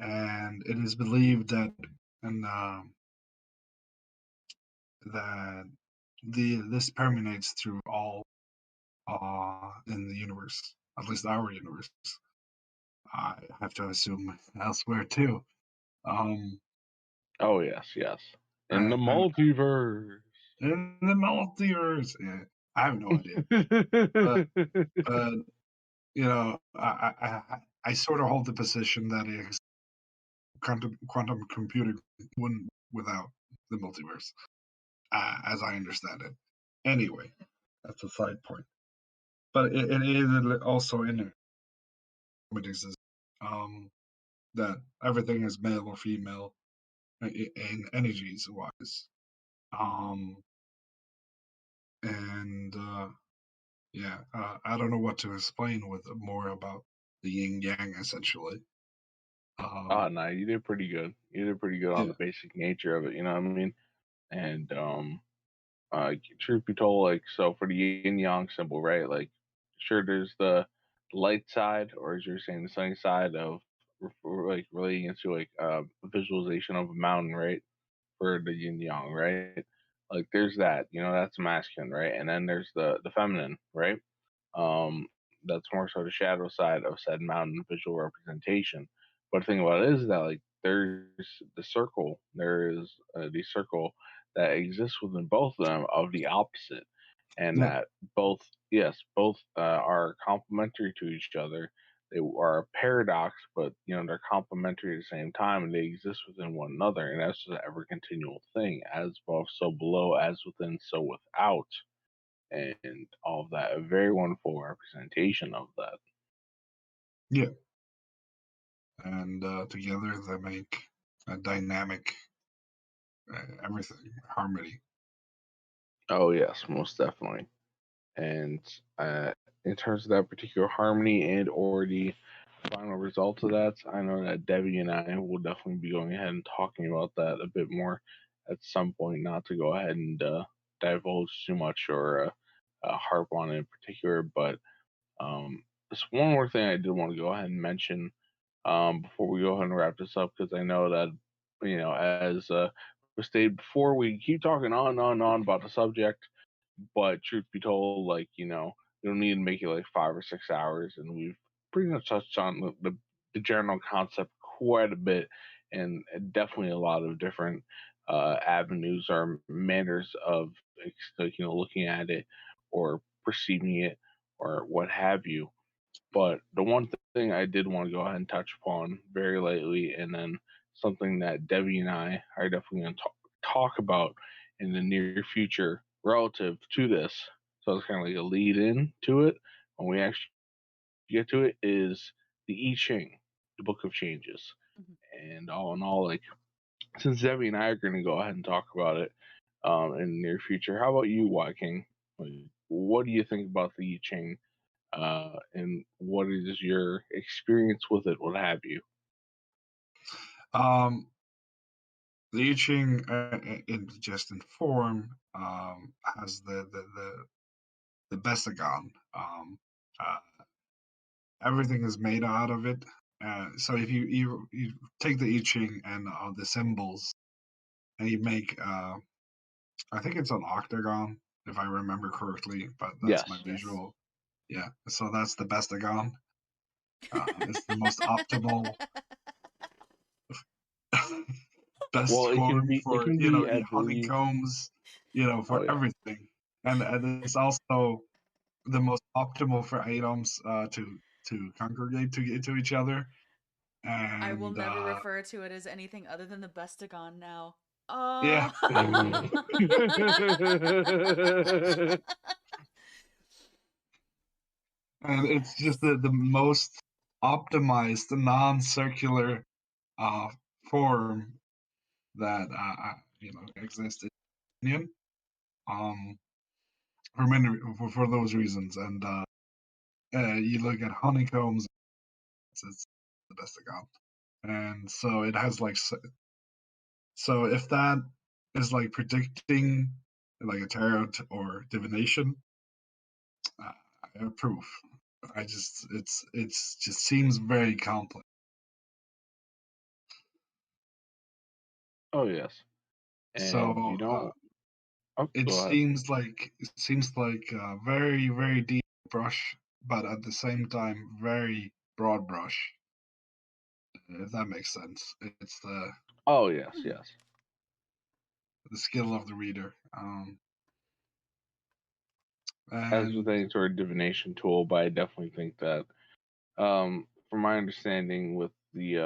And it is believed that and that this permeates through all in the universe, at least our universe. I have to assume elsewhere too. Um, Oh yes, yes. In the and multiverse. in the multiverse, yeah, I have no idea, but but I sort of hold the position that quantum computing wouldn't without the multiverse, as I understand it. Anyway, that's a side point. But it is also in it that everything is male or female in energies wise. Um, and yeah, I don't know what to explain with more about the yin yang essentially. Oh no, you did pretty good. You did pretty good on Yeah, the basic nature of it. You know what I mean? And truth be told, like so for the yin yang symbol, right? Like, sure, there's the light side, or as you're saying, the sunny side of like relating into like visualization of a mountain, right? For the yin yang, right? Like there's that, you know, that's masculine, right? And then there's the feminine, right? That's more so the shadow side of said mountain visual representation. But the thing about it is that like there's the circle, there is the circle that exists within both of them of the opposite, and yeah, that both, yes, both are complementary to each other. They are a paradox, but you know they're complementary at the same time, and they exist within one another, and that's just an ever continual thing. As above, so below; as within, so without, and all of that. A very wonderful representation of that. yeah. And together they make a dynamic everything harmony. Oh yes, most definitely. And in terms of that particular harmony and or the final result of that, I know that Debbie and I will definitely be going ahead and talking about that a bit more at some point. Not to go ahead and divulge too much or harp on it in particular, but just one more thing I did want to go ahead and mention before we go ahead and wrap this up, because I know that, you know, as was stated before, we keep talking on and on and on about the subject, but truth be told, like, you know, we don't need to make it like 5 or 6 hours, and we've pretty much touched on the general concept quite a bit, and definitely a lot of different avenues or manners of, like, you know, looking at it or perceiving it or what have you. But the one thing I did want to go ahead and touch upon very lightly, and then something that Debbie and I are definitely going to talk about in the near future relative to this. So it's kind of like a lead in to it. When we actually get to it, is the I Ching, the Book of Changes. Mhm. And all in all, like, since Debbie and I are going to go ahead and talk about it in the near future, how about you, Whyking? Like, what do you think about the I Ching? And what is your experience with it? What have you? Um, the I Ching, in just in form, has the Bessagon. Uh, Everything is made out of it. So if you take the I Ching and the symbols and you make, I think it's an octagon if I remember correctly, but that's my Yes. Yes. visual. Yeah, so that's the Bestagon. It's the most optimal, best Well, it can form be. It for can be. I your believe. honeycombs, Oh for yeah. everything, and it's also the most optimal for items to congregate to each other. I will And never refer to it as anything other than the Bestagon now. yeah, Oh. Mhm. and it's just Yes. the most optimized non-circular uh, form that exists in Union. Um, for many for those reasons, and you look at honeycombs, it's the best I got, and so it has like so if that is like predicting like a tarot or divination, I approve. I just it's just seems very complex. Oh yes. And So you know. Oh, it go ahead. seems like a very very deep brush, but at the same time very broad brush. If that makes sense, it's Oh yes, Mhm. yes. the skill of the reader. As with And any sort of divination tool, but I definitely think that, from my understanding with the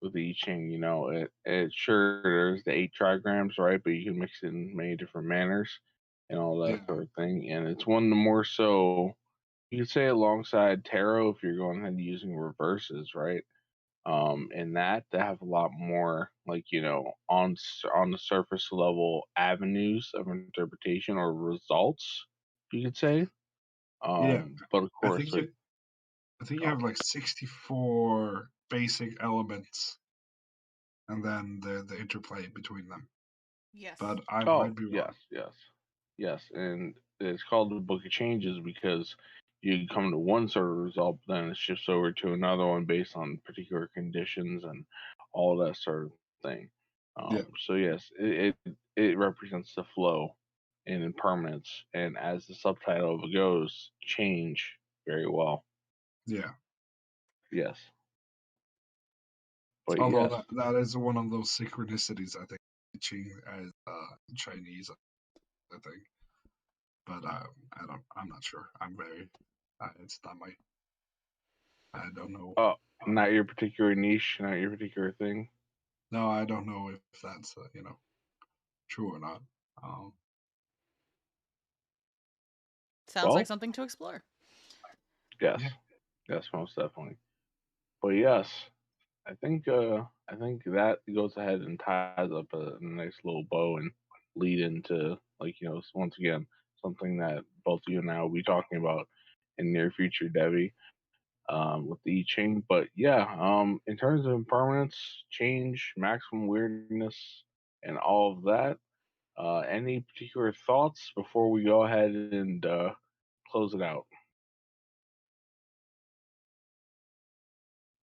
I Ching, you know, it sure there's the 8 trigrams, right? But you can mix it in many different manners, and all that Yeah. sort of thing. And it's one of the more so you could say alongside tarot if you're going ahead and using reverses, right? And that they have a lot more like on the surface level avenues of interpretation or results, you could say. Yeah. But of I course, think like you I think you oh, have like 64 basic elements and then the interplay between them. Yes. But I oh might be yes, wrong. yes, yes, and it's called the Book of Changes because you come to one sort of result, but then it shifts over to another one based on particular conditions and all that sort of thing. Yeah. So yes, it represents the flow and impermanence, and as the subtitle of it goes, change very well. Yeah. Yes, but Although yes, that is one of those synchronicities I think teaching as Chinese, I think. But I'm not sure. I'm very it's not my I don't know. uh, not your particular niche, not your particular thing. No, I don't know if that's true or not. Um, Sounds like Well, something to explore. yes, yeah, yes, most definitely. But yes, I think that goes ahead and ties up a nice little bow and lead into once again something that both you and I will be talking about in near future, Devi, with the I Ching. But yeah, in terms of impermanence, change, maximum weirdness, and all of that. Any particular thoughts before we go ahead and close it out,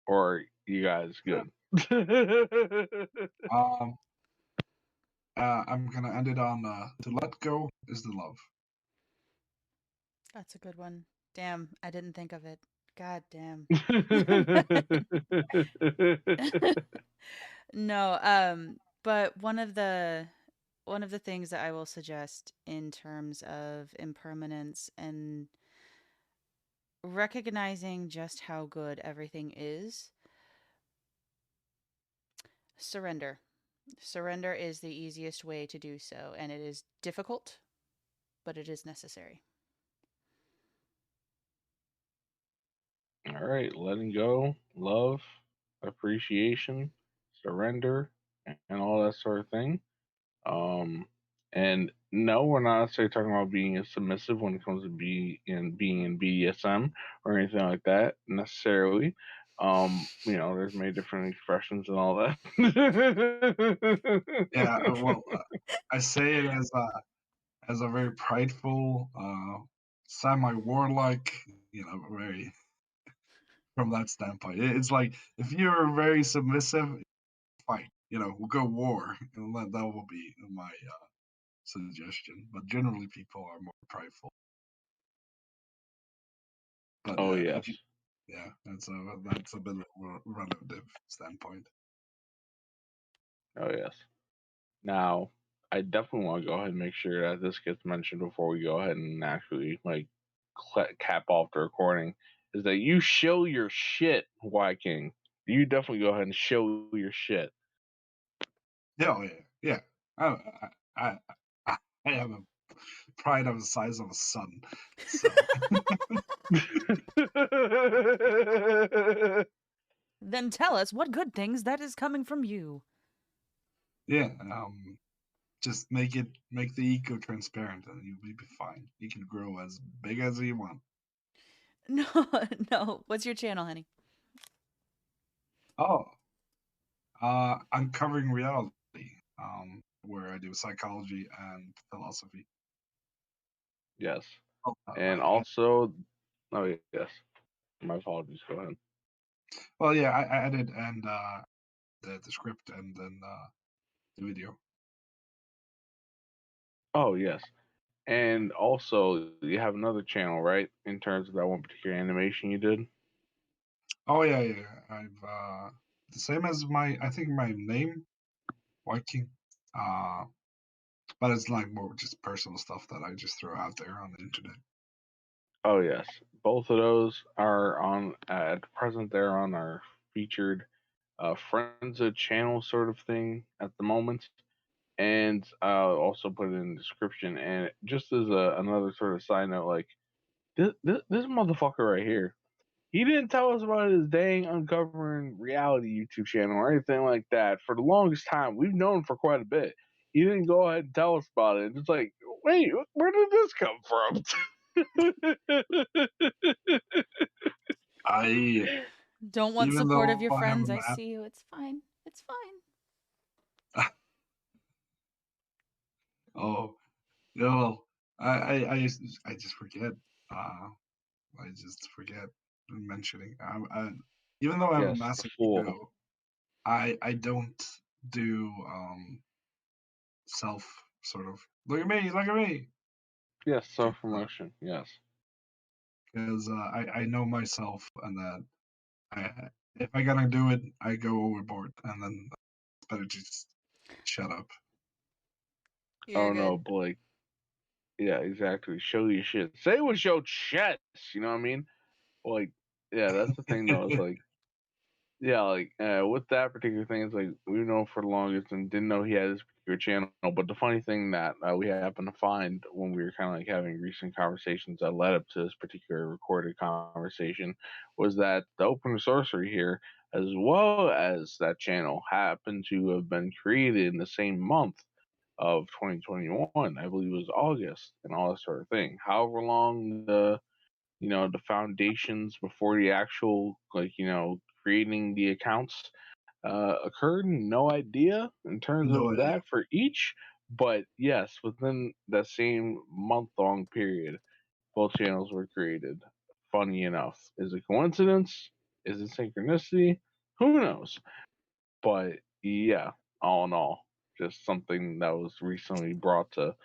or you guys yeah. good? Um, I'm gonna end it on to let go is the love. That's a good one. Damn, I didn't think of it. God damn. No, but one of the things that I will suggest in terms of impermanence and recognizing just how good everything is, surrender. Surrender is the easiest way to do so, and it is difficult, but it is necessary. All right, letting go, love, appreciation, surrender, and all that sort of thing. Um, and no, we're not necessarily talking about being a submissive when it comes to being in BDSM or anything like that necessarily. There's many different expressions and all that. Yeah, well, I say it as a very prideful, semi-warlike, very from that standpoint. It's like if you're very submissive, fine, we'll go war, and that will be my suggestion. But generally, people are more prideful. But Oh yeah, yes, if you, yeah, that's a bit of a relative standpoint. oh yes. Now, I definitely want to go ahead and make sure that this gets mentioned before we go ahead and actually cap off the recording. Is that you show your shit, Whyking? You definitely go ahead and show your shit. Yeah, oh, yeah, yeah. I, I, I have a pride of the size of a sun, so Then tell us what good things that is coming from you. yeah. Just make the ego transparent, and you'll be fine. You can grow as big as you want. No, no. What's your channel, honey? Oh, uncovering reality. Where I do psychology and philosophy. Yes, Oh, and also, oh yes. My apologies. Go ahead. well, yeah, I edit and the script and then the video. Oh yes, and also you have another channel, right? In terms of that one particular animation you did. Oh yeah, yeah. I've the same as I think my name, Whyking. Uh, but it's like more just personal stuff that I just throw out there on the internet. Oh yes, both of those are on at present. They're on our featured friends of channel sort of thing at the moment. and I'll also put it in the description. And just as another sort of side note, like this motherfucker right here, he didn't tell us about his dang uncovering reality YouTube channel or anything like that. For the longest time, we've known for quite a bit. He didn't go ahead and tell us about it. It's like, wait, where did this come from? I Don't want even support of though your I have friends. a I map, see you. It's fine. It's fine. oh no, I just forget. I just forget mentioning. Even though I have a Yes, the massive fool. ego, I don't do self sort of look at me, Yes, self promotion. Yes. because I know myself, and that if I gotta do it, I go overboard, and then it's better to just shut up. You're Oh good. no, Blake. Yeah, exactly. Show your shit. Say with your chest. You know what I mean? Like, yeah, that's the thing though. It's like, yeah, like with that particular thing, it's like we've known for the longest and didn't know he had this particular channel. But the funny thing that we happened to find when we were kind of like having recent conversations that led up to this particular recorded conversation was that the open sorcery here, as well as that channel, happened to have been created in the same month of 2021. I believe it was August and all that sort of thing. However long the foundations before the actual creating the accounts occurred, no idea in terms No of idea. that for each, but yes, within that same month-long period both channels were created. Funny enough, is it coincidence, is it synchronicity, who knows? But yeah, all in all, just something that was recently brought to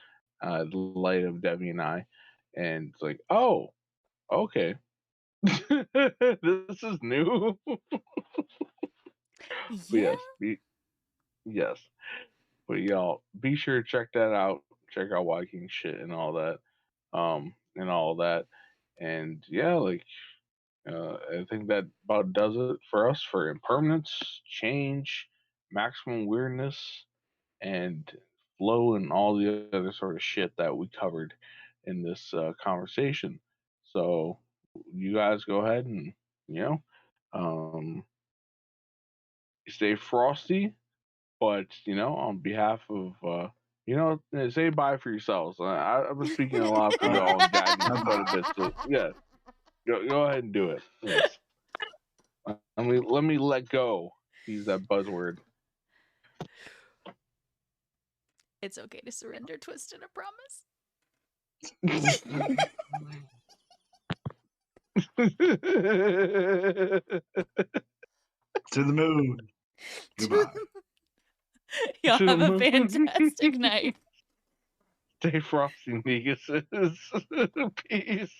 the light of Devi and I, and it's like, oh, okay, this is new. But Yeah. yes, yes. But y'all, be sure to check that out. Check out Whyking shit and all that, and all that, and yeah, like I think that about does it for us for impermanence, change, maximum weirdness, and flow, and all the other sort of shit that we covered in this conversation. So you guys go ahead and you know. Um, stay frosty, but on behalf of say bye for yourselves. I've been speaking a lot for Uh, y'all and guiding bye quite a bit, so yeah, go ahead and do it. Yes, let me let go. Use that buzzword. It's okay to surrender, Twisted, I promise. to the moon. Goodbye. Y'all To the have a moon. fantastic night. Stay frosty, Neguses. Peace.